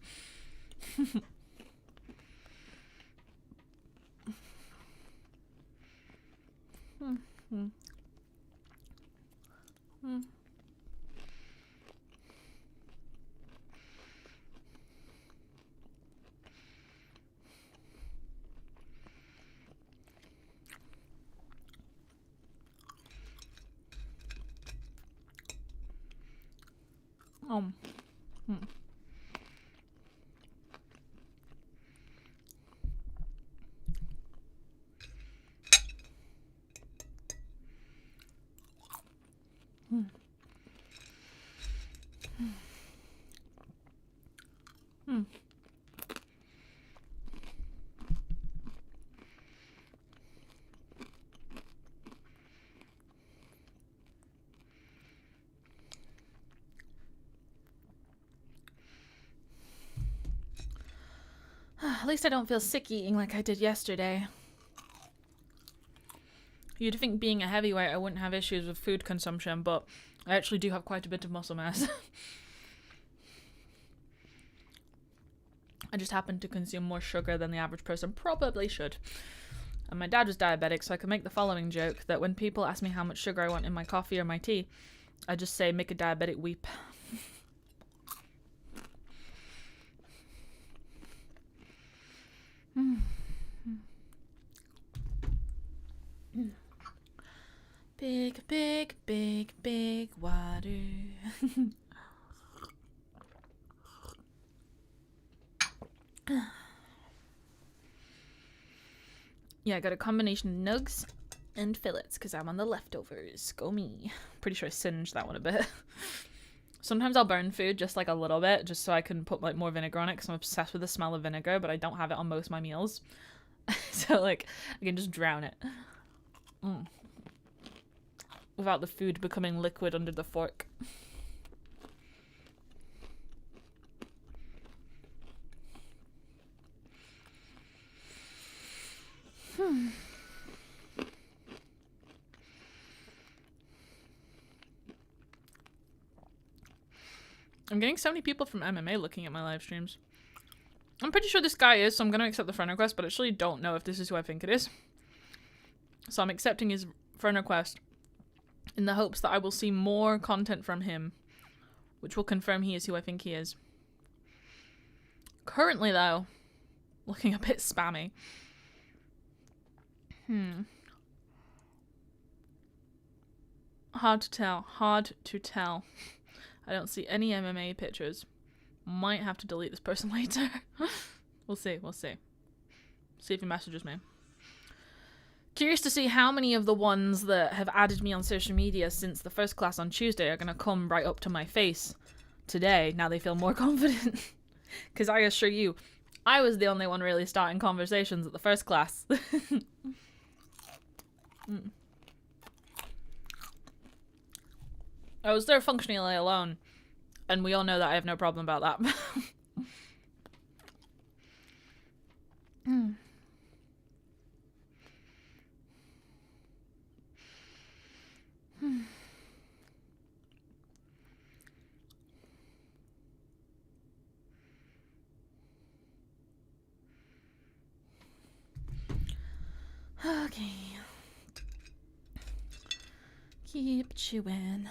At least I don't feel sick eating like I did yesterday. You'd think being a heavyweight I wouldn't have issues with food consumption, but I actually do have quite a bit of muscle mass. I just happen to consume more sugar than the average person probably should. And my dad was diabetic, so I can make the following joke, that when people ask me how much sugar I want in my coffee or my tea, I just say, make a diabetic weep. Big, big, big, big water. Yeah, I got a combination of nugs and fillets because I'm on the leftovers. Go me. Pretty sure I singed that one a bit. Sometimes I'll burn food just like a little bit, just so I can put like more vinegar on it, because I'm obsessed with the smell of vinegar, but I don't have it on most of my meals. So like, I can just drown it. Without the food becoming liquid under the fork. I'm getting so many people from MMA looking at my live streams. I'm pretty sure this guy is, so I'm going to accept the friend request, but I actually don't know if this is who I think it is. So I'm accepting his friend request in the hopes that I will see more content from him, which will confirm he is who I think he is. Currently, though, looking a bit spammy. Hard to tell. Hard to tell. I don't see any MMA pictures. Might have to delete this person later. We'll see. We'll see. See if he messages me. Curious to see how many of the ones that have added me on social media since the first class on Tuesday are going to come right up to my face today. Now they feel more confident. Because I assure you, I was the only one really starting conversations at the first class. I was there functionally alone. And we all know that I have no problem about that. Okay. Keep chewing.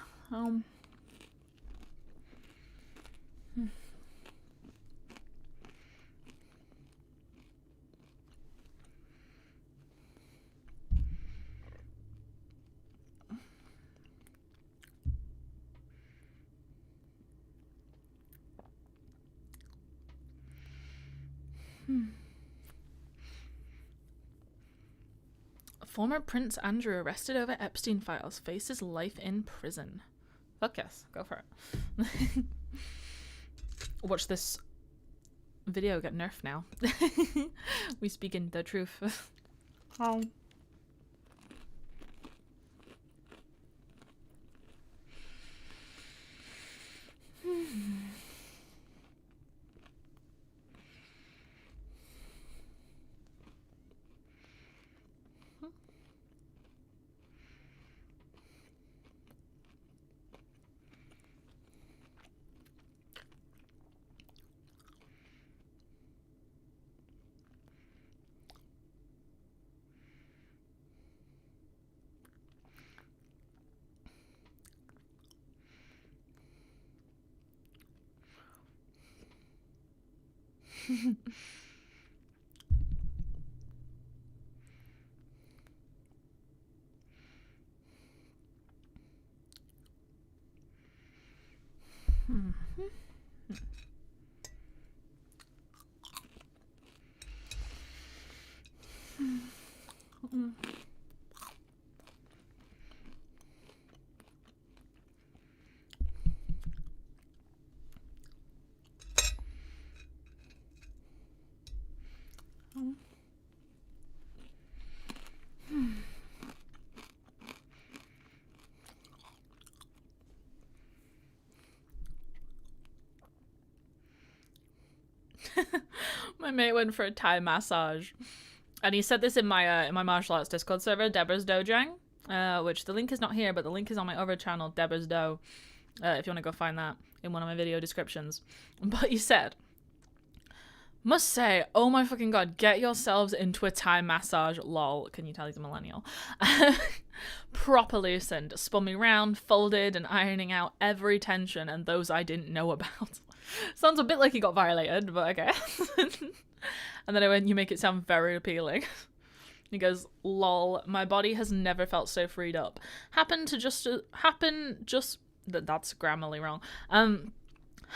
Former Prince Andrew arrested over Epstein files faces life in prison. Fuck yes, go for it. Watch this video get nerfed now. We speaking the truth. Oh. My mate went for a Thai massage, and he said this in my martial arts Discord server, Deborah's Dojang, which the link is not here, but the link is on my other channel, Deborah's Do, if you want to go find that in one of my video descriptions. But he said, must say, oh my fucking god, get yourselves into a Thai massage, lol. Can you tell he's a millennial? Proper loosened, spun me round, folded, and ironing out every tension and those I didn't know about. Sounds a bit like he got violated, but okay. And then I went, you make it sound very appealing. He goes, lol, my body has never felt so freed up. That's grammarly wrong.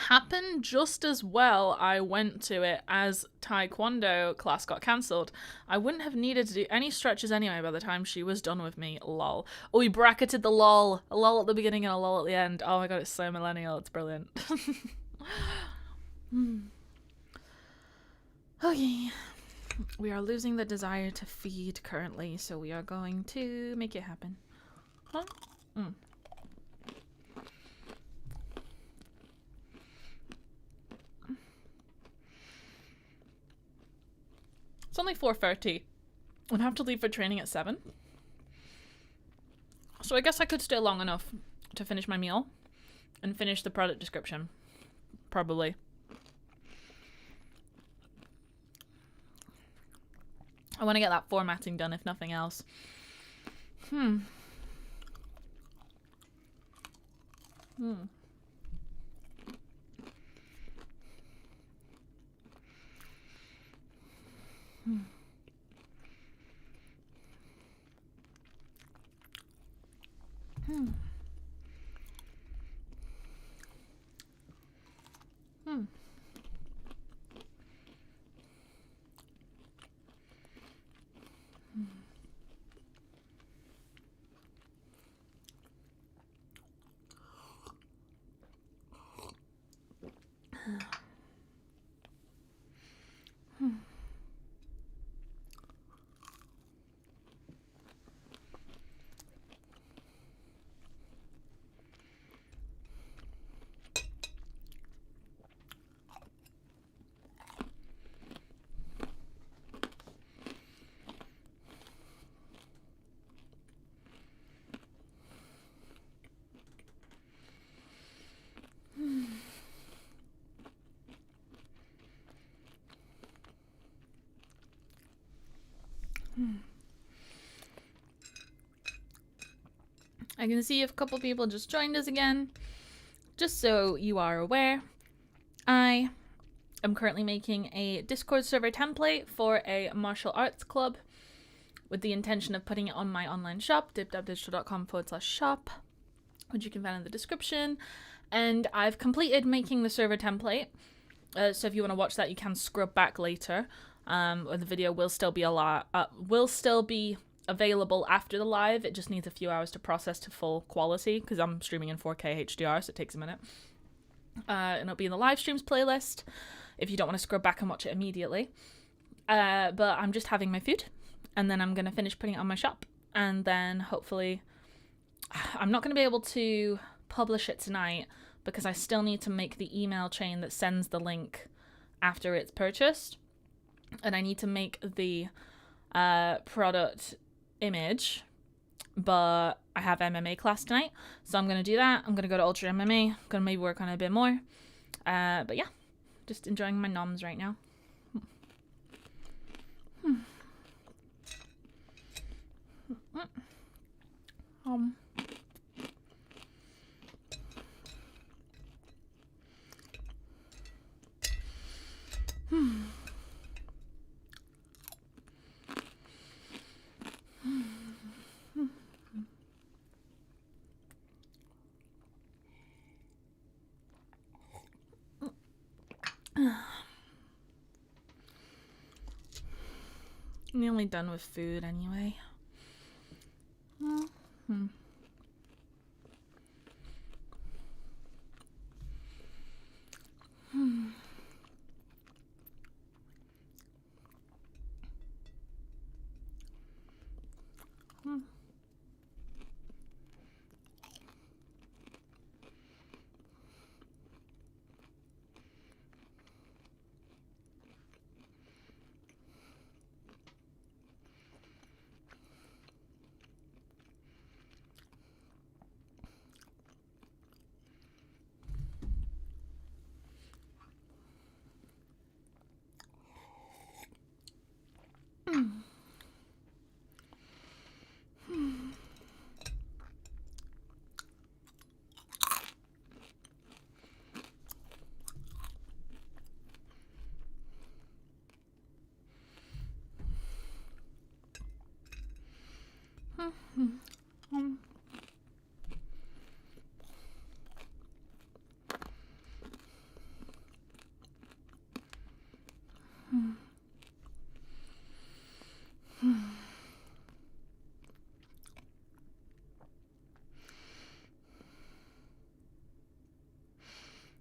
Happened just as well I went to it as Taekwondo class got cancelled. I wouldn't have needed to do any stretches anyway by the time she was done with me, lol. Oh, he bracketed the lol. A lol at the beginning and a lol at the end. Oh my god, it's so millennial, it's brilliant. Okay. We are losing the desire to feed currently, so we are going to make it happen. Huh? It's only 4:30. and have to leave for training at 7. So I guess I could stay long enough to finish my meal and finish the product description. Probably. I want to get that formatting done, if nothing else. I can see a couple people just joined us again. Just so you are aware, I am currently making a Discord server template for a martial arts club with the intention of putting it on my online shop, dibdabdigital.com/shop, which you can find in the description. And I've completed making the server template. So if you want to watch that, you can scrub back later. Or the video will still be available after the live. It just needs a few hours to process to full quality because I'm streaming in 4K HDR, so it takes a minute. And it'll be in the live streams playlist if you don't want to scrub back and watch it immediately. But I'm just having my food, and then I'm going to finish putting it on my shop, and then hopefully I'm not going to be able to publish it tonight because I still need to make the email chain that sends the link after it's purchased, and I need to make the product image, but I have MMA class tonight, so I'm going to do that. I'm going to go to Ultra MMA. I'm going to maybe work on it a bit more. But yeah, just enjoying my noms right now. I'm nearly done with food anyway.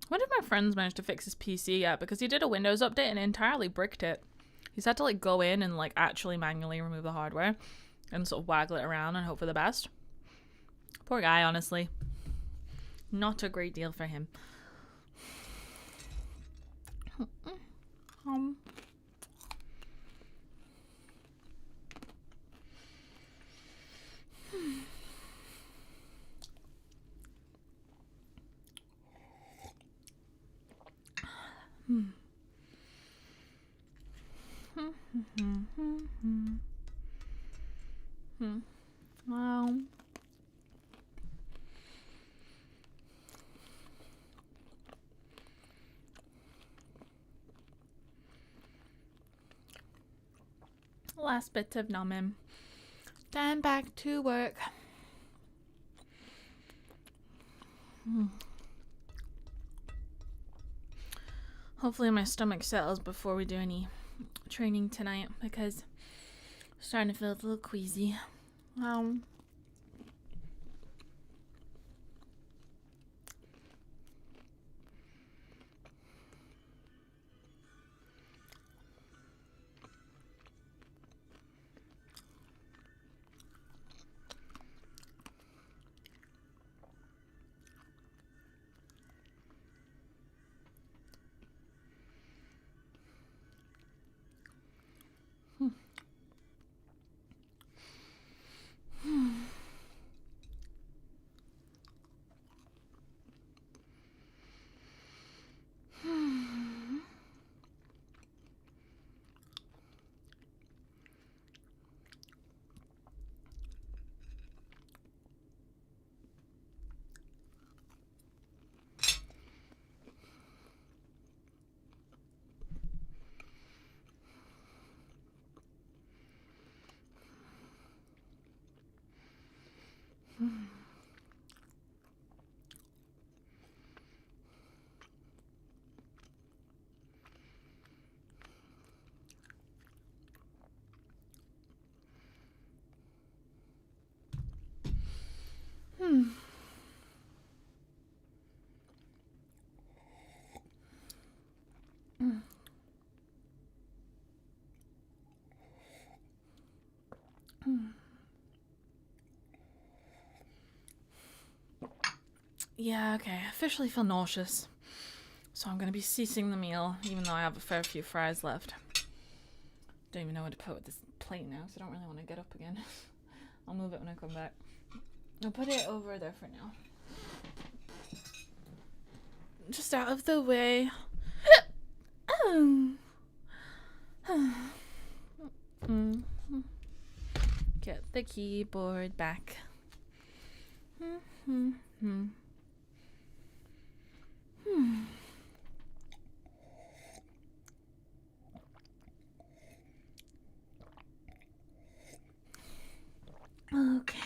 When did my friends manage to fix his PC yet? Because he did a Windows update and entirely bricked it. He's had to like go in and like actually manually remove the hardware and sort of waggle it around and hope for the best. Poor guy, honestly. Not a great deal for him. Wow. Last bit of numbing. Then back to work. Hopefully my stomach settles before we do any training tonight because I'm starting to feel a little queasy. Yeah, okay. I officially feel nauseous. So I'm going to be ceasing the meal, even though I have a fair few fries left. Don't even know what to put with this plate now, so I don't really want to get up again. I'll move it when I come back. I'll put it over there for now. Just out of the way. Get the keyboard back. Okay.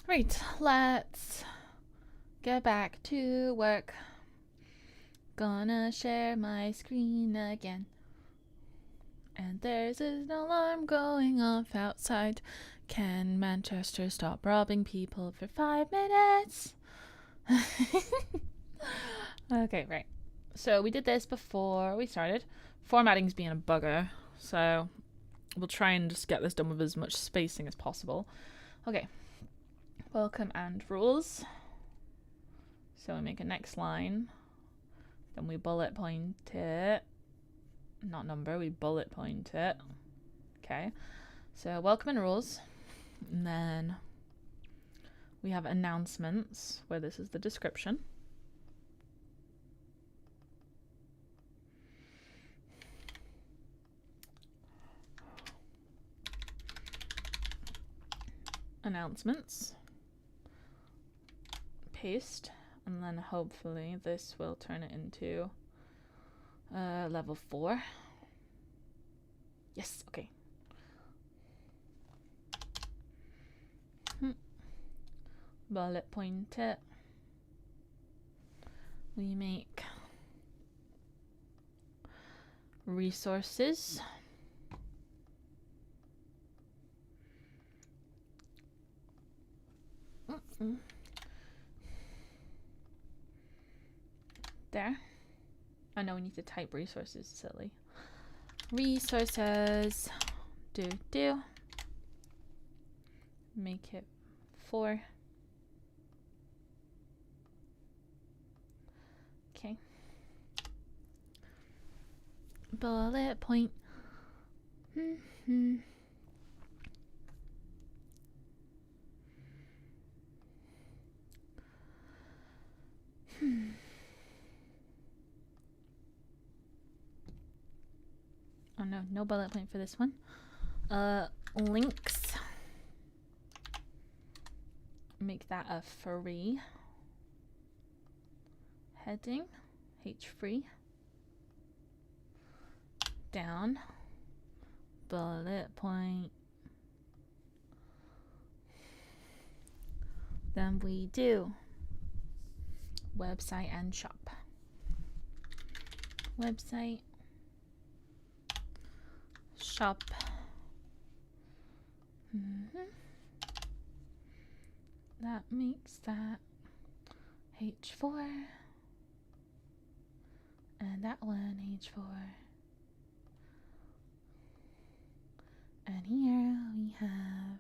Right, let's get back to work. Gonna share my screen again. And there's an alarm going off outside. Can Manchester stop robbing people for 5 minutes? Okay, right. So we did this before we started. Formatting's being a bugger, so we'll try and just get this done with as much spacing as possible. Okay. Welcome and rules. So we make a next line. Then we bullet point it. Not number, we bullet point it. Okay. So welcome and rules. And then we have announcements, where this is the description. Announcements. Paste. And then hopefully this will turn it into level 4. Yes, okay. Bullet point it. We make resources. There. I know we need to type resources, silly. Resources. Do. Make it 4. Okay. Bullet point. Oh no, no bullet point for this one. Links. Make that a free. Heading. H free. Down. Bullet point. Then we do website and shop. Website, shop. That makes that H4, and that one H4. And here we have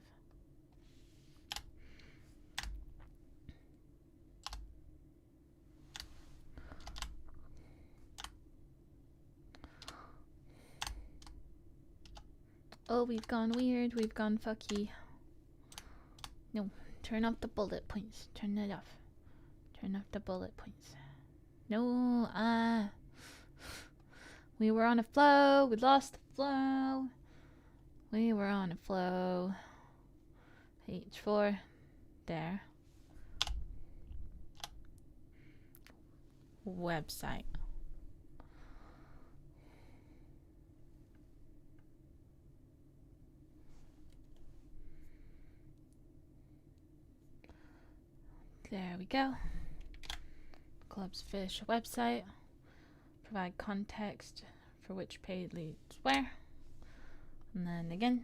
oh, we've gone weird, we've gone fucky. No, turn off the bullet points. Turn it off. Turn off the bullet points. No, we were on a flow, we lost the flow. We were on a flow. H4. There. Website. There we go. Clubs Fish website. Provide context for which page leads where. And then again,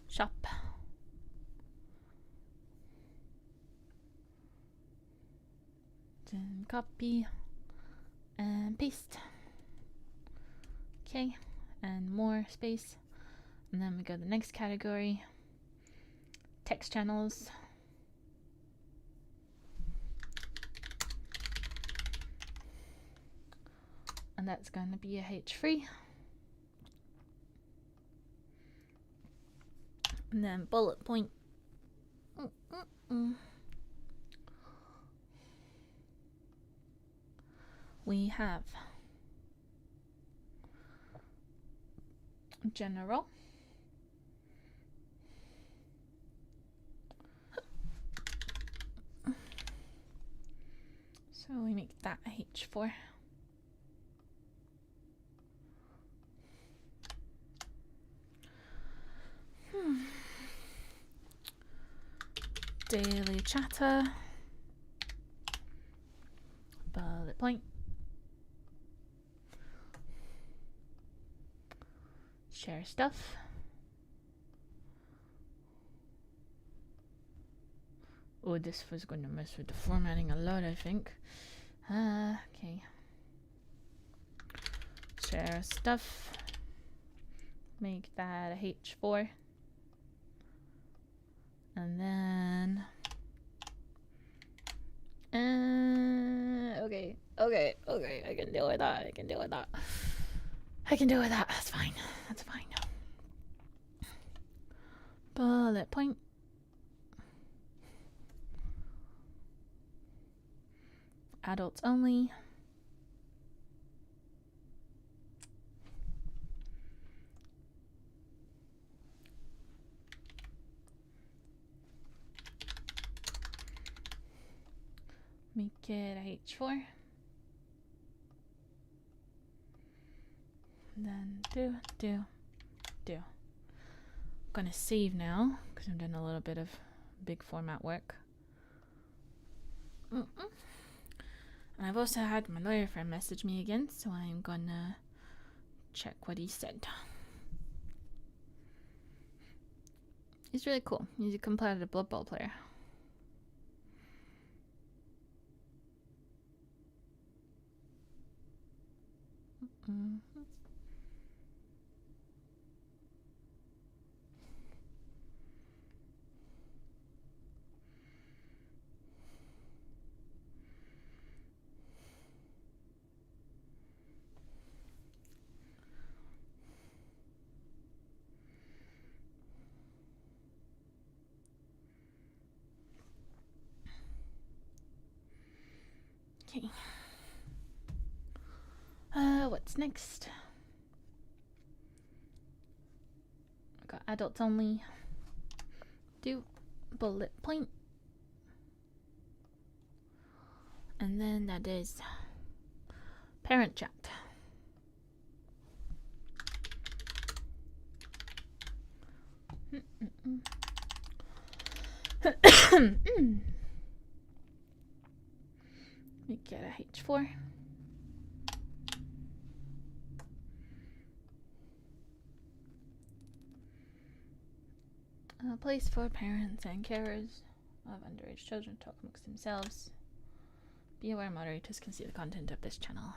shop. Then copy and paste. Okay, and more space. And then we go to the next category, text channels. And that's going to be a H free. And then bullet point. We have general. So we make that a H4. Daily chatter. Bullet point. Share stuff. Oh, this was going to mess with the formatting a lot, I think. Okay. Share stuff. Make that a H4. And then okay, I can deal with that. I can deal with that. That's fine. Bullet point. Adults only. Make it a H4. And then do. I'm gonna save now because I'm doing a little bit of big format work. And I've also had my lawyer friend message me again, so I'm gonna check what he said. He's really cool. He's a competitive Blood Bowl player. Okay. What's next? got adults only. Do bullet point. And then that is parent chat. We get a H4. A place for parents and carers of underage children to talk amongst themselves. Be aware moderators can see the content of this channel.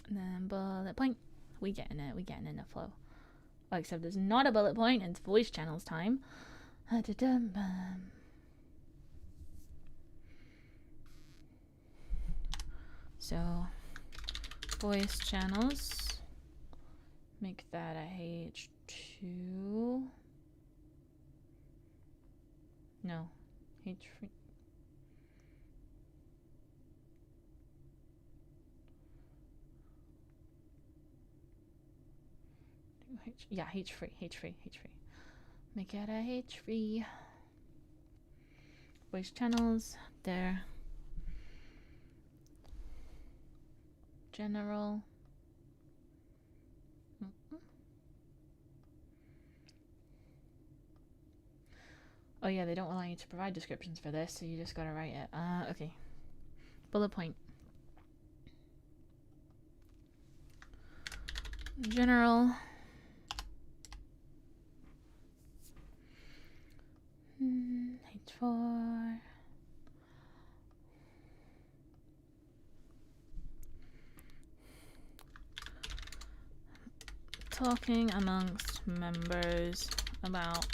And then bullet point. We getting in a flow. Oh, except there's not a bullet point, it's voice channels time. So, voice channels. Make that a H2. No, H3. Yeah, H3. Make it a H3. Voice channels, there. General. Oh yeah, they don't allow you to provide descriptions for this, so you just gotta write it. Okay. Bullet point. General. H4. Talking amongst members about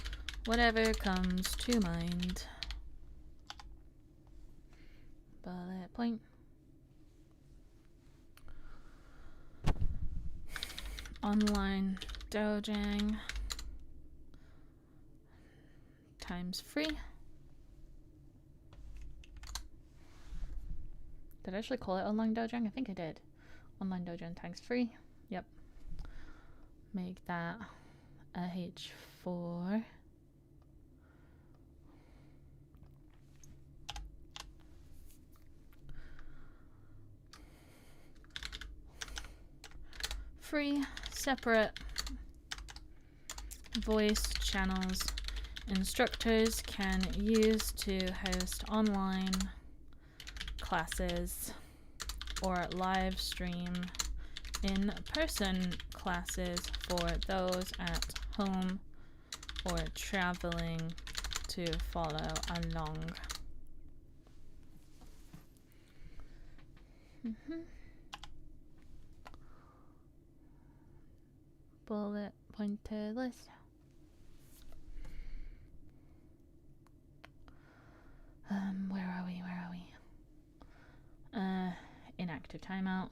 whatever comes to mind. Bullet point. Online Dojang times free. Did I actually call it online Dojang? I think I did. Online Dojang times free. Yep. Make that a H4. Free, separate voice channels instructors can use to host online classes or live stream in-person classes for those at home or traveling to follow along. Bullet pointed list. Where are we? Inactive timeout.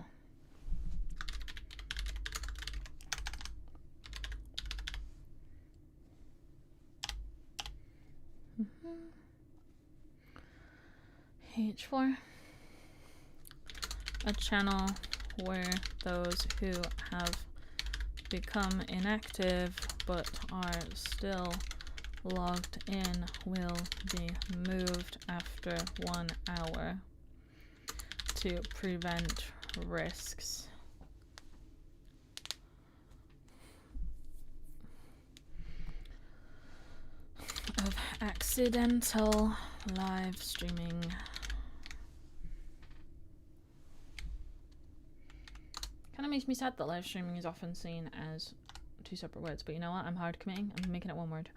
H4. A channel where those who have become inactive but are still logged in will be moved after 1 hour to prevent risks. Of accidental live streaming. Kind of makes me sad that live streaming is often seen as 2 separate words, but you know what? I'm hard committing. I'm making it 1 word.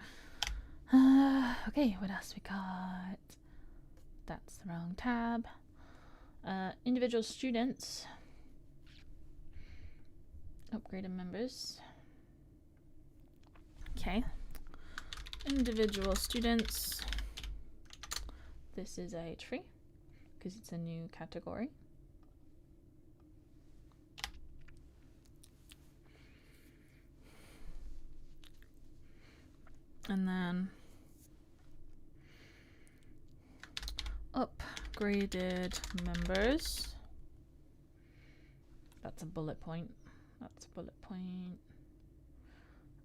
Okay, what else we got? That's the wrong tab. Individual students. Upgraded members. Okay. Individual students. This is a H3 because it's a new category. And then upgraded members. That's a bullet point. That's a bullet point.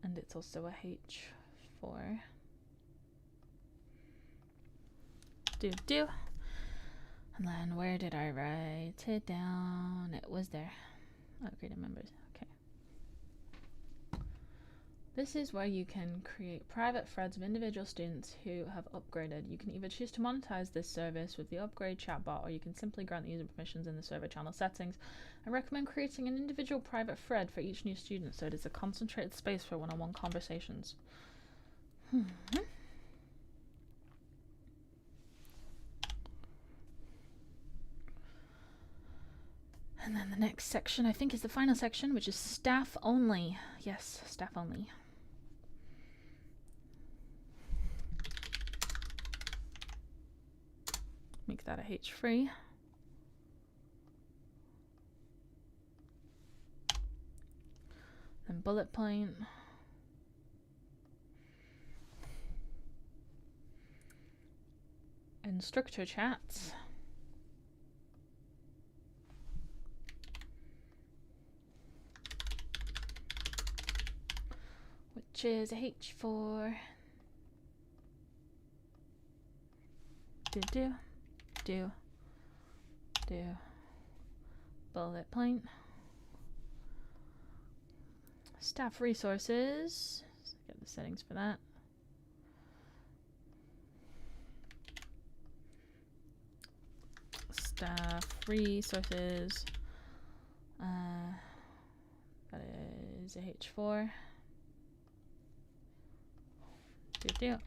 And it's also a H4. Do. And then where did I write it down? It was there. Upgraded members. Okay. This is where you can create private threads of individual students who have upgraded. You can either choose to monetize this service with the upgrade chatbot, or you can simply grant the user permissions in the server channel settings. I recommend creating an individual private thread for each new student, so it is a concentrated space for one-on-one conversations. And then the next section, I think, is the final section, which is staff only. Yes, staff only. Make that a H3. Then bullet point. Instructor chats. Which is a H4. Do. Bullet point. Staff resources. Let's get the settings for that. Staff resources. That is a H4. Do.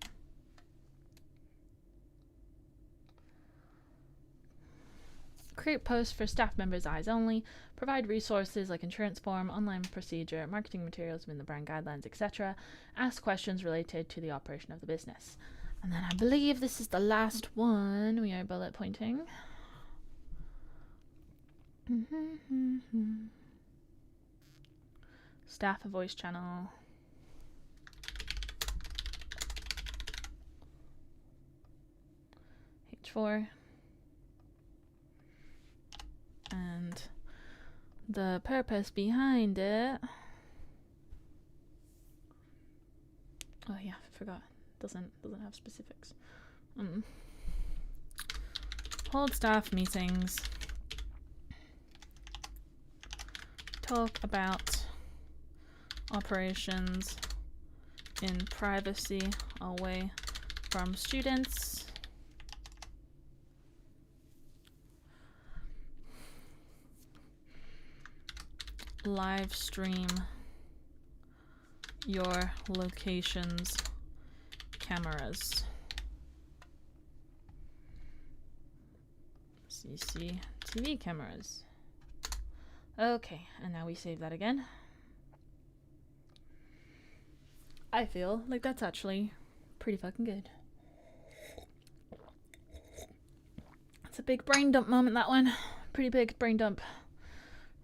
Create posts for staff members' eyes only. Provide resources like insurance form, online procedure, marketing materials within the brand guidelines, etc. Ask questions related to the operation of the business. And then I believe this is the last one we are bullet pointing. Staff a voice channel. H4. And the purpose behind it. Oh yeah, I forgot. Doesn't have specifics. Hold staff meetings. Talk about operations in privacy away from students. Live stream your location's cameras. CCTV cameras. Okay, and now we save that again. I feel like that's actually pretty fucking good. It's a big brain dump moment, that one. Pretty big brain dump.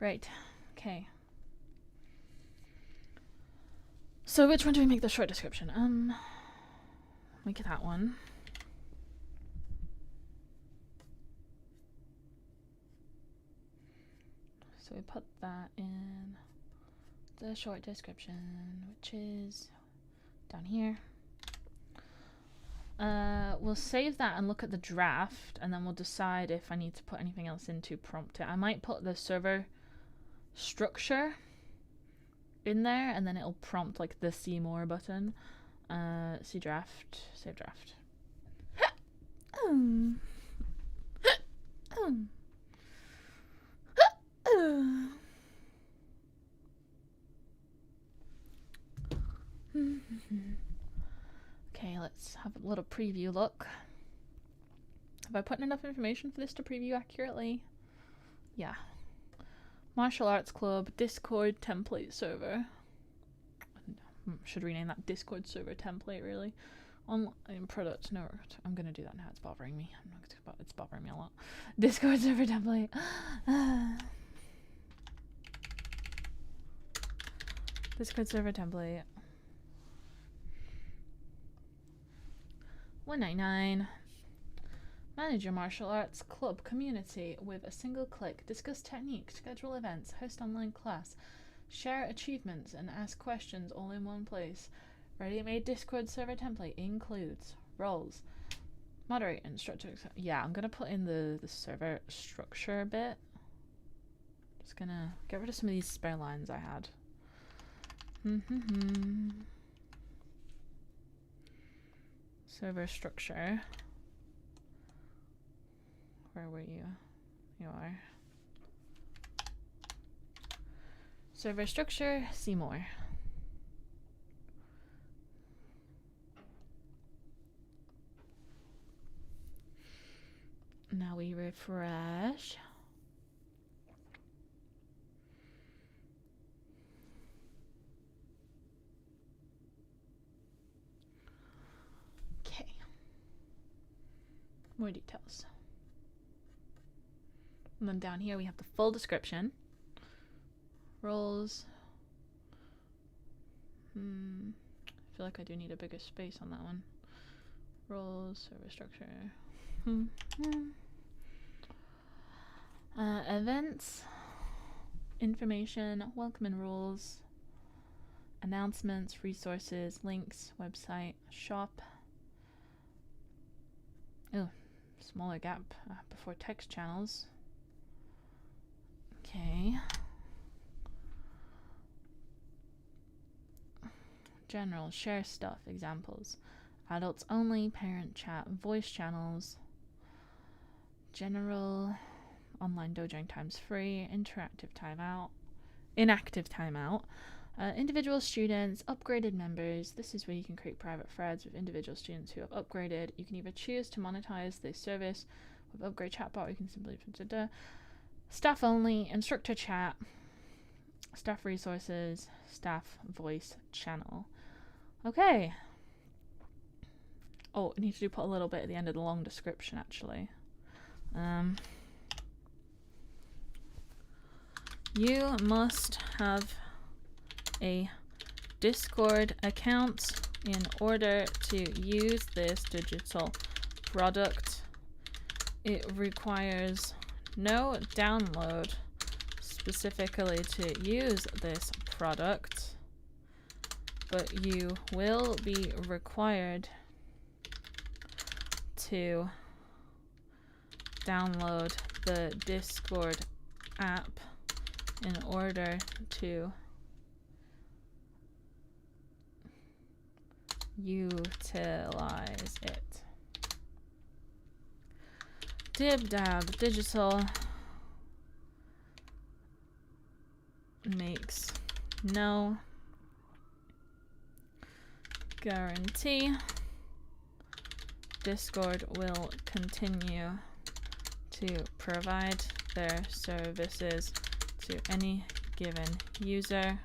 Right. Okay. So which one do we make the short description? Make that one. So we put that in the short description, which is down here. We'll save that and look at the draft, and then we'll decide if I need to put anything else in to prompt it. I might put the server structure in there, and then it'll prompt like the see more button. See draft, save draft. Okay, let's have a little preview look. Have I put enough information for this to preview accurately? Yeah. Martial Arts Club Discord template server. Should rename that Discord server template, really. Online product. No, I'm gonna do that now. It's bothering me. It's bothering me a lot. Discord server template. Discord server template. 199. Manage your martial arts club community with a single click. Discuss technique, schedule events, host online class, Share achievements and ask questions all in one place. Ready-made Discord server template includes roles. Moderate instructor. Yeah, I'm gonna put in the server structure bit. Just gonna get rid of some of these spare lines I had. Server structure. Where were you? You are. Server structure, see more. Now we refresh. Okay. More details. And then down here we have the full description. Roles. I feel like I do need a bigger space on that one. Roles, server structure. Events, information, welcome and rules, announcements, resources, links, website, shop. Oh, smaller gap before text channels. Okay. General, share stuff, examples. Adults only, parent chat, voice channels. General, online dojang times free, inactive timeout. Individual students, upgraded members. This is where you can create private threads with individual students who have upgraded. You can either choose to monetize this service with upgrade chatbot, or you can simply staff only, instructor chat, staff resources, staff voice channel. Okay. Oh, I need to put a little bit at the end of the long description actually. You must have a Discord account in order to use this digital product. It requires no download specifically to use this product, but you will be required to download the Discord app in order to utilize it. DibDab Digital makes no guarantee Discord will continue to provide their services to any given user.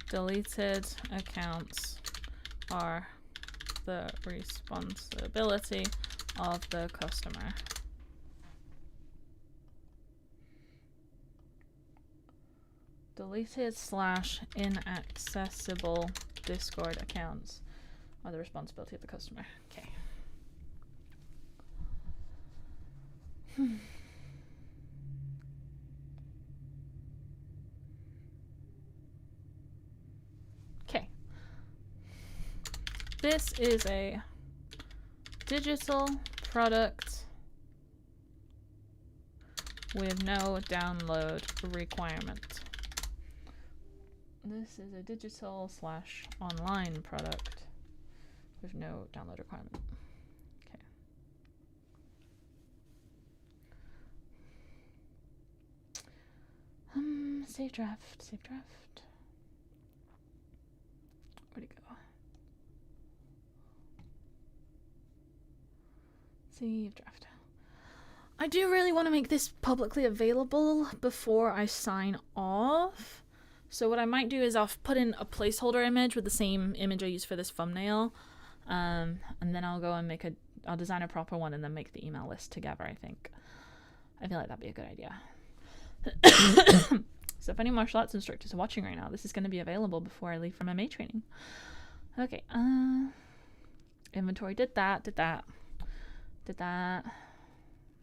Deleted accounts are the responsibility of the customer. Deleted / inaccessible Discord accounts are the responsibility of the customer. Okay. Okay. This is a digital product with no download requirement. This is a digital / online product with no download requirement. Okay. Save draft. Save draft. Where'd it go? Save draft. I do really want to make this publicly available before I sign off. So what I might do is I'll put in a placeholder image with the same image I used for this thumbnail. And then I'll go and I'll design a proper one and then make the email list together, I think. I feel like that'd be a good idea. So if any martial arts instructors are watching right now, this is going to be available before I leave for MMA training. Okay, inventory did that. Did that.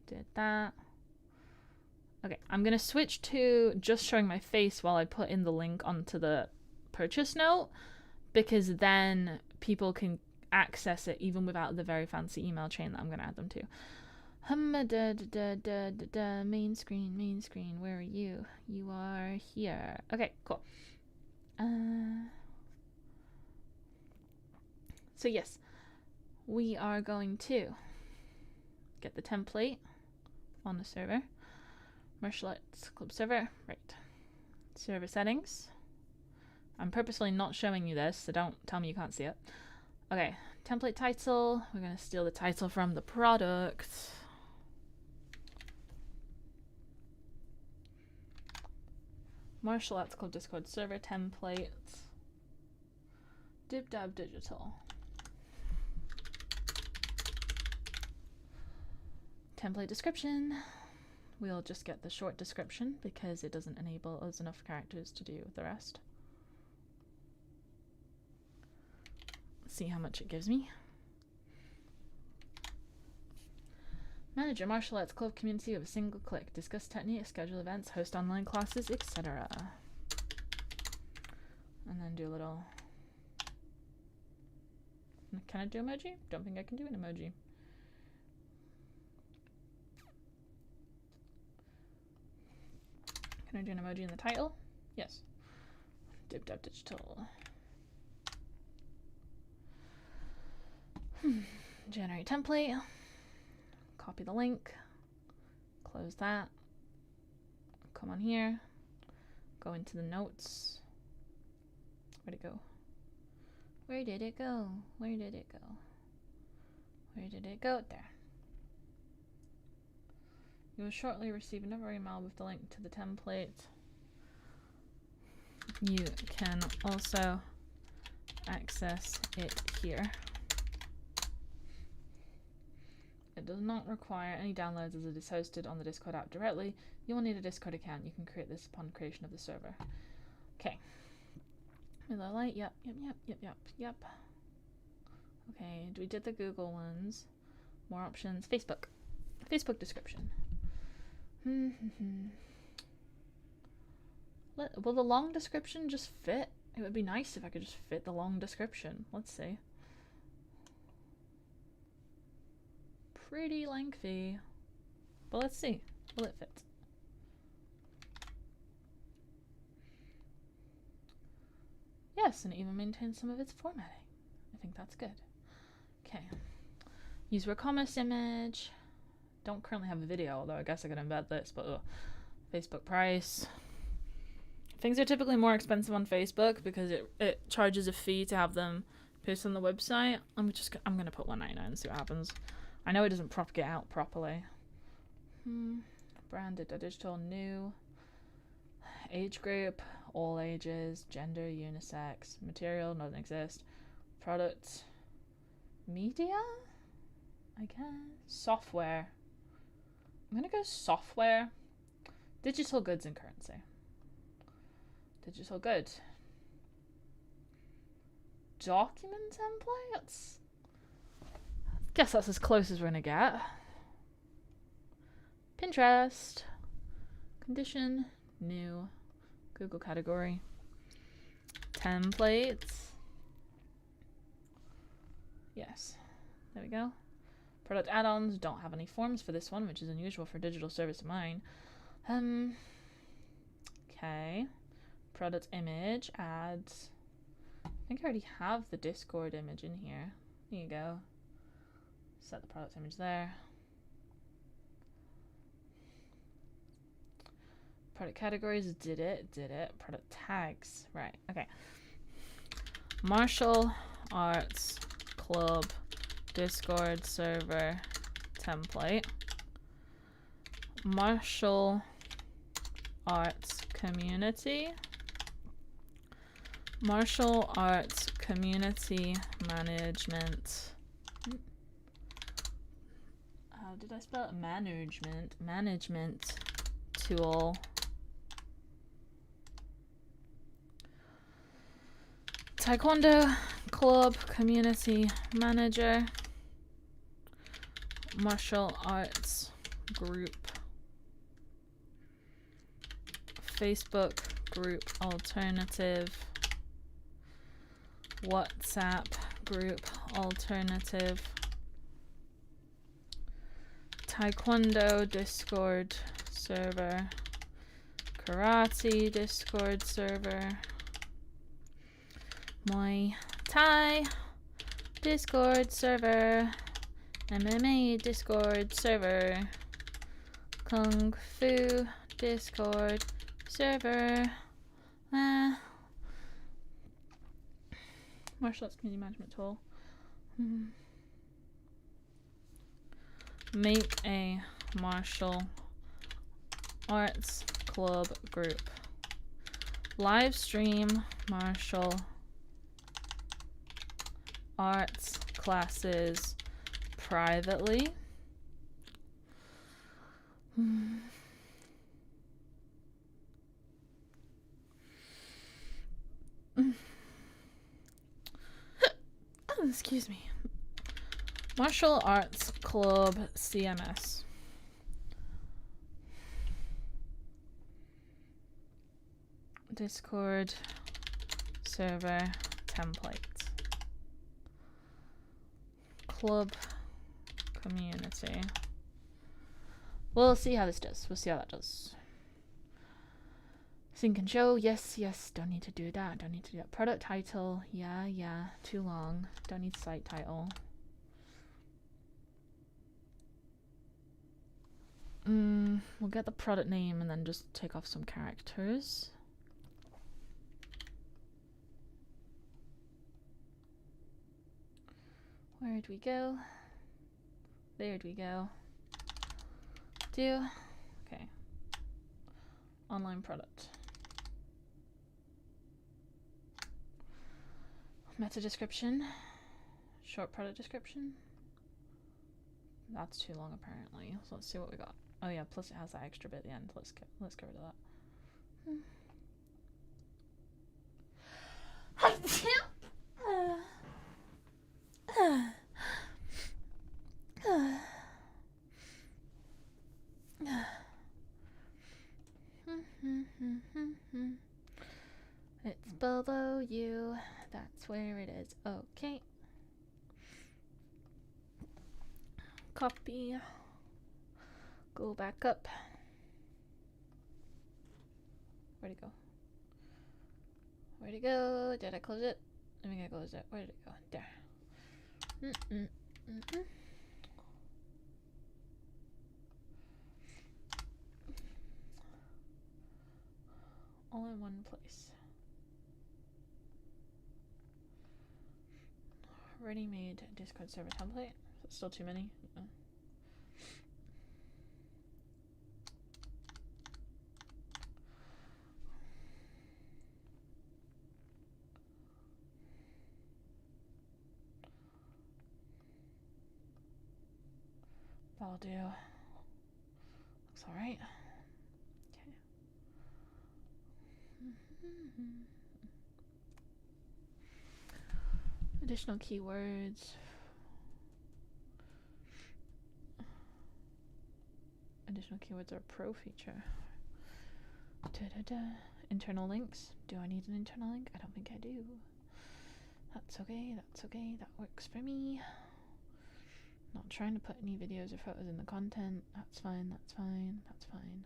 Did that. Okay, I'm gonna switch to just showing my face while I put in the link onto the purchase note, because then people can access it even without the very fancy email chain that I'm gonna add them to. Main screen, where are you? You are here. Okay, cool. So yes, we are going to get the template on the server. Martial Arts Club server, right. Server settings. I'm purposefully not showing you this, so don't tell me you can't see it. Okay, template title. We're gonna steal the title from the product. Martial Arts Club Discord server template. Dibdab Digital. Template description. We'll just get the short description because it doesn't enable us enough characters to do the rest. Let's see how much it gives me. Manage your martial arts club community with a single click. Discuss techniques, schedule events, host online classes, etc. And then do a little... Can I do emoji? Don't think I can do an emoji. Can I do an emoji in the title? Yes. Dibdab Digital. Generate template. Copy the link. Close that. Come on here. Go into the notes. Where'd it go? Where did it go? Where did it go? Where did it go? There. You will shortly receive another email with the link to the template. You can also access it here. It does not require any downloads as it is hosted on the Discord app directly. You will need a Discord account. You can create this upon creation of the server. Okay. Miller Lite, yep. Okay, we did the Google ones. More options. Facebook. Facebook description. Will the long description just fit? It would be nice if I could just fit the long description. Let's see. Pretty lengthy. But let's see. Will it fit? Yes, and it even maintains some of its formatting. I think that's good. Okay. Use WooCommerce image. Don't currently have a video, although I guess I could embed this, but Facebook price. Things are typically more expensive on Facebook because it charges a fee to have them posted on the website. I'm gonna put $1.99 and see what happens. I know it doesn't propagate out properly. Branded digital, new. Age group, all ages, gender, unisex, material, doesn't exist. Product, media, I guess. Software. I'm gonna go software. Digital goods and currency. Digital good. Document templates? Guess that's as close as we're gonna get. Pinterest. Condition. New. Google category. Templates. Yes. There we go. Product add-ons. Don't have any forms for this one, which is unusual for digital service of mine. Okay. Product image. Ads. I think I already have the Discord image in here. There you go. Set the product image there. Product categories, did it. Product tags, right, okay. Martial Arts Club Discord server template. Martial Arts Community. Martial Arts Community Management. How did I spell it? Management tool. Taekwondo Club Community Manager. martial arts group. Facebook group alternative. WhatsApp group alternative. Taekwondo Discord server. Karate Discord server. Muay Thai Discord server. MMA Discord server. Kung Fu Discord server. Martial arts community management tool. Make a martial arts club group. Live stream martial arts classes privately. Excuse me. Martial Arts Club CMS. Discord server template. Club community. We'll see how this does. We'll see how that does. Sync and show. Yes, yes. Don't need to do that. Don't need to do that. Product title. Yeah, yeah. Too long. Don't need site title. We'll get the product name and then just take off some characters. Where'd we go? There'd we go. Do. Okay. Online product. Meta description. Short product description. That's too long apparently. So let's see what we got. Oh yeah, plus it has that extra bit at the end. Let's get rid of that. It's below you. That's where it is. Okay. Copy. Go back up. Where'd it go? Where'd it go? Did I close it? Let me close it. Where did it go? There. All in one place. Ready-made Discord server template. Still too many. That'll do. Looks alright. Okay. Additional keywords. Additional keywords are a pro feature. Internal links. Do I need an internal link? I don't think I do. That's okay, that's okay, that works for me. Not trying to put any videos or photos in the content. That's fine, that's fine, that's fine.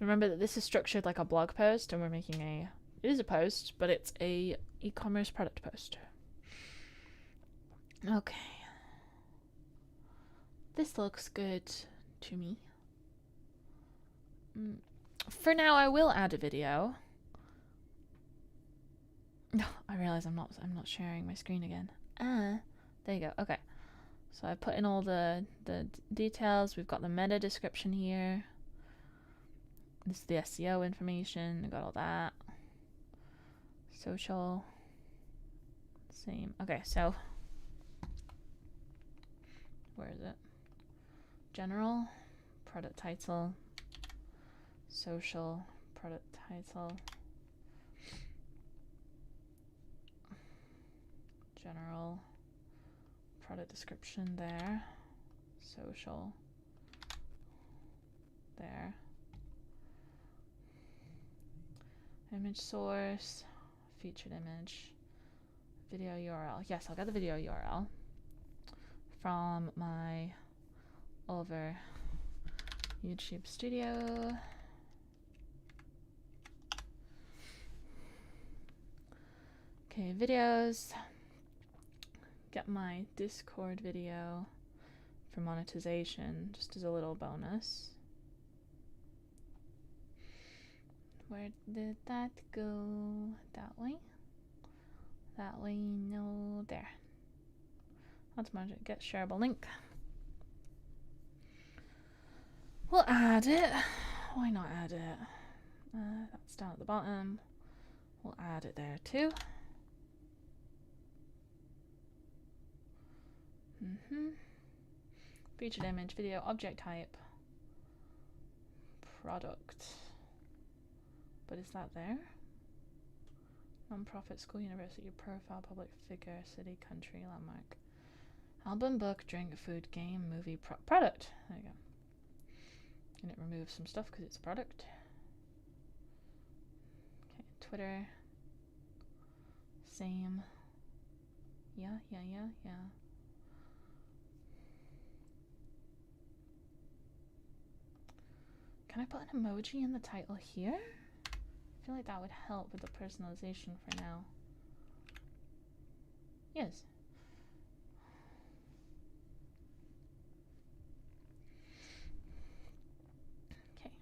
Remember that this is structured like a blog post and we're making it is a post, but it's a e-commerce product post. Okay. This looks good to me. For now, I will add a video. I realize I'm not sharing my screen again. There you go. Okay. So I put in all the details. We've got the meta description here. This is the SEO information. We got all that. Social. Same. Okay, so where is it? General, product title, social, product title, general, product description there. social. There. Image source, featured image, video URL. Yes, I'll get the video URL from my Oliver YouTube studio. Okay, videos. Get my Discord video for monetization, just as a little bonus. Where did that go? That way? That way, no, there. That's my get shareable link. We'll add it. Why not add it? That's down at the bottom. We'll add it there too. Featured image, video, object type, product. But is that there? Non-profit, school, university, profile, public figure, city, country, landmark. Album, book, drink, food, game, movie, product. There you go. And it removes some stuff because it's a product. Okay, Twitter. Same. Yeah. Can I put an emoji in the title here? I feel like that would help with the personalization for now. Yes. Okay.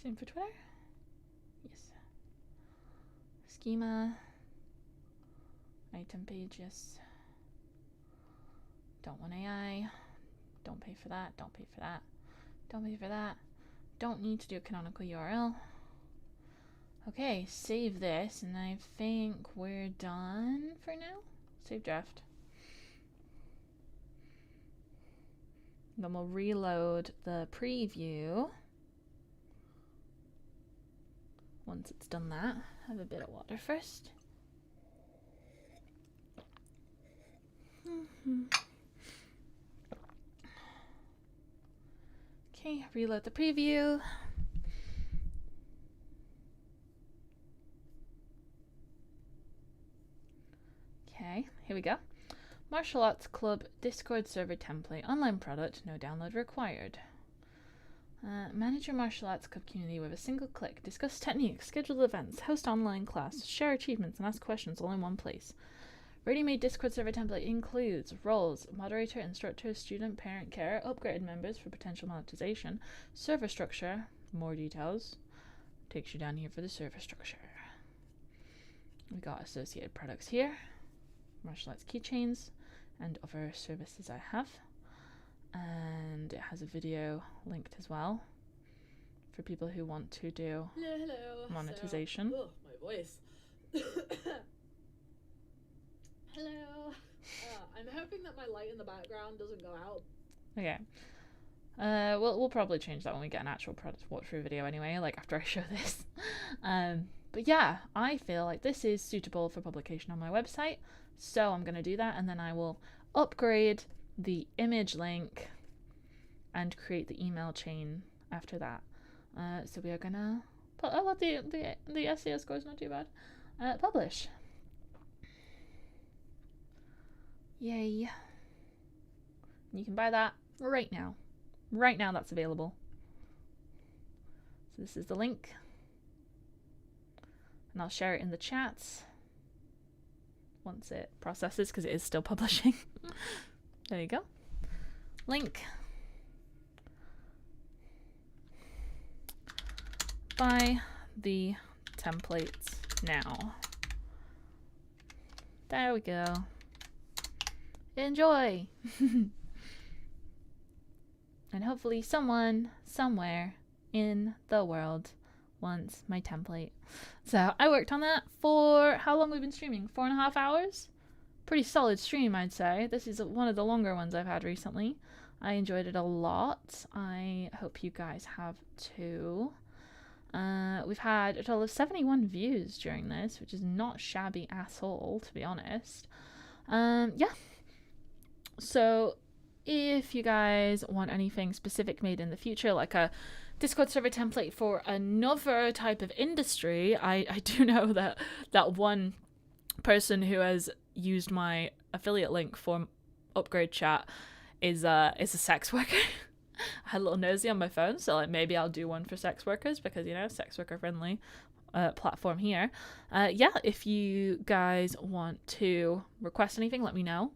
Same for Twitter? Yes. Schema. Item page, yes. Don't want AI. Don't pay for that. Don't pay for that. Don't pay for that. Don't need to do a canonical URL. Okay, save this, and I think we're done for now. Save draft. Then we'll reload the preview. Once it's done that, have a bit of water first. Okay, reload the preview. Okay, here we go. Martial Arts Club Discord server template. Online product, no download required. Manage your martial arts club community with a single click. Discuss techniques, schedule events, host online class, share achievements, and ask questions all in one place. Ready-made Discord server template includes roles, moderator, instructor, student, parent, care, upgraded members for potential monetization, server structure, more details. Takes you down here for the server structure. We got associated products here, martial arts keychains, and other services I have. And it has a video linked as well for people who want to do monetization. So, my voice. Hello. I'm hoping that my light in the background doesn't go out. Okay. We'll probably change that when we get an actual product walkthrough video anyway, like after I show this. But yeah, I feel like this is suitable for publication on my website, so I'm going to do that, and then I will upgrade the image link and create the email chain after that. So we are going to put, oh, the SEO score is not too bad. Publish. Yay. You can buy that right now. Right now that's available. So this is the link. And I'll share it in the chats once it processes, because it is still publishing. There you go. Link. Buy the templates now. There we go. Enjoy! And hopefully someone, somewhere in the world wants my template. So I worked on that for, how long we've been streaming? 4.5 hours? Pretty solid stream, I'd say. This is one of the longer ones I've had recently. I enjoyed it a lot. I hope you guys have too. We've had a total of 71 views during this, which is not shabby at all, to be honest. Yeah. So if you guys want anything specific made in the future, like a Discord server template for another type of industry, I do know that one person who has used my affiliate link for Upgrade Chat is a sex worker. I had a little nosy on my phone, so like maybe I'll do one for sex workers because, you know, sex worker friendly platform here. Yeah, if you guys want to request anything, let me know.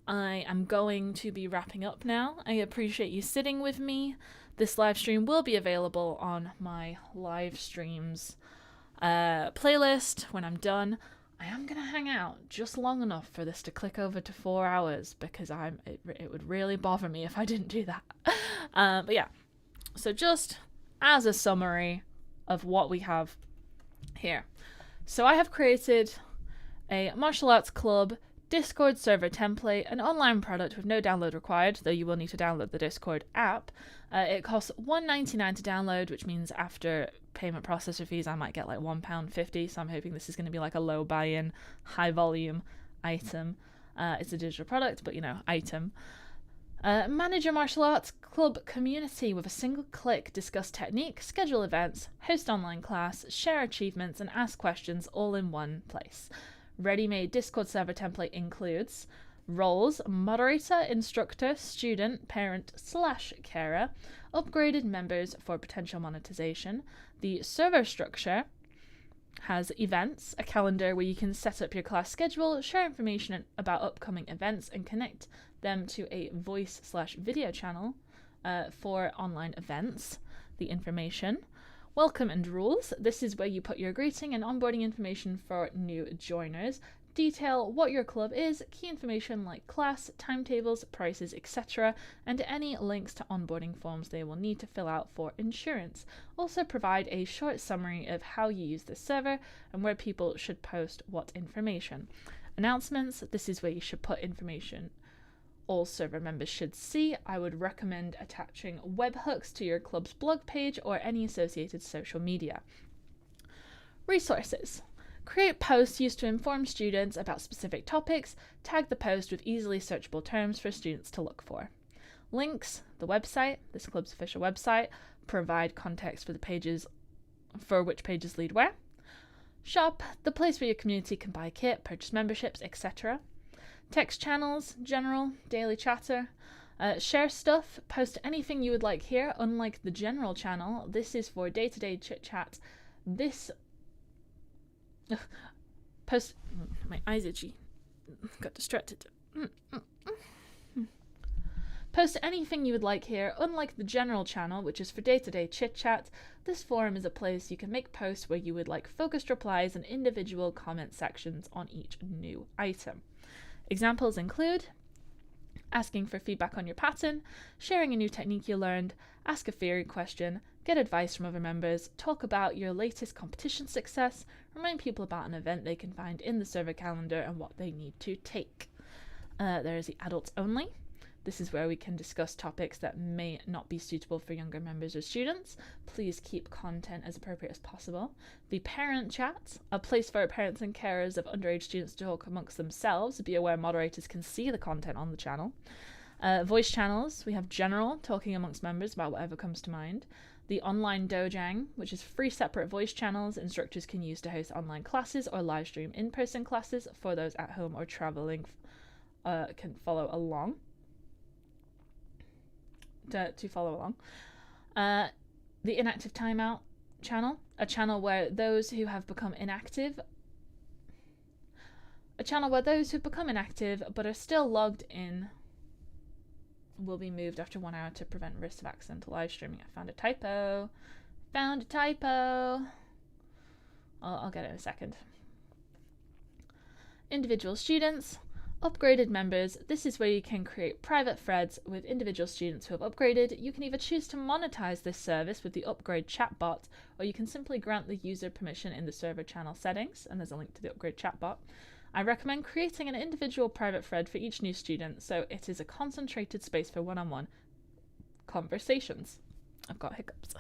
I am going to be wrapping up now. I appreciate you sitting with me. This live stream will be available on my live streams playlist when I'm done. I am going to hang out just long enough for this to click over to 4 hours because it would really bother me if I didn't do that. But yeah, so just as a summary of what we have here. So I have created a martial arts club Discord server template, an online product with no download required, though you will need to download the Discord app. It costs $1.99 to download, which means after payment processor fees, I might get like £1.50. So I'm hoping this is going to be like a low buy-in, high volume item. It's a digital product, but you know, item. Manage your martial arts club community with a single click. Discuss technique, schedule events, host online class, share achievements, and ask questions all in one place. Ready-made Discord server template includes roles: moderator, instructor, student, parent / carer, upgraded members for potential monetization. The server structure has events, a calendar where you can set up your class schedule, share information about upcoming events, and connect them to a voice / video channel for online events. The information. Welcome and rules. This is where you put your greeting and onboarding information for new joiners. Detail what your club is, key information like class, timetables, prices, etc., and any links to onboarding forms they will need to fill out for insurance. Also provide a short summary of how you use the server and where people should post what information. Announcements. This is where you should put information all server members should see. I would recommend attaching webhooks to your club's blog page or any associated social media. Resources. Create posts used to inform students about specific topics. Tag the post with easily searchable terms for students to look for. Links. The website, this club's official website. Provide context for the pages, for which pages lead where. Shop, the place where your community can buy kit, purchase memberships, etc. Text channels, general, daily chatter. Share stuff, post anything you would like here, unlike the general channel. This is for day-to-day chit-chat. This... post... My eyes itchy. Got distracted. Post anything you would like here, unlike the general channel, which is for day-to-day chit-chat. This forum is a place you can make posts where you would like focused replies and individual comment sections on each new item. Examples include asking for feedback on your pattern, sharing a new technique you learned, ask a theory question, get advice from other members, talk about your latest competition success, remind people about an event they can find in the server calendar and what they need to take. There is the adults only. This is where we can discuss topics that may not be suitable for younger members or students. Please keep content as appropriate as possible. The parent chat, a place for parents and carers of underage students to talk amongst themselves. Be aware moderators can see the content on the channel. Voice channels, we have general, talking amongst members about whatever comes to mind. The online dojang, which is 3 separate voice channels instructors can use to host online classes or live stream in-person classes for those at home or traveling can follow along. To follow along. The inactive timeout channel, a channel where those who become inactive but are still logged in will be moved after 1 hour to prevent risk of accidental live streaming. I found a typo. I'll get it in a second. Individual students. Upgraded members. This is where you can create private threads with individual students who have upgraded. You can either choose to monetize this service with the upgrade chatbot, or you can simply grant the user permission in the server channel settings, and there's a link to the upgrade chatbot. I recommend creating an individual private thread for each new student, so it is a concentrated space for one-on-one conversations. I've got hiccups.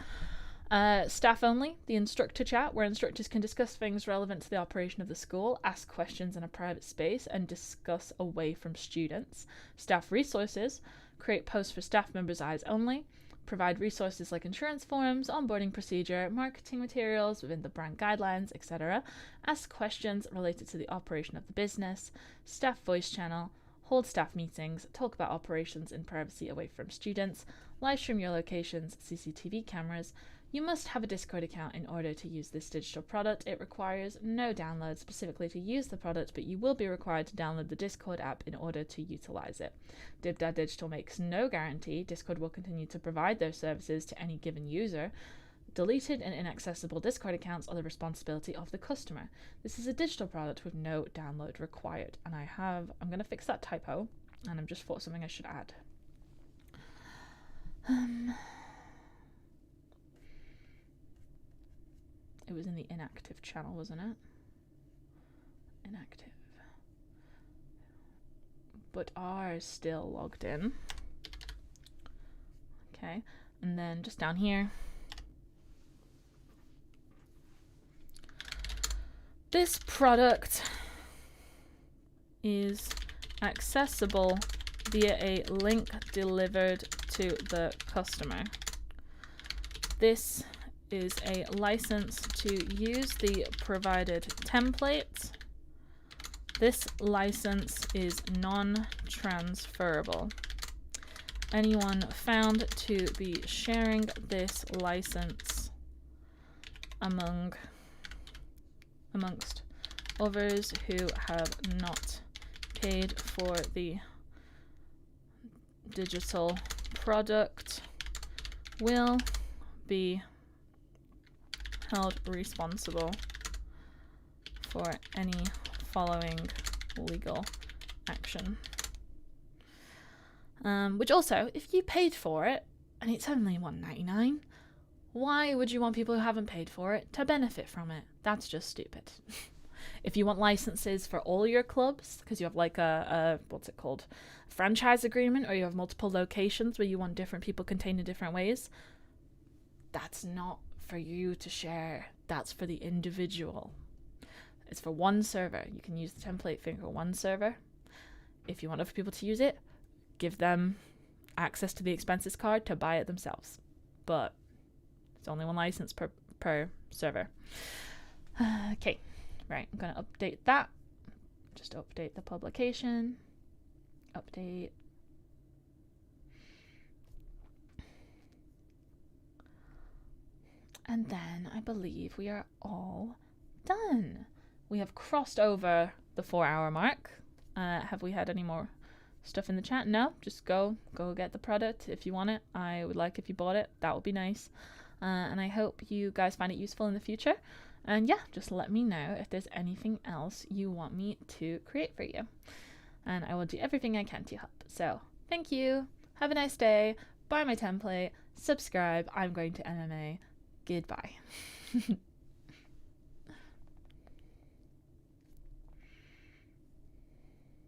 Staff only, the instructor chat, where instructors can discuss things relevant to the operation of the school, ask questions in a private space, and discuss away from students. Staff resources, create posts for staff members' eyes only, provide resources like insurance forms, onboarding procedure, marketing materials within the brand guidelines, etc. Ask questions related to the operation of the business. Staff voice channel, hold staff meetings, talk about operations in privacy away from students, live stream your locations, CCTV cameras. You must have a Discord account in order to use this digital product. It requires no download specifically to use the product, but you will be required to download the Discord app in order to utilize it. DibDad Digital makes no guarantee Discord will continue to provide their services to any given user. Deleted and inaccessible Discord accounts are the responsibility of the customer. This is a digital product with no download required. And I'm going to fix that typo, and I've just thought something I should add. It was in the inactive channel, wasn't it? Inactive. But are still logged in. Okay, and then just down here, this product is accessible via a link delivered to the customer. This is a license to use the provided template. This license is non-transferable. Anyone found to be sharing this license amongst others who have not paid for the digital product will be held responsible for any following legal action. Which also, if you paid for it and it's only $1.99, why would you want people who haven't paid for it to benefit from it? That's just stupid. If you want licenses for all your clubs, because you have like a what's it called, franchise agreement, or you have multiple locations where you want different people contained in different ways, that's not for you to share. That's for the individual. It's for one server. You can use the template thing for one server. If you want other people to use it, give them access to the expenses card to buy it themselves. But it's only one license per server. Okay, right, I'm going to update that. Just update the publication. Update. And then I believe we are all done. We have crossed over the 4-hour mark. Have we had any more stuff in the chat? No, just go get the product if you want it. I would like if you bought it. That would be nice. And I hope you guys find it useful in the future. And yeah, just let me know if there's anything else you want me to create for you. And I will do everything I can to help. So thank you. Have a nice day. Buy my template. Subscribe. I'm going to MMA. Goodbye.